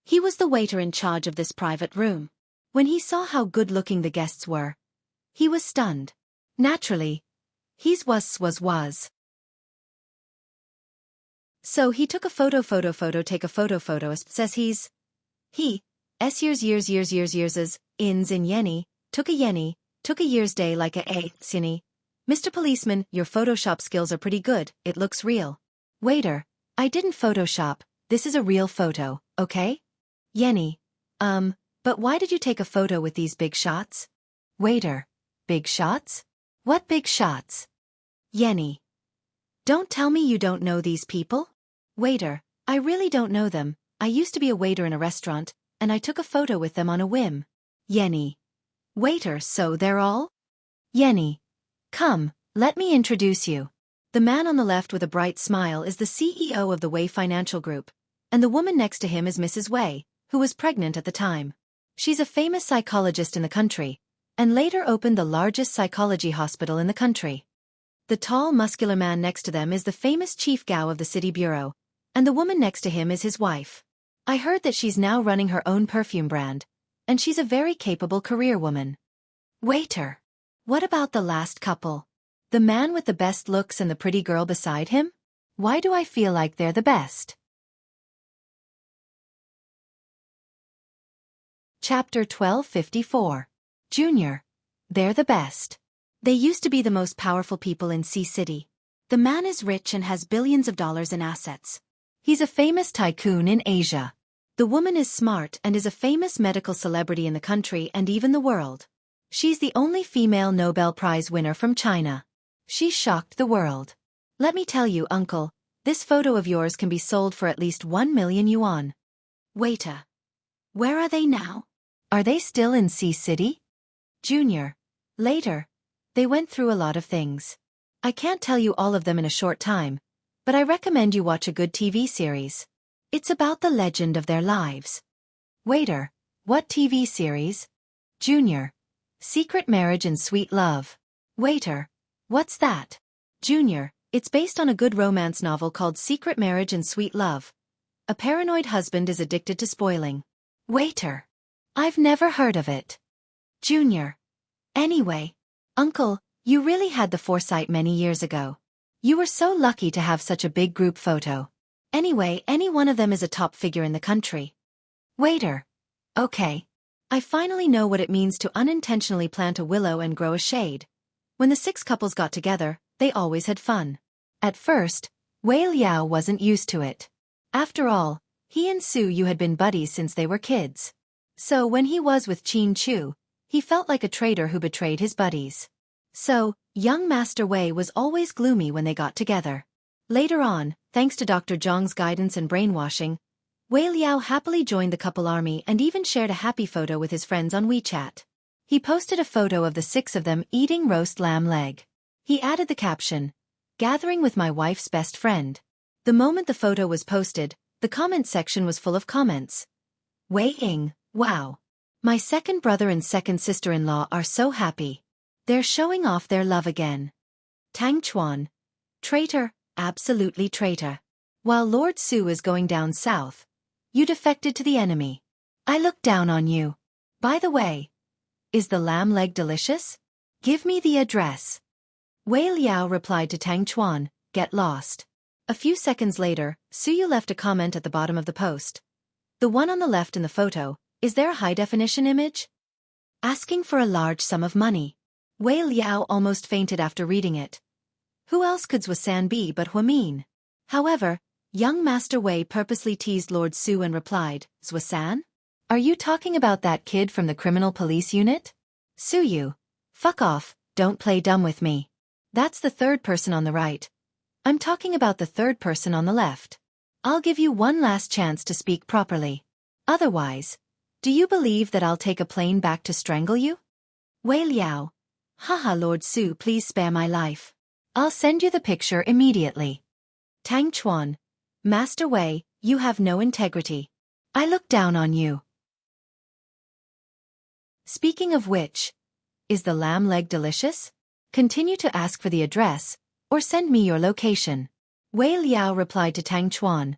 He was the waiter in charge of this private room. When he saw how good-looking the guests were, he was stunned. Naturally, he's was. So he took a photo, take a photo, says he's. He, years, ins in yenny, took a year's day like a sinny. "Mr. Policeman, your Photoshop skills are pretty good, it looks real." "Waiter, I didn't Photoshop, this is a real photo, okay?" "Yenny, but why did you take a photo with these big shots?" "Waiter, big shots? What big shots?" "Yenny, don't tell me you don't know these people?" "Waiter, I really don't know them, I used to be a waiter in a restaurant, and I took a photo with them on a whim." "Yenny, waiter, so they're all?" "Yenny, come, let me introduce you. The man on the left with a bright smile is the CEO of the Wei Financial Group, and the woman next to him is Mrs. Wei, who was pregnant at the time. She's a famous psychologist in the country, and later opened the largest psychology hospital in the country. The tall, muscular man next to them is the famous chief Gao of the city bureau, and the woman next to him is his wife. I heard that she's now running her own perfume brand, and she's a very capable career woman. Waiter. What about the last couple? The man with the best looks and the pretty girl beside him? Why do I feel like they're the best? Chapter 1254. Junior. They're the best. They used to be the most powerful people in Sea City. The man is rich and has billions of dollars in assets. He's a famous tycoon in Asia. The woman is smart and is a famous medical celebrity in the country and even the world. She's the only female Nobel Prize winner from China. She shocked the world. Let me tell you, uncle, this photo of yours can be sold for at least 1 million yuan. Waiter. Where are they now? Are they still in Sea City? Junior. Later. They went through a lot of things. I can't tell you all of them in a short time, but I recommend you watch a good TV series. It's about the legend of their lives. Waiter. What TV series? Junior. Secret Marriage and Sweet Love. Waiter. What's that? Junior. It's based on a good romance novel called Secret Marriage and Sweet Love. A paranoid husband is addicted to spoiling. Waiter. I've never heard of it. Junior. Anyway. Uncle, you really had the foresight many years ago. You were so lucky to have such a big group photo. Anyway, any one of them is a top figure in the country. Waiter. Okay. I finally know what it means to unintentionally plant a willow and grow a shade. When the 6 couples got together, they always had fun. At first, Wei Liao wasn't used to it. After all, he and Su Yu had been buddies since they were kids. So when he was with Qin Chu, he felt like a traitor who betrayed his buddies. So, young Master Wei was always gloomy when they got together. Later on, thanks to Dr. Zhang's guidance and brainwashing, Wei Liao happily joined the couple army and even shared a happy photo with his friends on WeChat. He posted a photo of the 6 of them eating roast lamb leg. He added the caption, "Gathering with my wife's best friend." The moment the photo was posted, the comment section was full of comments. Wei Ying, wow. My second brother and second sister-in-law are so happy. They're showing off their love again. Tang Chuan. Traitor, absolutely traitor. While Lord Su is going down south, you defected to the enemy. I look down on you. By the way, is the lamb leg delicious? Give me the address. Wei Liao replied to Tang Chuan, get lost. A few seconds later, Su Yu left a comment at the bottom of the post. The one on the left in the photo, is there a high-definition image? Asking for a large sum of money. Wei Liao almost fainted after reading it. Who else could Zhuosan be but Huamin? However, young Master Wei purposely teased Lord Su and replied, Zhuosan? Are you talking about that kid from the criminal police unit? Su Yu. Fuck off, don't play dumb with me. That's the third person on the right. I'm talking about the third person on the left. I'll give you one last chance to speak properly. Otherwise, do you believe that I'll take a plane back to strangle you? Wei Liao. Haha, Lord Su, please spare my life. I'll send you the picture immediately. Tang Chuan. Master Wei, you have no integrity. I look down on you. Speaking of which, is the lamb leg delicious? Continue to ask for the address, or send me your location. Wei Liao replied to Tang Chuan.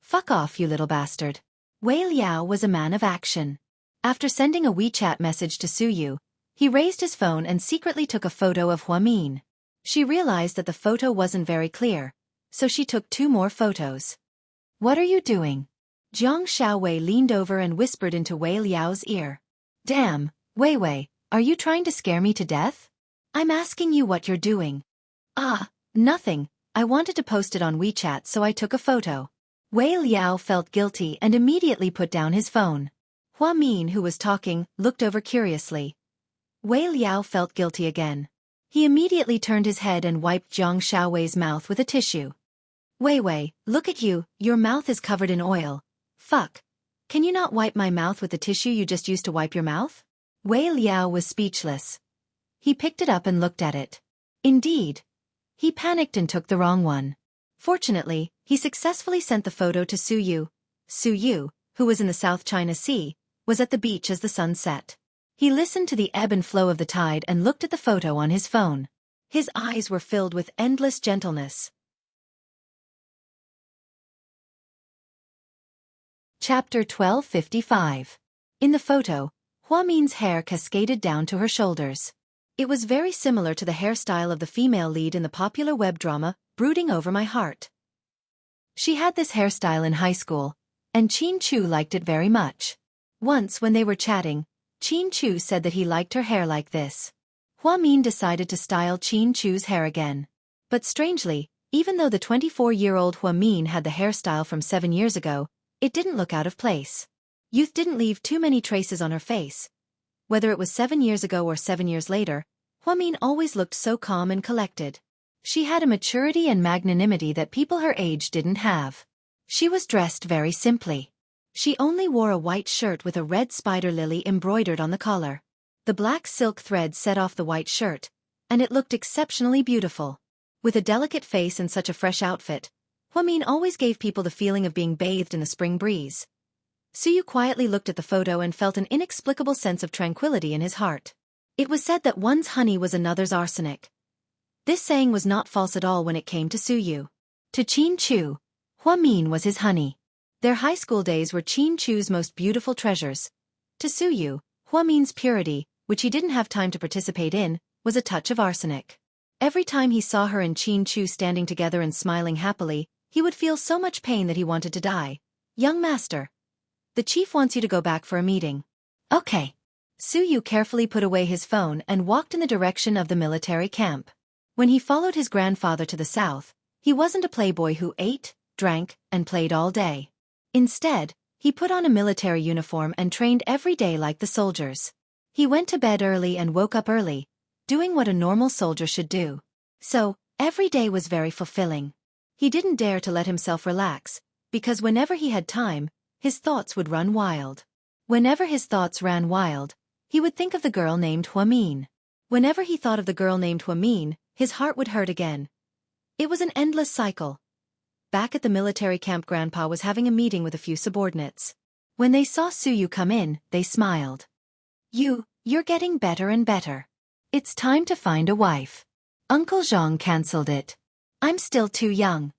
Fuck off, you little bastard. Wei Liao was a man of action. After sending a WeChat message to Su Yu, he raised his phone and secretly took a photo of Huamin. She realized that the photo wasn't very clear, so she took 2 more photos. What are you doing? Jiang Xiaowei leaned over and whispered into Wei Liao's ear. Damn, Wei Wei, are you trying to scare me to death? I'm asking you what you're doing. Ah, nothing, I wanted to post it on WeChat so I took a photo. Wei Liao felt guilty and immediately put down his phone. Huamin, who was talking, looked over curiously. Wei Liao felt guilty again. He immediately turned his head and wiped Jiang Xiaowei's mouth with a tissue. Wei Wei, look at you, your mouth is covered in oil. Fuck. Can you not wipe my mouth with the tissue you just used to wipe your mouth? Wei Liao was speechless. He picked it up and looked at it. Indeed. He panicked and took the wrong one. Fortunately, he successfully sent the photo to Su Yu. Su Yu, who was in the South China Sea, was at the beach as the sun set. He listened to the ebb and flow of the tide and looked at the photo on his phone. His eyes were filled with endless gentleness. Chapter 1255. In the photo, Hua Min's hair cascaded down to her shoulders. It was very similar to the hairstyle of the female lead in the popular web drama, Brooding Over My Heart. She had this hairstyle in high school, and Chin Chu liked it very much. Once when they were chatting, Chin Chu said that he liked her hair like this. Hua Min decided to style Chin Chu's hair again. But strangely, even though the 24-year-old Hua Min had the hairstyle from 7 years ago, it didn't look out of place. Youth didn't leave too many traces on her face. Whether it was 7 years ago or 7 years later, Hua Min always looked so calm and collected. She had a maturity and magnanimity that people her age didn't have. She was dressed very simply. She only wore a white shirt with a red spider lily embroidered on the collar. The black silk thread set off the white shirt, and it looked exceptionally beautiful. With a delicate face and such a fresh outfit, Hua Min always gave people the feeling of being bathed in the spring breeze. Suyu quietly looked at the photo and felt an inexplicable sense of tranquility in his heart. It was said that one's honey was another's arsenic. This saying was not false at all when it came to Suyu. To Chin Chu, Hua Min was his honey. Their high school days were Chin Chu's most beautiful treasures. To Suyu, Hua Min's purity, which he didn't have time to participate in, was a touch of arsenic. Every time he saw her and Chin Chu standing together and smiling happily, he would feel so much pain that he wanted to die. Young master. The chief wants you to go back for a meeting. Okay. Suyu carefully put away his phone and walked in the direction of the military camp. When he followed his grandfather to the south, he wasn't a playboy who ate, drank, and played all day. Instead, he put on a military uniform and trained every day like the soldiers. He went to bed early and woke up early, doing what a normal soldier should do. So, every day was very fulfilling. He didn't dare to let himself relax, because whenever he had time, his thoughts would run wild. Whenever his thoughts ran wild, he would think of the girl named Hua Min. Whenever he thought of the girl named Hua Min, his heart would hurt again. It was an endless cycle. Back at the military camp, Grandpa was having a meeting with a few subordinates. When they saw Suyu come in, they smiled. You're getting better and better. It's time to find a wife. Uncle Zhang cancelled it. I'm still too young.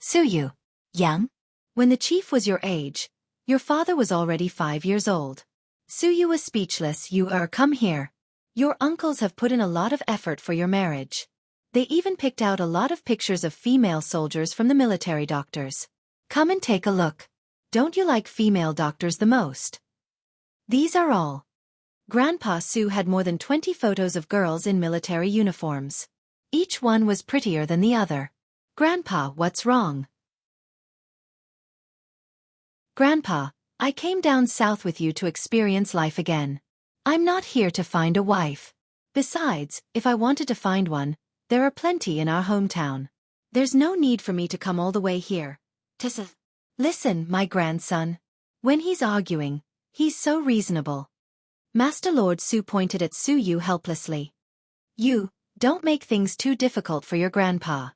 Suyu. Young? When the chief was your age, your father was already 5 years old. Suyu was speechless. Come here. Your uncles have put in a lot of effort for your marriage. They even picked out a lot of pictures of female soldiers from the military doctors. Come and take a look. Don't you like female doctors the most? These are all. Grandpa Su had more than 20 photos of girls in military uniforms. Each one was prettier than the other. Grandpa, what's wrong? Grandpa, I came down south with you to experience life again. I'm not here to find a wife. Besides, if I wanted to find one, there are plenty in our hometown. There's no need for me to come all the way here. Listen, my grandson. When he's arguing, he's so reasonable. Master Lord Su pointed at Suyu helplessly. Don't make things too difficult for your grandpa.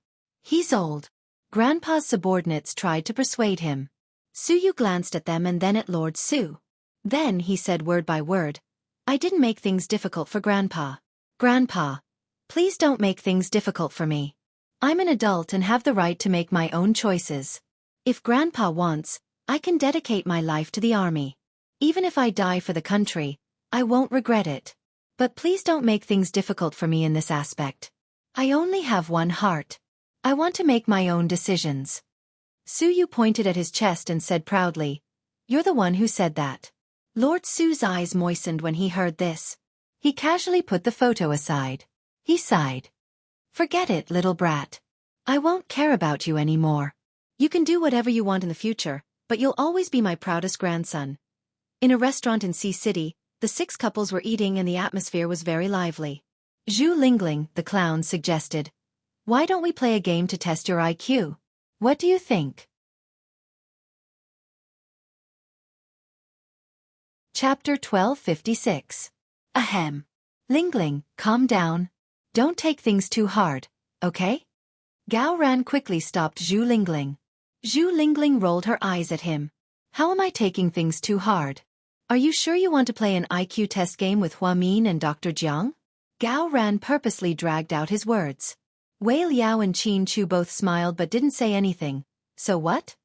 He's old. Grandpa's subordinates tried to persuade him. Suyu glanced at them and then at Lord Su. Then he said word by word, I didn't make things difficult for Grandpa. Grandpa, please don't make things difficult for me. I'm an adult and have the right to make my own choices. If Grandpa wants, I can dedicate my life to the army. Even if I die for the country, I won't regret it. But please don't make things difficult for me in this aspect. I only have one heart. I want to make my own decisions. Suyu pointed at his chest and said proudly, You're the one who said that. Lord Su's eyes moistened when he heard this. He casually put the photo aside. He sighed. Forget it, little brat. I won't care about you anymore. You can do whatever you want in the future, but you'll always be my proudest grandson. In a restaurant in Sea City, the 6 couples were eating and the atmosphere was very lively. Zhu Lingling, the clown, suggested, Why don't we play a game to test your IQ? What do you think? Chapter 1256. Ahem. Lingling, calm down. Don't take things too hard, okay? Gao Ran quickly stopped Zhu Lingling. Zhu Lingling rolled her eyes at him. How am I taking things too hard? Are you sure you want to play an IQ test game with Hua Min and Dr. Jiang? Gao Ran purposely dragged out his words. Wei Liao and Qin Chu both smiled but didn't say anything. So what?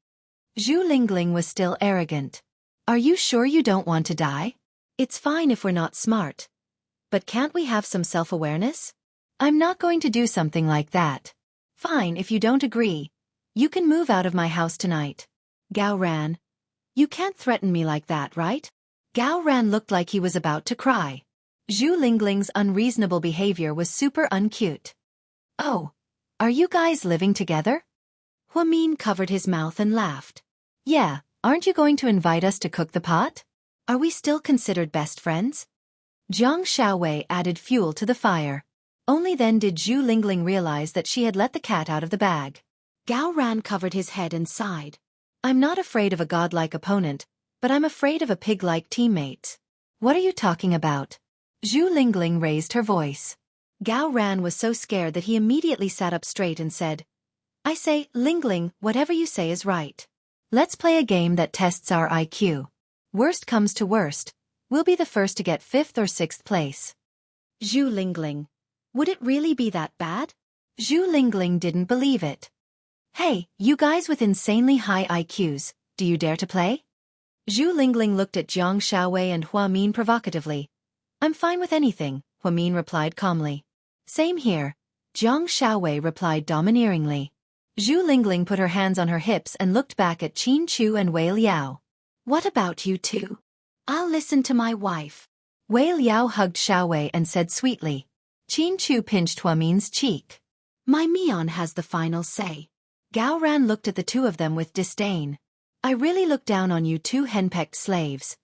Zhu Lingling was still arrogant. Are you sure you don't want to die? It's fine if we're not smart. But can't we have some self-awareness? I'm not going to do something like that. Fine, if you don't agree. You can move out of my house tonight. Gao Ran. You can't threaten me like that, right? Gao Ran looked like he was about to cry. Zhu Lingling's unreasonable behavior was super uncute. Oh, are you guys living together? Hua Min covered his mouth and laughed. Yeah, aren't you going to invite us to cook the pot? Are we still considered best friends? Jiang Xiaowei added fuel to the fire. Only then did Zhu Lingling realize that she had let the cat out of the bag. Gao Ran covered his head and sighed. I'm not afraid of a godlike opponent, but I'm afraid of a pig-like teammate. What are you talking about? Zhu Lingling raised her voice. Gao Ran was so scared that he immediately sat up straight and said, I say, Lingling, whatever you say is right. Let's play a game that tests our IQ. Worst comes to worst, we'll be the first to get 5th or 6th place. Zhu Lingling. Would it really be that bad? Zhu Lingling didn't believe it. Hey, you guys with insanely high IQs, do you dare to play? Zhu Lingling looked at Jiang Xiaowei and Hua Min provocatively. I'm fine with anything, Hua Min replied calmly. Same here, Jiang Xiaowei replied domineeringly. Zhu Lingling put her hands on her hips and looked back at Qin Chu and Wei Liao. What about you two? I'll listen to my wife. Wei Liao hugged Xiaowei and said sweetly. Qin Chu pinched Hua Min's cheek. My Mian has the final say. Gao Ran looked at the two of them with disdain. I really look down on you two henpecked slaves.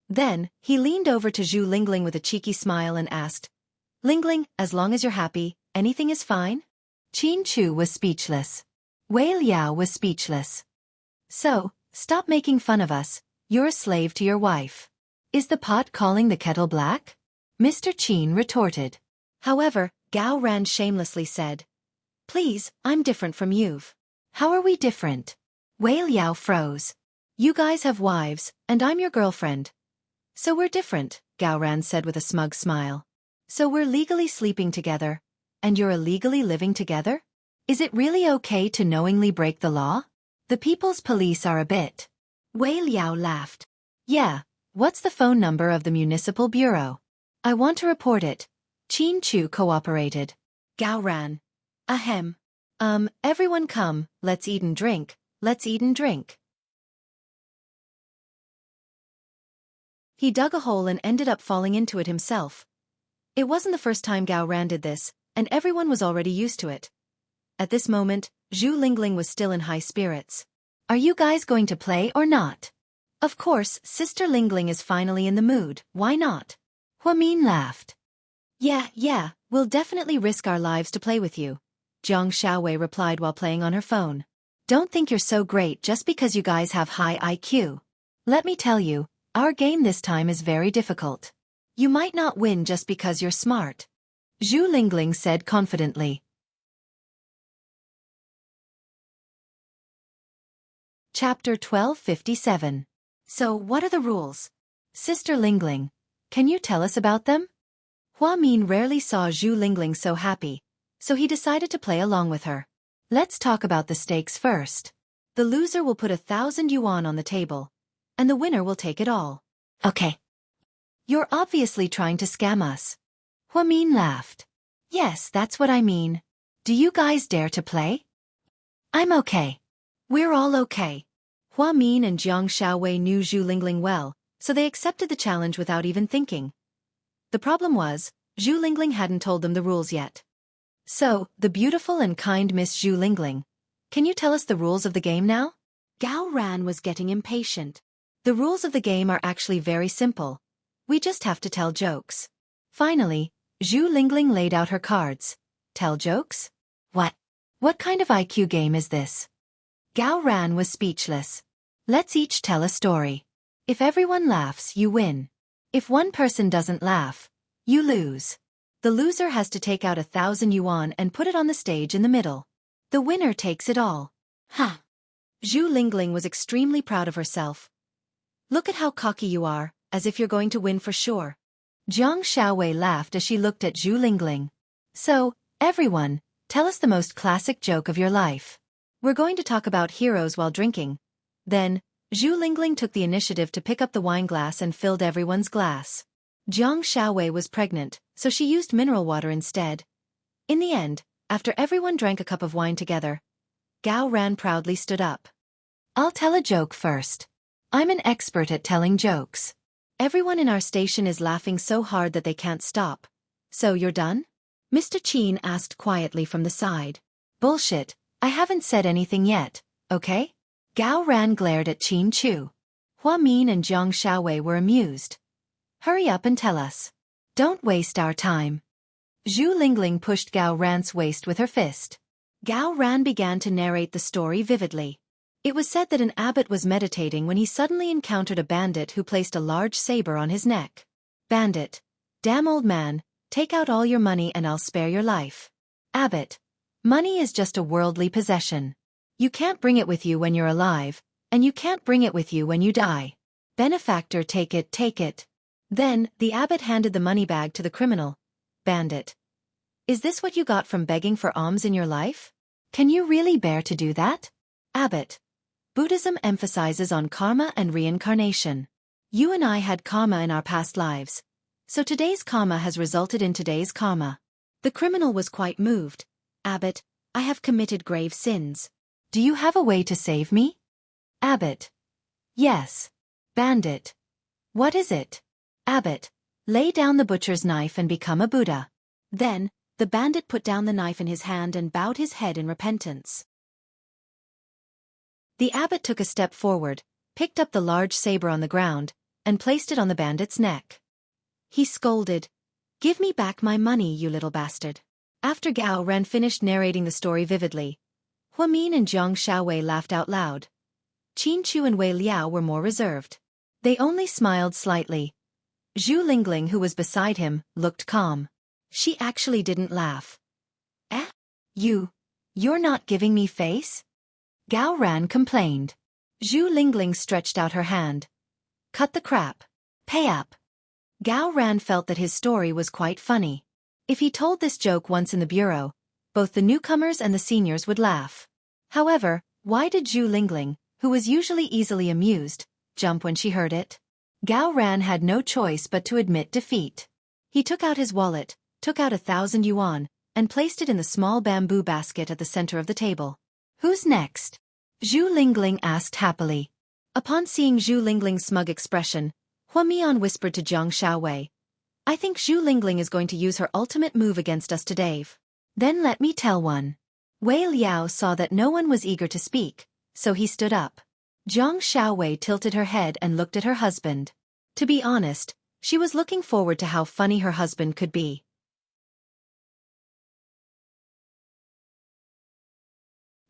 Then, he leaned over to Zhu Lingling with a cheeky smile and asked, Lingling, as long as you're happy, anything is fine? Qin Chu was speechless. Wei Liao was speechless. So, stop making fun of us, you're a slave to your wife. Is the pot calling the kettle black? Mr. Qin retorted. However, Gao Ran shamelessly said, Please, I'm different from you. How are we different? Wei Liao froze. You guys have wives, and I'm your girlfriend. So we're different, Gao Ran said with a smug smile. So we're legally sleeping together, and you're illegally living together? Is it really okay to knowingly break the law? The people's police are a bit. Wei Liao laughed. Yeah, what's the phone number of the municipal bureau? I want to report it. Qin Chu cooperated. Gao Ran. Ahem. Everyone come, let's eat and drink, let's eat and drink. He dug a hole and ended up falling into it himself. It wasn't the first time Gao Ran did this, and everyone was already used to it. At this moment, Zhu Lingling was still in high spirits. Are you guys going to play or not? Of course, Sister Lingling is finally in the mood, why not? Hua Min laughed. Yeah, we'll definitely risk our lives to play with you. Jiang Xiaowei replied while playing on her phone. Don't think you're so great just because you guys have high IQ. Let me tell you, our game this time is very difficult. You might not win just because you're smart. Zhu Lingling said confidently. Chapter 1257. So what are the rules? Sister Lingling, can you tell us about them? Hua Min rarely saw Zhu Lingling so happy, so he decided to play along with her. Let's talk about the stakes first. The loser will put 1,000 yuan on the table, and the winner will take it all. Okay. You're obviously trying to scam us. Hua Min laughed. Yes, that's what I mean. Do you guys dare to play? I'm okay. We're all okay. Hua Min and Jiang Xiaowei knew Zhu Lingling well, so they accepted the challenge without even thinking. The problem was, Zhu Lingling hadn't told them the rules yet. So, the beautiful and kind Miss Zhu Lingling, can you tell us the rules of the game now? Gao Ran was getting impatient. The rules of the game are actually very simple. We just have to tell jokes. Finally, Zhu Lingling laid out her cards. Tell jokes? What? What kind of IQ game is this? Gao Ran was speechless. Let's each tell a story. If everyone laughs, you win. If one person doesn't laugh, you lose. The loser has to take out 1,000 yuan and put it on the stage in the middle. The winner takes it all. Ha! Zhu Lingling was extremely proud of herself. Look at how cocky you are, as if you're going to win for sure. Jiang Shaowei laughed as she looked at Zhu Lingling. So, everyone, tell us the most classic joke of your life. We're going to talk about heroes while drinking. Then, Zhu Lingling took the initiative to pick up the wine glass and filled everyone's glass. Jiang Shaowei was pregnant, so she used mineral water instead. In the end, after everyone drank a cup of wine together, Gao Ran proudly stood up. I'll tell a joke first. I'm an expert at telling jokes. Everyone in our station is laughing so hard that they can't stop. So you're done? Mr. Qin asked quietly from the side. Bullshit, I haven't said anything yet, okay? Gao Ran glared at Qin Chu. Hua Min and Jiang Shaowei were amused. Hurry up and tell us. Don't waste our time. Zhu Lingling pushed Gao Ran's waist with her fist. Gao Ran began to narrate the story vividly. It was said that an abbot was meditating when he suddenly encountered a bandit who placed a large saber on his neck. Bandit. Damn old man, take out all your money and I'll spare your life. Abbot. Money is just a worldly possession. You can't bring it with you when you're alive, and you can't bring it with you when you die. Benefactor, take it, take it. Then, the abbot handed the money bag to the criminal. Bandit. Is this what you got from begging for alms in your life? Can you really bear to do that? Abbot. Buddhism emphasizes on karma and reincarnation. You and I had karma in our past lives. So today's karma has resulted in today's karma. The criminal was quite moved. Abbot, I have committed grave sins. Do you have a way to save me? Abbot. Yes. Bandit. What is it? Abbot. Lay down the butcher's knife and become a Buddha. Then, the bandit put down the knife in his hand and bowed his head in repentance. The abbot took a step forward, picked up the large saber on the ground, and placed it on the bandit's neck. He scolded, Give me back my money, you little bastard. After Gao Ran finished narrating the story vividly, Hua Min and Jiang Shaowei laughed out loud. Qin Chu and Wei Liao were more reserved. They only smiled slightly. Zhu Lingling, who was beside him, looked calm. She actually didn't laugh. Eh? You're not giving me face? Gao Ran complained. Zhu Lingling stretched out her hand. Cut the crap. Pay up. Gao Ran felt that his story was quite funny. If he told this joke once in the bureau, both the newcomers and the seniors would laugh. However, why did Zhu Lingling, who was usually easily amused, jump when she heard it? Gao Ran had no choice but to admit defeat. He took out his wallet, took out 1,000 yuan, and placed it in the small bamboo basket at the center of the table. Who's next? Zhu Lingling asked happily. Upon seeing Zhu Lingling's smug expression, Hua Mian whispered to Jiang Shaowei, I think Zhu Lingling is going to use her ultimate move against us today. Then let me tell one. Wei Liao saw that no one was eager to speak, so he stood up. Jiang Shaowei tilted her head and looked at her husband. To be honest, she was looking forward to how funny her husband could be.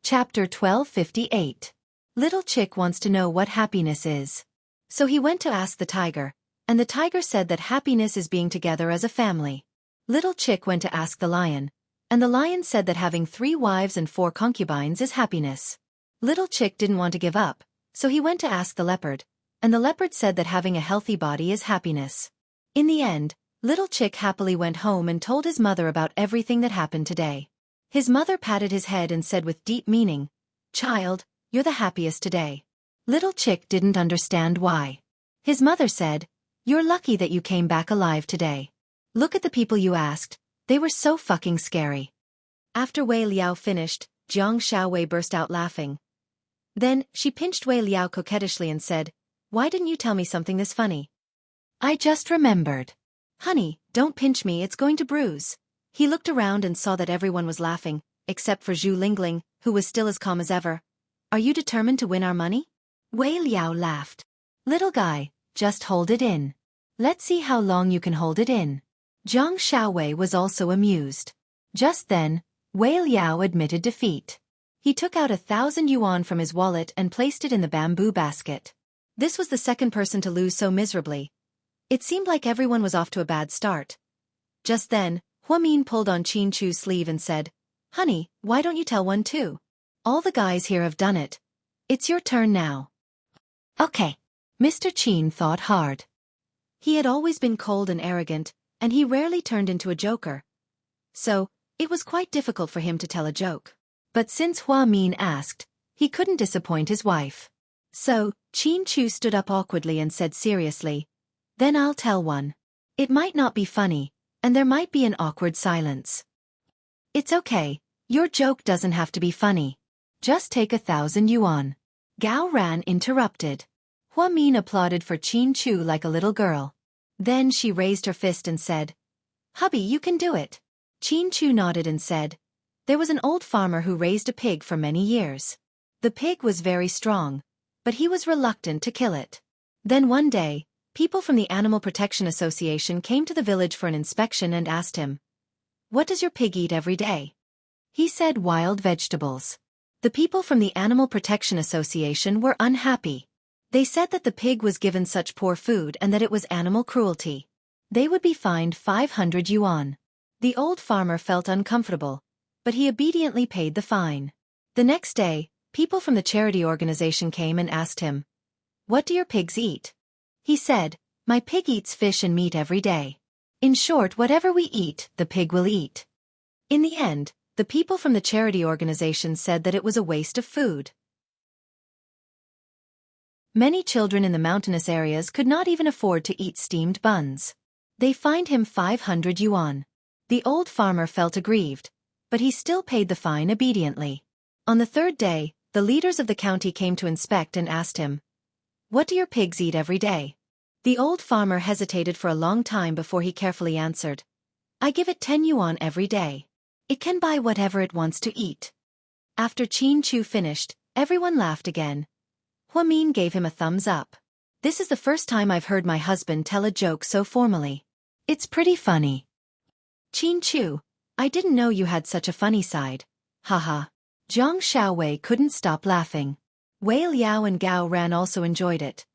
Chapter 1258. Little Chick wants to know what happiness is. So he went to ask the tiger, and the tiger said that happiness is being together as a family. Little Chick went to ask the lion, and the lion said that having 3 wives and 4 concubines is happiness. Little Chick didn't want to give up, so he went to ask the leopard, and the leopard said that having a healthy body is happiness. In the end, Little Chick happily went home and told his mother about everything that happened today. His mother patted his head and said with deep meaning, Child, you're the happiest today. Little Chick didn't understand why. His mother said, You're lucky that you came back alive today. Look at the people you asked, they were so fucking scary. After Wei Liao finished, Jiang Shaowei burst out laughing. Then, she pinched Wei Liao coquettishly and said, Why didn't you tell me something this funny? I just remembered. Honey, don't pinch me, it's going to bruise. He looked around and saw that everyone was laughing, except for Zhu Lingling, who was still as calm as ever. Are you determined to win our money? Wei Liao laughed. Little guy, just hold it in. Let's see how long you can hold it in. Jiang Shaowei was also amused. Just then, Wei Liao admitted defeat. He took out 1,000 yuan from his wallet and placed it in the bamboo basket. This was the second person to lose so miserably. It seemed like everyone was off to a bad start. Just then, Hua Min pulled on Qin Chu's sleeve and said, Honey, why don't you tell one too? All the guys here have done it. It's your turn now. Okay. Mr. Qin thought hard. He had always been cold and arrogant, and he rarely turned into a joker. So, it was quite difficult for him to tell a joke. But since Hua Min asked, he couldn't disappoint his wife. So, Chin Chu stood up awkwardly and said seriously, "Then I'll tell one. It might not be funny, and there might be an awkward silence." "It's okay, your joke doesn't have to be funny. Just take 1,000 yuan. Gao Ran interrupted. Hua Min applauded for Chin Chu like a little girl. Then she raised her fist and said, "Hubby, you can do it." Chin Chu nodded and said, "There was an old farmer who raised a pig for many years. The pig was very strong, but he was reluctant to kill it. Then one day, people from the Animal Protection Association came to the village for an inspection and asked him, 'What does your pig eat every day?' He said wild vegetables. The people from the Animal Protection Association were unhappy. They said that the pig was given such poor food and that it was animal cruelty. They would be fined 500 yuan. The old farmer felt uncomfortable, but he obediently paid the fine. The next day, people from the charity organization came and asked him, 'What do your pigs eat?' He said, 'My pig eats fish and meat every day. In short, whatever we eat, the pig will eat.' In the end, the people from the charity organization said that it was a waste of food. Many children in the mountainous areas could not even afford to eat steamed buns. They fined him 500 yuan. The old farmer felt aggrieved, but he still paid the fine obediently. On the third day, the leaders of the county came to inspect and asked him, 'What do your pigs eat every day?' The old farmer hesitated for a long time before he carefully answered, 'I give it 10 yuan every day. It can buy whatever it wants to eat.' After Chin Chu finished, everyone laughed again. Hua Min gave him a thumbs up. "This is the first time I've heard my husband tell a joke so formally. It's pretty funny." "Chin Chu, I didn't know you had such a funny side. Haha." Zhang Xiaowei couldn't stop laughing. Wei Liao and Gao Ran also enjoyed it.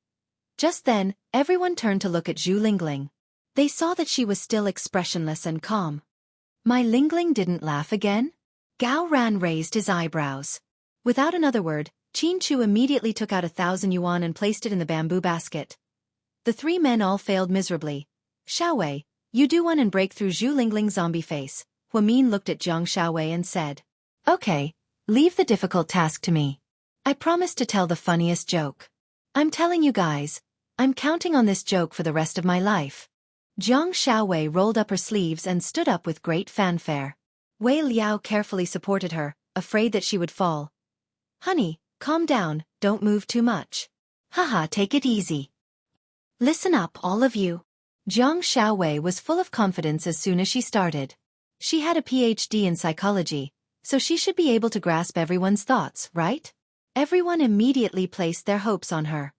Just then, everyone turned to look at Zhu Lingling. They saw that she was still expressionless and calm. "My Lingling didn't laugh again?" Gao Ran raised his eyebrows. Without another word, Chin Chu immediately took out 1,000 yuan and placed it in the bamboo basket. The three men all failed miserably. "Xiaowei, you do one and break through Zhu Lingling's zombie face." Hua Min looked at Zhang Xiaowei and said, "Okay, leave the difficult task to me. I promise to tell the funniest joke. I'm telling you guys, I'm counting on this joke for the rest of my life." Zhang Xiaowei rolled up her sleeves and stood up with great fanfare. Wei Liao carefully supported her, afraid that she would fall. "Honey, calm down, don't move too much. Haha, take it easy. Listen up, all of you." Zhang Xiaowei was full of confidence as soon as she started. She had a PhD in psychology, so she should be able to grasp everyone's thoughts, right? Everyone immediately placed their hopes on her.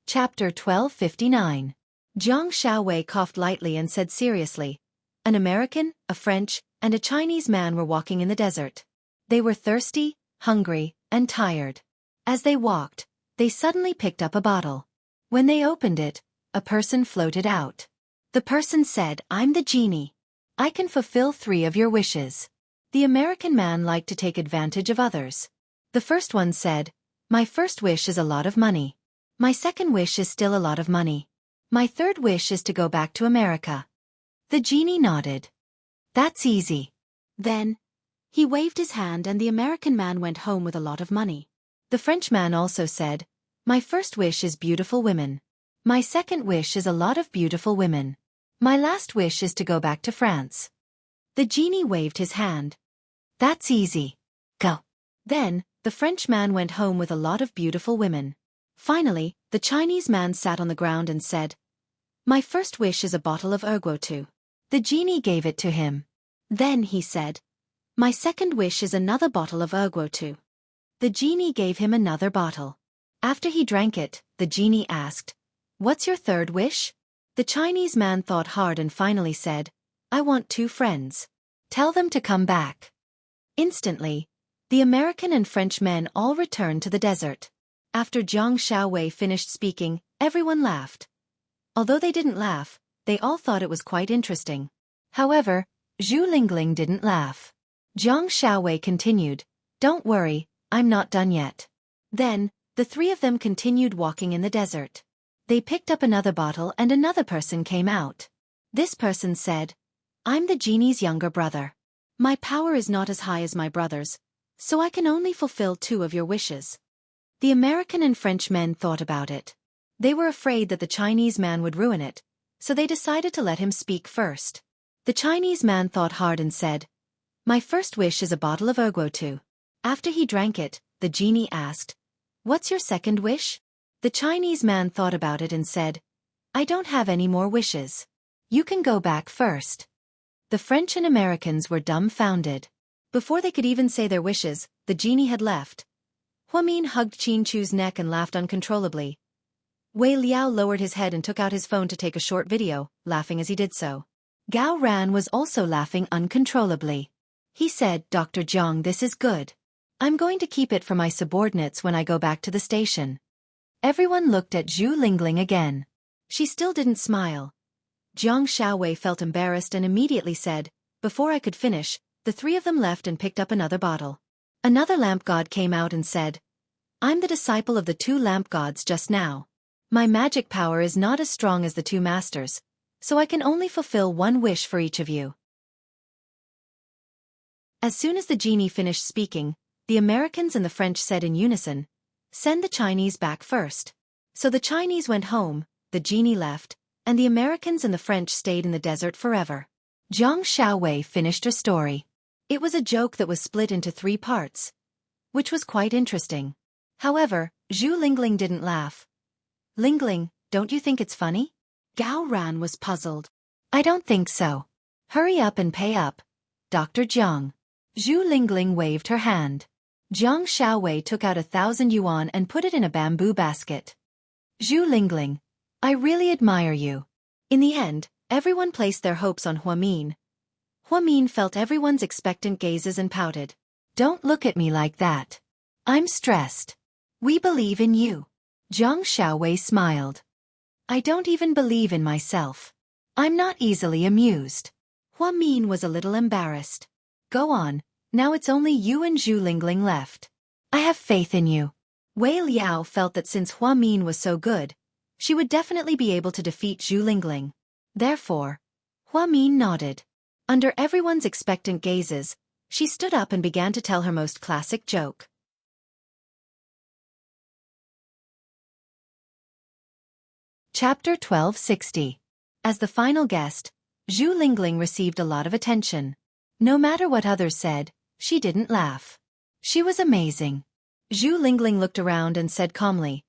Chapter 1259. Zhang Xiaowei coughed lightly and said seriously, "An American, a French, and a Chinese man were walking in the desert. They were thirsty, hungry, and tired. As they walked, they suddenly picked up a bottle. When they opened it, a person floated out. The person said, 'I'm the genie. I can fulfill 3 of your wishes.' The American man liked to take advantage of others. The first one said, 'My first wish is a lot of money. My second wish is still a lot of money. My third wish is to go back to America.' The genie nodded. 'That's easy.' Then, he waved his hand and the American man went home with a lot of money. The French man also said, 'My first wish is beautiful women. My second wish is a lot of beautiful women. My last wish is to go back to France.' The genie waved his hand. 'That's easy. Go.' Then, the French man went home with a lot of beautiful women. Finally, the Chinese man sat on the ground and said, 'My first wish is a bottle of erguo. The genie gave it to him. Then he said, 'My second wish is another bottle of erguo. The genie gave him another bottle. After he drank it, the genie asked, 'What's your third wish?' The Chinese man thought hard and finally said, 'I want 2 friends. Tell them to come back.' Instantly, the American and French men all returned to the desert. After Zhang Xiaowei finished speaking, everyone laughed. Although they didn't laugh, they all thought it was quite interesting. However, Zhu Lingling didn't laugh. Zhang Xiaowei continued, 'Don't worry, I'm not done yet.' Then, The three of them continued walking in the desert. They picked up another bottle and another person came out. This person said, "I'm the genie's younger brother. My power is not as high as my brother's, so I can only fulfill 2 of your wishes." The American and French men thought about it. They were afraid that the Chinese man would ruin it, so they decided to let him speak first. The Chinese man thought hard and said, "My first wish is a bottle of erguo. After he drank it, the genie asked, "What's your second wish?" The Chinese man thought about it and said, "I don't have any more wishes. You can go back first." The French and Americans were dumbfounded. Before they could even say their wishes, the genie had left. Huamin hugged Qin Chu's neck and laughed uncontrollably. Wei Liao lowered his head and took out his phone to take a short video, laughing as he did so. Gao Ran was also laughing uncontrollably. He said, "Dr. Jiang, this is good. I'm going to keep it for my subordinates when I go back to the station." Everyone looked at Zhu Lingling again. She still didn't smile. Jiang Xiaowei felt embarrassed and immediately said, "Before I could finish, the 3 of them left and picked up another bottle." Another lamp god came out and said, "I'm the disciple of the 2 lamp gods just now. My magic power is not as strong as the 2 masters, so I can only fulfill 1 wish for each of you." As soon as the genie finished speaking, the Americans and the French said in unison, "Send the Chinese back first." So the Chinese went home, the genie left, and the Americans and the French stayed in the desert forever. Jiang Xiaowei finished her story. It was a joke that was split into 3 parts, which was quite interesting. However, Zhu Lingling didn't laugh. "Lingling, don't you think it's funny?" Gao Ran was puzzled. "I don't think so. Hurry up and pay up, Dr. Jiang." Zhu Lingling waved her hand. Jiang Xiaowei took out 1,000 yuan and put it in a bamboo basket. "Zhu Lingling, I really admire you." In the end, everyone placed their hopes on Huamin. Huamin felt everyone's expectant gazes and pouted. "Don't look at me like that. I'm stressed. We believe in you." Jiang Xiaowei smiled. "I don't even believe in myself. I'm not easily amused." Huamin was a little embarrassed. "Go on, now it's only you and Zhu Lingling left. I have faith in you." Wei Liao felt that since Huamin was so good, she would definitely be able to defeat Zhu Lingling. Therefore, Huamin nodded. Under everyone's expectant gazes, she stood up and began to tell her most classic joke. Chapter 1260. As the final guest, Zhu Lingling received a lot of attention. No matter what others said, she didn't laugh. She was amazing. Zhu Lingling looked around and said calmly,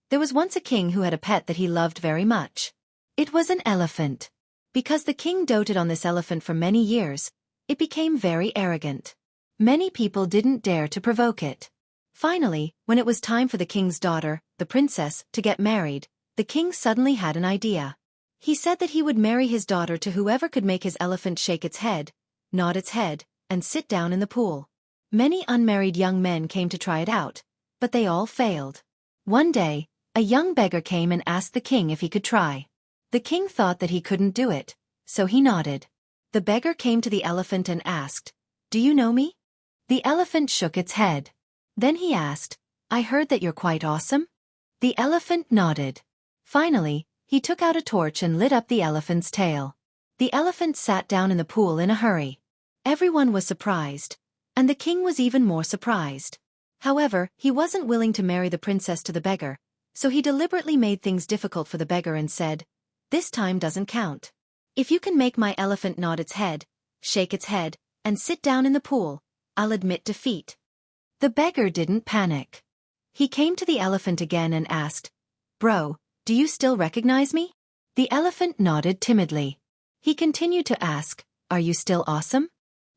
"There was once a king who had a pet that he loved very much. It was an elephant. Because the king doted on this elephant for many years, it became very arrogant. Many people didn't dare to provoke it. Finally, when it was time for the king's daughter, the princess, to get married, the king suddenly had an idea. He said that he would marry his daughter to whoever could make his elephant shake its head, nod its head, and sit down in the pool. Many unmarried young men came to try it out, but they all failed. One day, a young beggar came and asked the king if he could try. The king thought that he couldn't do it, so he nodded. The beggar came to the elephant and asked, "Do you know me?" The elephant shook its head. Then he asked, "I heard that you're quite awesome?" The elephant nodded. Finally, he took out a torch and lit up the elephant's tail. The elephant sat down in the pool in a hurry. Everyone was surprised, and the king was even more surprised. However, he wasn't willing to marry the princess to the beggar, so he deliberately made things difficult for the beggar and said, "This time doesn't count. If you can make my elephant nod its head, shake its head, and sit down in the pool, I'll admit defeat." The beggar didn't panic. He came to the elephant again and asked, "Bro, do you still recognize me?" The elephant nodded timidly. He continued to ask, "Are you still awesome?"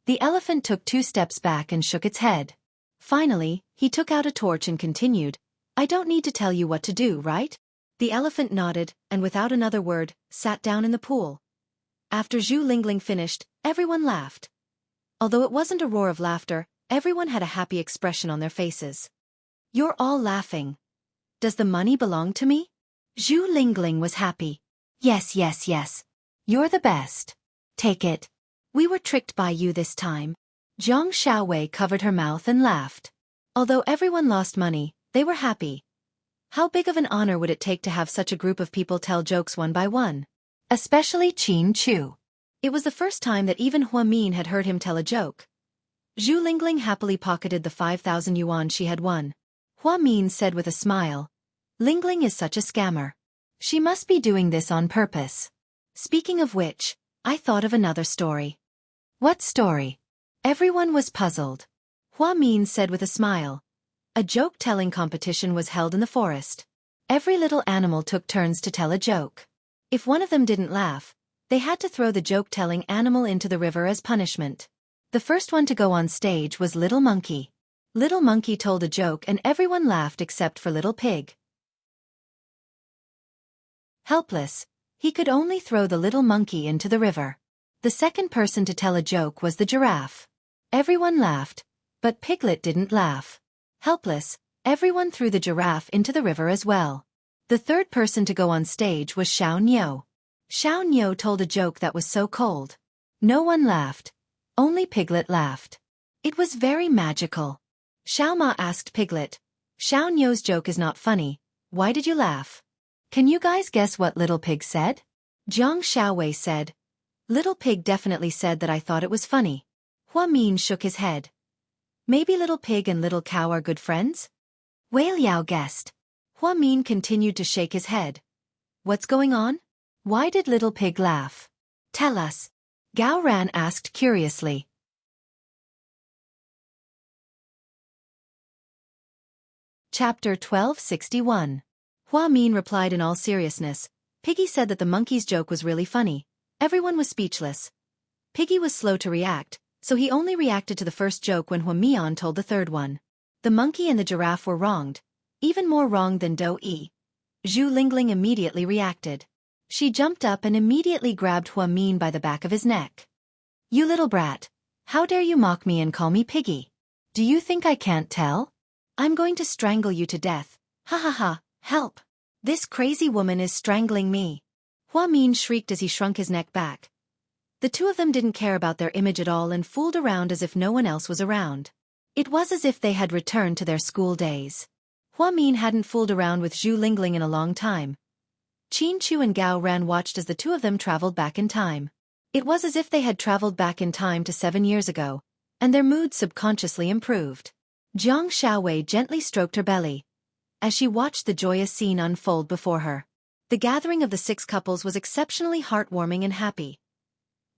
The elephant took 2 steps back and shook its head. Finally, he took out a torch and continued, "I don't need to tell you what to do, right?" The elephant nodded, and without another word, sat down in the pool. After Zhu Lingling finished, everyone laughed. Although it wasn't a roar of laughter, everyone had a happy expression on their faces. "You're all laughing. Does the money belong to me?" Zhu Lingling was happy. Yes, yes, yes. You're the best. Take it. We were tricked by you this time." Jiang Xiaowei covered her mouth and laughed. Although everyone lost money, they were happy, How big of an honor would it take to have such a group of people tell jokes one by one? Especially Qin Chu. It was the first time that even Hua Min had heard him tell a joke. Zhu Lingling happily pocketed the 5,000 yuan she had won. Hua Min said with a smile, "Lingling is such a scammer. She must be doing this on purpose. Speaking of which, I thought of another story." "What story?" Everyone was puzzled. Hua Min said with a smile, "A joke-telling competition was held in the forest. Every little animal took turns to tell a joke. If one of them didn't laugh, they had to throw the joke-telling animal into the river as punishment. The first one to go on stage was Little Monkey. Little Monkey told a joke and everyone laughed except for Little Pig. Helpless, he could only throw the little monkey into the river. The second person to tell a joke was the giraffe. Everyone laughed, but Piglet didn't laugh. Helpless, everyone threw the giraffe into the river as well. The third person to go on stage was Xiao Niu. Xiao Niu told a joke that was so cold. No one laughed. Only Piglet laughed. It was very magical. Xiao Ma asked Piglet, "Xiao Niu's joke is not funny. Why did you laugh?" "Can you guys guess what Little Pig said?" Jiang Xiaowei said, "Little Pig definitely said that I thought it was funny." Hua Min shook his head. "Maybe Little Pig and Little Cow are good friends?" Wei Liao guessed. Hua Min continued to shake his head. "What's going on? Why did Little Pig laugh? Tell us." Gao Ran asked curiously. Chapter 1261. Hua Min replied in all seriousness. Piggy said that the monkey's joke was really funny. Everyone was speechless. Piggy was slow to react, so he only reacted to the first joke when Hua Mian told the third one. The monkey and the giraffe were wronged. Even more wronged than Do Yi. Zhu Lingling immediately reacted. She jumped up and immediately grabbed Hua Min by the back of his neck. "You little brat! How dare you mock me and call me Piggy? Do you think I can't tell? I'm going to strangle you to death. Ha ha ha, help! This crazy woman is strangling me." Hua Min shrieked as he shrunk his neck back. The two of them didn't care about their image at all and fooled around as if no one else was around. It was as if they had returned to their school days. Hua Min hadn't fooled around with Zhu Lingling in a long time. Qin Chu and Gao Ran watched as the two of them traveled back in time. It was as if they had traveled back in time to 7 years ago, and their mood subconsciously improved. Jiang Xiaowei gently stroked her belly as she watched the joyous scene unfold before her. The gathering of the 6 couples was exceptionally heartwarming and happy.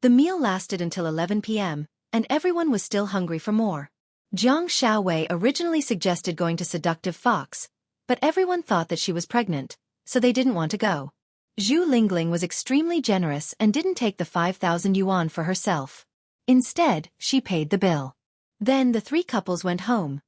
The meal lasted until 11 p.m., and everyone was still hungry for more. Jiang Xiaowei originally suggested going to Seductive Fox, but everyone thought that she was pregnant, so they didn't want to go. Zhu Lingling was extremely generous and didn't take the 5,000 yuan for herself. Instead, she paid the bill. Then the 3 couples went home.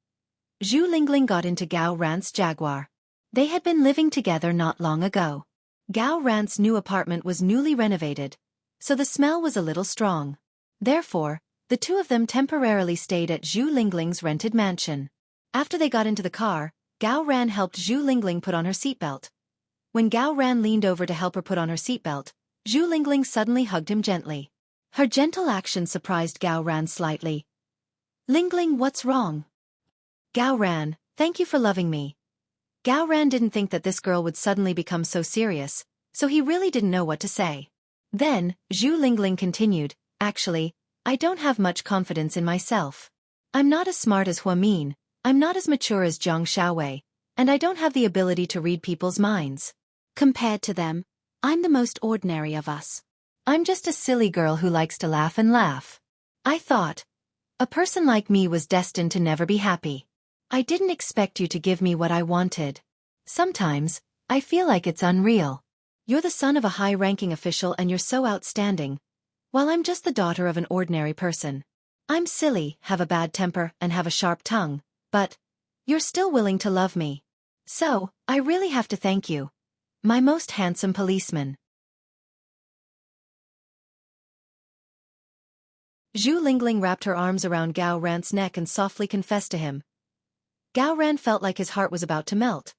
Zhu Lingling got into Gao Ran's Jaguar. They had been living together not long ago. Gao Ran's new apartment was newly renovated, so the smell was a little strong. Therefore, the two of them temporarily stayed at Zhu Lingling's rented mansion. After they got into the car, Gao Ran helped Zhu Lingling put on her seatbelt. When Gao Ran leaned over to help her put on her seatbelt, Zhu Lingling suddenly hugged him gently. Her gentle action surprised Gao Ran slightly. "Lingling, what's wrong?" "Gao Ran, thank you for loving me." Gao Ran didn't think that this girl would suddenly become so serious, so he really didn't know what to say. Then, Zhu Lingling continued, "Actually, I don't have much confidence in myself. I'm not as smart as Hua Min, I'm not as mature as Jiang Xiaowei, and I don't have the ability to read people's minds. Compared to them, I'm the most ordinary of us. I'm just a silly girl who likes to laugh and laugh. I thought a person like me was destined to never be happy. I didn't expect you to give me what I wanted. Sometimes, I feel like it's unreal. You're the son of a high-ranking official and you're so outstanding, while I'm just the daughter of an ordinary person. I'm silly, have a bad temper, and have a sharp tongue, but you're still willing to love me. So, I really have to thank you. My most handsome policeman." Zhu Lingling wrapped her arms around Gao Ran's neck and softly confessed to him. Gao Ran felt like his heart was about to melt.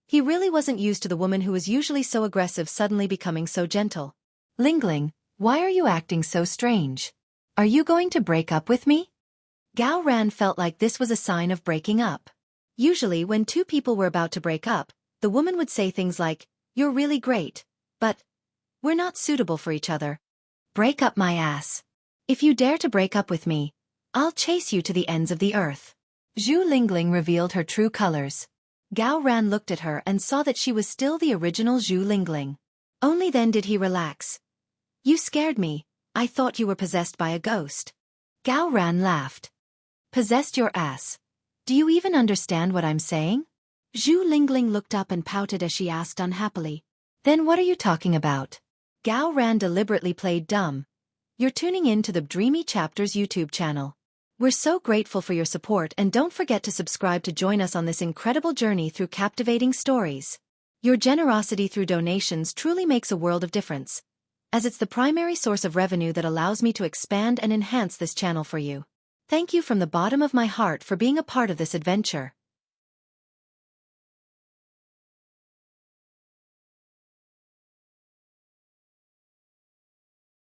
He really wasn't used to the woman who was usually so aggressive suddenly becoming so gentle. "Lingling, why are you acting so strange? Are you going to break up with me?" Gao Ran felt like this was a sign of breaking up. Usually when two people were about to break up, the woman would say things like, "You're really great, but we're not suitable for each other. Break up my ass. If you dare to break up with me, I'll chase you to the ends of the earth." Zhu Lingling revealed her true colors. Gao Ran looked at her and saw that she was still the original Zhu Lingling. Only then did he relax. "You scared me. I thought you were possessed by a ghost." Gao Ran laughed. "Possessed your ass. Do you even understand what I'm saying?" Zhu Lingling looked up and pouted as she asked unhappily. "Then what are you talking about?" Gao Ran deliberately played dumb. "You're tuning in to the Dreamy Chapters YouTube channel. We're so grateful for your support, and don't forget to subscribe to join us on this incredible journey through captivating stories. Your generosity through donations truly makes a world of difference, as it's the primary source of revenue that allows me to expand and enhance this channel for you. Thank you from the bottom of my heart for being a part of this adventure."